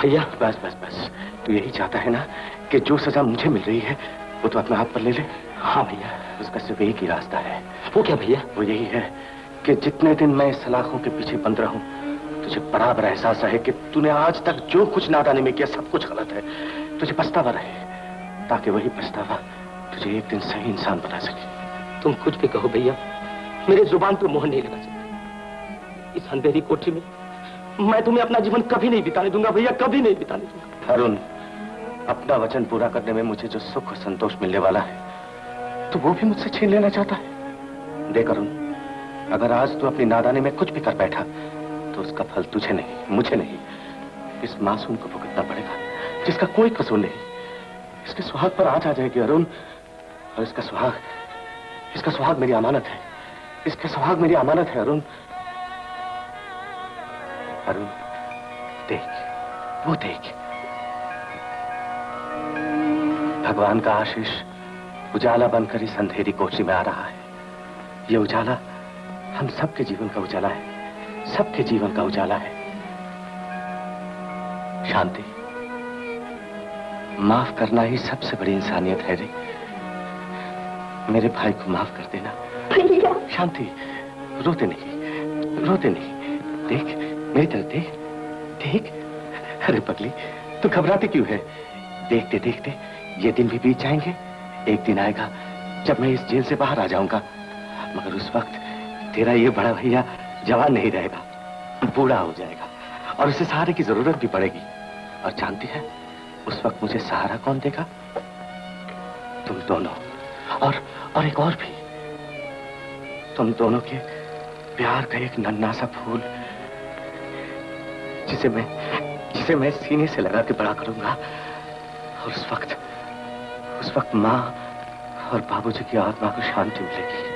भैया बस बस बस, तू यही चाहता है ना कि जो सजा मुझे मिल रही है वो तो अपने हाथ पर ले ले? हाँ भैया, उसका सिर्फ एक ही रास्ता है। वो क्या भैया? वो यही है कि जितने दिन मैं सलाखों के पीछे बंद रहूं, तुझे बराबर एहसास है कि तूने आज तक जो कुछ नादानी में किया सब कुछ गलत है। तुझे पछतावा रहे, ताकि वही पछतावा तुझे एक दिन सही इंसान बना सके। तुम कुछ भी कहो भैया, मेरे जुबान पे मोहर नहीं लगा सकते। इस अंधेरी कोठरी में मैं तुम्हें अपना जीवन कभी नहीं बिताने दूंगा भैया, कभी नहीं बिताने दूंगा। अरुण, अपना वचन पूरा करने में मुझे जो सुख और संतोष मिलने वाला है तो वो भी मुझसे छीन लेना चाहता है। देख अरुण, अगर आज तू अपनी नादानी में कुछ भी कर बैठा तो उसका फल तुझे नहीं, मुझे नहीं, इस मासूम को भुगतना पड़ेगा जिसका कोई कसूर नहीं। इसके सुहाग पर आज आ जाएगी अरुण, और इसका सुहाग मेरी अमानत है। इसका सुहाग मेरी अमानत है अरुण। अरुण देख, वो देख, भगवान का आशीष उजाला बनकर इस अंधेरी कोठरी में आ रहा है। ये उजाला हम सबके जीवन का उजाला है, सबके जीवन का उजाला है। शांति, माफ करना ही सबसे बड़ी इंसानियत है रे। मेरे भाई को माफ कर देना। शांति, रोते नहीं, रोते नहीं। देख मेरी तरफ देख, देख। अरे पगली, तू घबराती क्यों है? देखते देखते ये दिन भी बीत जाएंगे। एक दिन आएगा जब मैं इस जेल से बाहर आ जाऊंगा, मगर उस वक्त तेरा ये बड़ा भैया जवान नहीं रहेगा, बूढ़ा हो जाएगा और उसे सहारे की जरूरत भी पड़ेगी। और जानती है उस वक्त मुझे सहारा कौन देगा? तुम दोनों, और एक और भी। तुम दोनों के प्यार का एक नन्हा सा फूल जिसे मैं सीने से लगा के बड़ा करूंगा। और उस वक्त माँ और बाबूजी की आत्मा को शांति मिलेगी।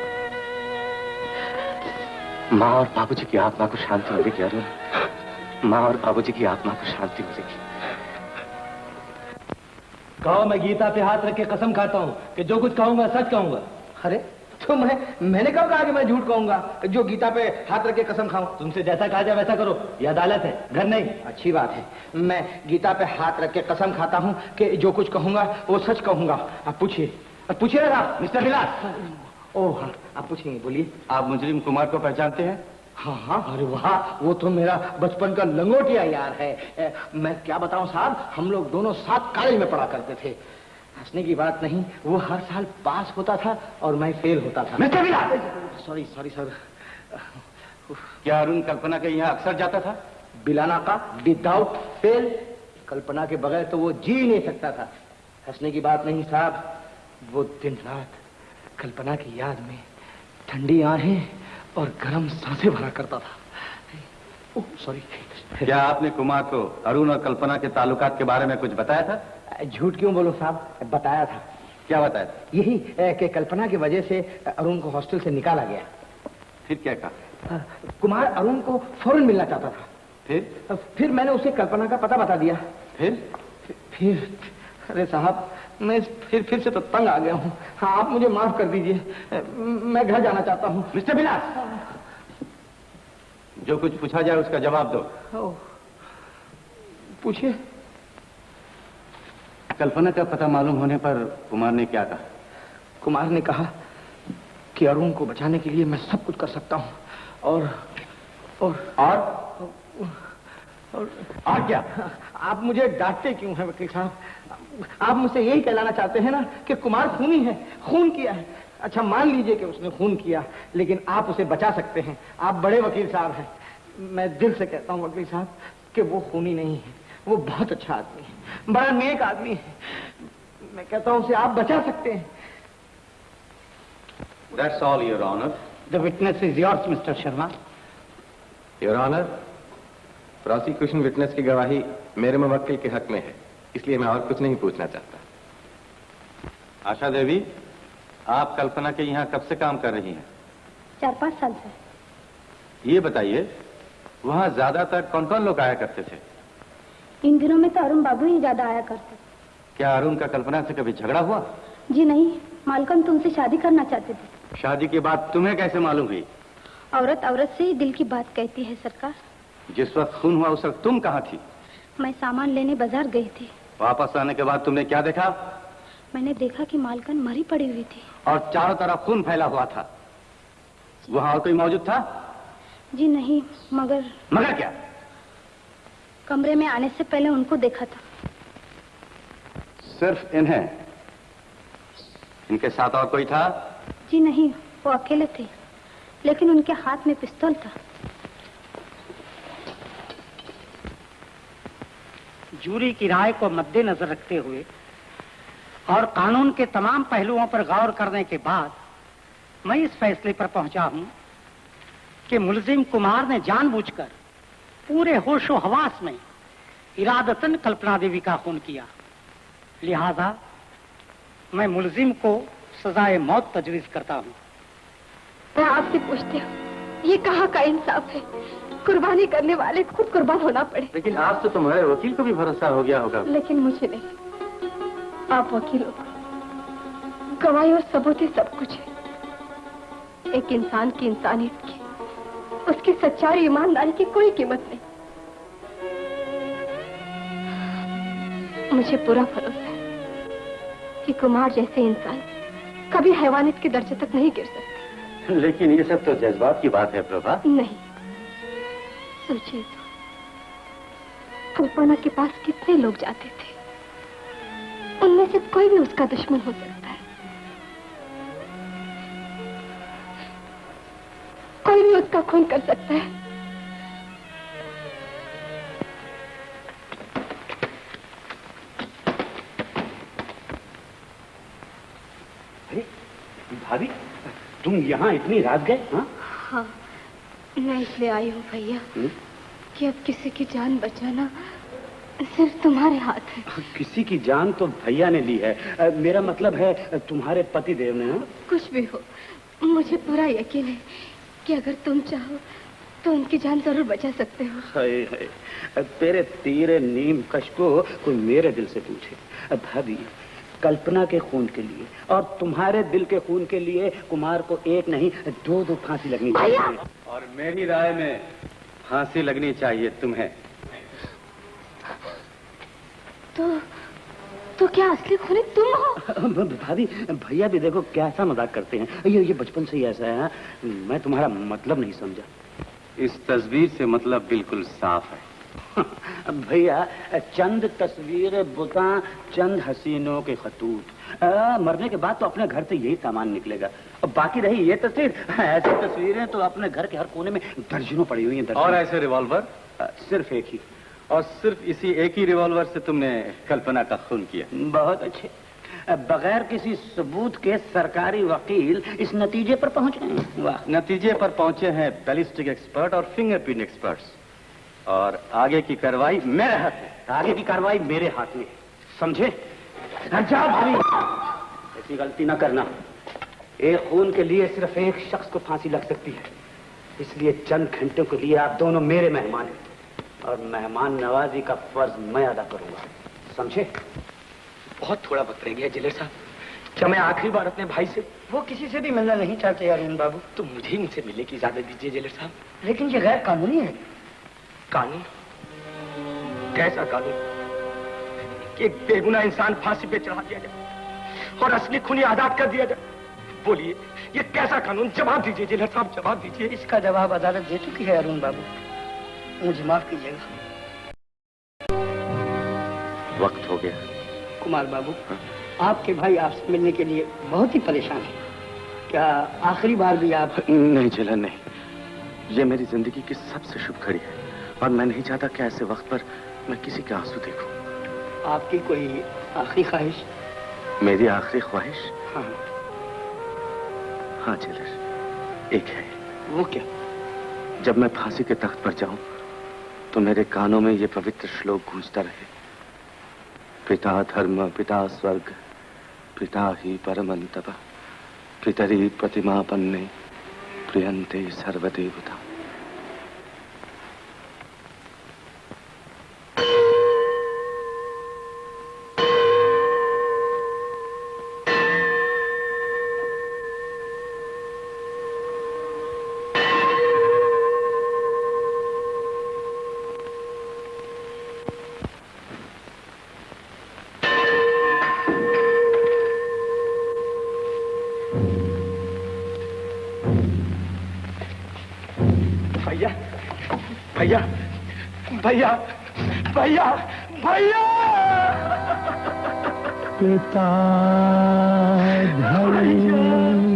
माँ और बाबूजी की आत्मा को शांति मिलेगी अरुण, माँ और बाबूजी की आत्मा को शांति मिलेगी। कहो, मैं गीता पे हाथ रख के कसम खाता हूँ कि जो कुछ कहूंगा सच कहूंगा। अरे तो मैंने कब कहा कि मैं झूठ कहूंगा? जो गीता पे हाथ रख के कसम खाऊं? तुमसे जैसा कहा जाए वैसा करो, ये अदालत है, घर नहीं। अच्छी बात है, मैं गीता पे हाथ रख के कसम खाता हूँ कि जो कुछ कहूंगा वो सच कहूंगा। आप पूछिए ना मिस्टर विलास। ओह हाँ, आप पूछेंगे, बोलिए। आप मुजरिम कुमार को पहचानते हैं? हाँ हाँ, अरे वाह, वो तो मेरा बचपन का लंगोटिया यार है। मैं क्या बताऊं साहब, हम लोग दोनों साथ कॉलेज में पढ़ा करते थे। हंसने की बात नहीं, वो हर साल पास होता था और मैं फेल होता था। मिस्टर विलास, सॉरी सर। क्या अरुण कल्पना के यहाँ अक्सर जाता था? बिलाना का विदाउट फेल, कल्पना के बगैर तो वो जी नहीं सकता था। हंसने की बात नहीं साहब, वो दिन रात कल्पना की याद में ठंडी आहें और गर्म सांसें भरा करता था। सॉरी। क्या आपने कुमार को अरुण और कल्पना के ताल्लुकात के बारे में कुछ बताया था? झूठ क्यों बोलो साहब, बताया था। क्या बताया था? यही कि कल्पना की वजह से अरुण को हॉस्टल से निकाला गया। फिर क्या कहा? कुमार अरुण को फौरन मिलना चाहता था। फिर मैंने उसे कल्पना का पता बता दिया। फिर अरे साहब, मैं फिर से तो तंग आ गया हूँ। हाँ, आप मुझे माफ कर दीजिए, मैं घर जाना चाहता हूँ। मिस्टर विलास, जो कुछ पूछा जाए उसका जवाब दो। पूछिए। कल्पना का पता मालूम होने पर कुमार ने क्या कहा? कुमार ने कहा कि अरुण को बचाने के लिए मैं सब कुछ कर सकता हूँ। और क्या? आप मुझे डांटते क्यों हैं वकील साहब? आप मुझसे यही कहलाना चाहते हैं ना कि कुमार खूनी है, खून किया है। अच्छा, मान लीजिए कि उसने खून किया, लेकिन आप उसे बचा सकते हैं। आप बड़े वकील साहब हैं। मैं दिल से कहता हूँ वकील साहब कि वो खूनी नहीं है, वो बहुत अच्छा आदमी है, बड़ा नेक आदमी है। मैं कहता हूँ उसे आप बचा सकते हैं। That's all, Your Honor. The witness is yours, Mr. Sharma. Your Honor, prosecution witness की गवाही मेरे मुवक्किल के हक में है, इसलिए मैं और कुछ नहीं पूछना चाहता। आशा देवी, आप कल्पना के यहाँ कब से काम कर रही हैं? 4-5 साल से। ये बताइए वहाँ ज्यादातर कौन कौन लोग आया करते थे? इन दिनों में तो अरुण बाबू ही ज्यादा आया करते। क्या अरुण का कल्पना से कभी झगड़ा हुआ? जी नहीं, मालकन तुमसे शादी करना चाहते थे। शादी की बात तुम्हें कैसे मालूम हुई? औरत औरत से ही दिल की बात कहती है सरकार। जिस वक्त खून हुआ उस वक्त तुम कहाँ थी? मैं सामान लेने बाजार गई थी। वापस आने के बाद तुमने क्या देखा? मैंने देखा कि मालकन मरी पड़ी हुई थी और चारों तरफ खून फैला हुआ था। वहाँ और कोई मौजूद था? जी नहीं, मगर क्या? कमरे में आने से पहले उनको देखा था। सिर्फ इन्हें? इनके साथ और कोई था? जी नहीं, वो अकेले थे, लेकिन उनके हाथ में पिस्तौल था। जूरी की राय को मद्देनजर रखते हुए और कानून के तमाम पहलुओं पर गौर करने के बाद मैं इस फैसले पर पहुंचा हूं कि मुलजिम कुमार ने जानबूझकर पूरे होशो हवास में इरादतन कल्पना देवी का खून किया। लिहाजा मैं मुलजिम को सजाए मौत तजवीज करता हूं। मैं आपसे पूछती हूँ, ये कहाँ का इंसाफ है? कुर्बानी करने वाले खुद कुर्बान होना पड़े। लेकिन आज तो तुम्हारे वकील को भी भरोसा हो गया होगा। लेकिन मुझे नहीं। आप वकील हो, गवाही और सबूत ही सब कुछ है। एक इंसान की इंसानियत की, उसकी सच्चाई ईमानदारी की कोई कीमत नहीं। मुझे पूरा भरोसा है कि कुमार जैसे इंसान कभी हैवानियत के दर्जे तक नहीं गिर सकते। लेकिन ये सब तो जज्बात की बात है प्रभा। नहीं, सोचिए तो, कल्पना के पास कितने लोग जाते थे, उनमें से कोई भी उसका दुश्मन हो सकता है। कोई भी उसका खून कर सकता है। भाभी, तुम यहाँ इतनी रात गए? हाँ, मैं इसलिए आई हूँ भैया कि अब किसी की जान बचाना सिर्फ तुम्हारे हाथ है। किसी की जान तो भैया ने ली है, मेरा मतलब है तुम्हारे पति देव ने। कुछ भी हो, मुझे पूरा यकीन है कि अगर तुम चाहो तो उनकी जान जरूर बचा सकते हो। हाय हाय, तेरे तीरे नीम कश को कोई मेरे दिल से पूछे। भाभी, कल्पना के खून के लिए और तुम्हारे दिल के खून के लिए कुमार को एक नहीं दो फांसी लगनी चाहिए। और मेरी राय में फांसी लगनी चाहिए तुम्हें। तो क्या असली खूनी तुम हो? भाभी, भैया भी देखो कैसा मजाक करते हैं। ये बचपन से ही ऐसा है। मैं तुम्हारा मतलब नहीं समझा। इस तस्वीर से मतलब बिल्कुल साफ है। भैया, चंद तस्वीरें बुता, चंद हसीनों के खतूत। मरने के बाद तो अपने घर से यही सामान निकलेगा। और बाकी रही ये तस्वीर, ऐसी तस्वीरें तो अपने घर के हर कोने में दर्जनों पड़ी हुई हैं। और ऐसे रिवॉल्वर? सिर्फ एक ही। और सिर्फ इसी एक ही रिवॉल्वर से तुमने कल्पना का खून किया? बहुत अच्छे। बगैर किसी सबूत के सरकारी वकील इस नतीजे पर पहुंच गए हैं। वाह। नतीजे पर पहुंचे हैं बैलिस्टिक एक्सपर्ट और फिंगरप्रिंट एक्सपर्ट्स। और आगे की कार्रवाई मेरे हाथ में। आगे की कार्रवाई मेरे हाथ में, समझे? जाओ भाभी, ऐसी गलती ना करना। एक खून के लिए सिर्फ एक शख्स को फांसी लग सकती है, इसलिए चंद घंटों के लिए आप दोनों मेरे मेहमान हैं और मेहमान नवाजी का फर्ज मैं अदा करूंगा, समझे? बहुत थोड़ा वक्त रह गया जिलेर साहब। क्या मैं आखिरी बार अपने भाई से? वो किसी से भी मिलना नहीं चाहते अरुण बाबू। तो मुझे ही उनसे मिलने की इजाजत दीजिए जिलेर साहब। लेकिन ये गैर कानूनी है। कानून? कैसा कानून कि एक बेगुनाह इंसान फांसी पे चढ़ा दिया जाए और असली खूनी आजाद कर दिया जाए? बोलिए, ये कैसा कानून? जवाब दीजिए जिलेर साहब, जवाब दीजिए। इसका जवाब अदालत दे चुकी है अरुण बाबू, मुझे माफ कीजिएगा। वक्त हो गया। कुमार बाबू, आपके भाई आपसे मिलने के लिए बहुत ही परेशान है। क्या आखिरी बार भी आप? नहीं जिलन, नहीं। ये मेरी जिंदगी की सबसे शुभ घड़ी है और मैं नहीं चाहता कि ऐसे वक्त पर मैं किसी के आंसू देखूं। आपकी कोई आखिरी ख्वाहिश? मेरी आखिरी ख्वाहिश? हाँ हाँ जिलर, एक है। वो क्या? जब मैं फांसी के तख्त पर जाऊं तो मेरे कानों में ये पवित्र श्लोक गूंजता रहे। पिता धर्म, पिता स्वर्ग, पिता ही परमंतप, पितरी प्रतिमा पन्ने, प्रियंते सर्वदेवता। भैया भैया भैया भैया भैया पिता धर्म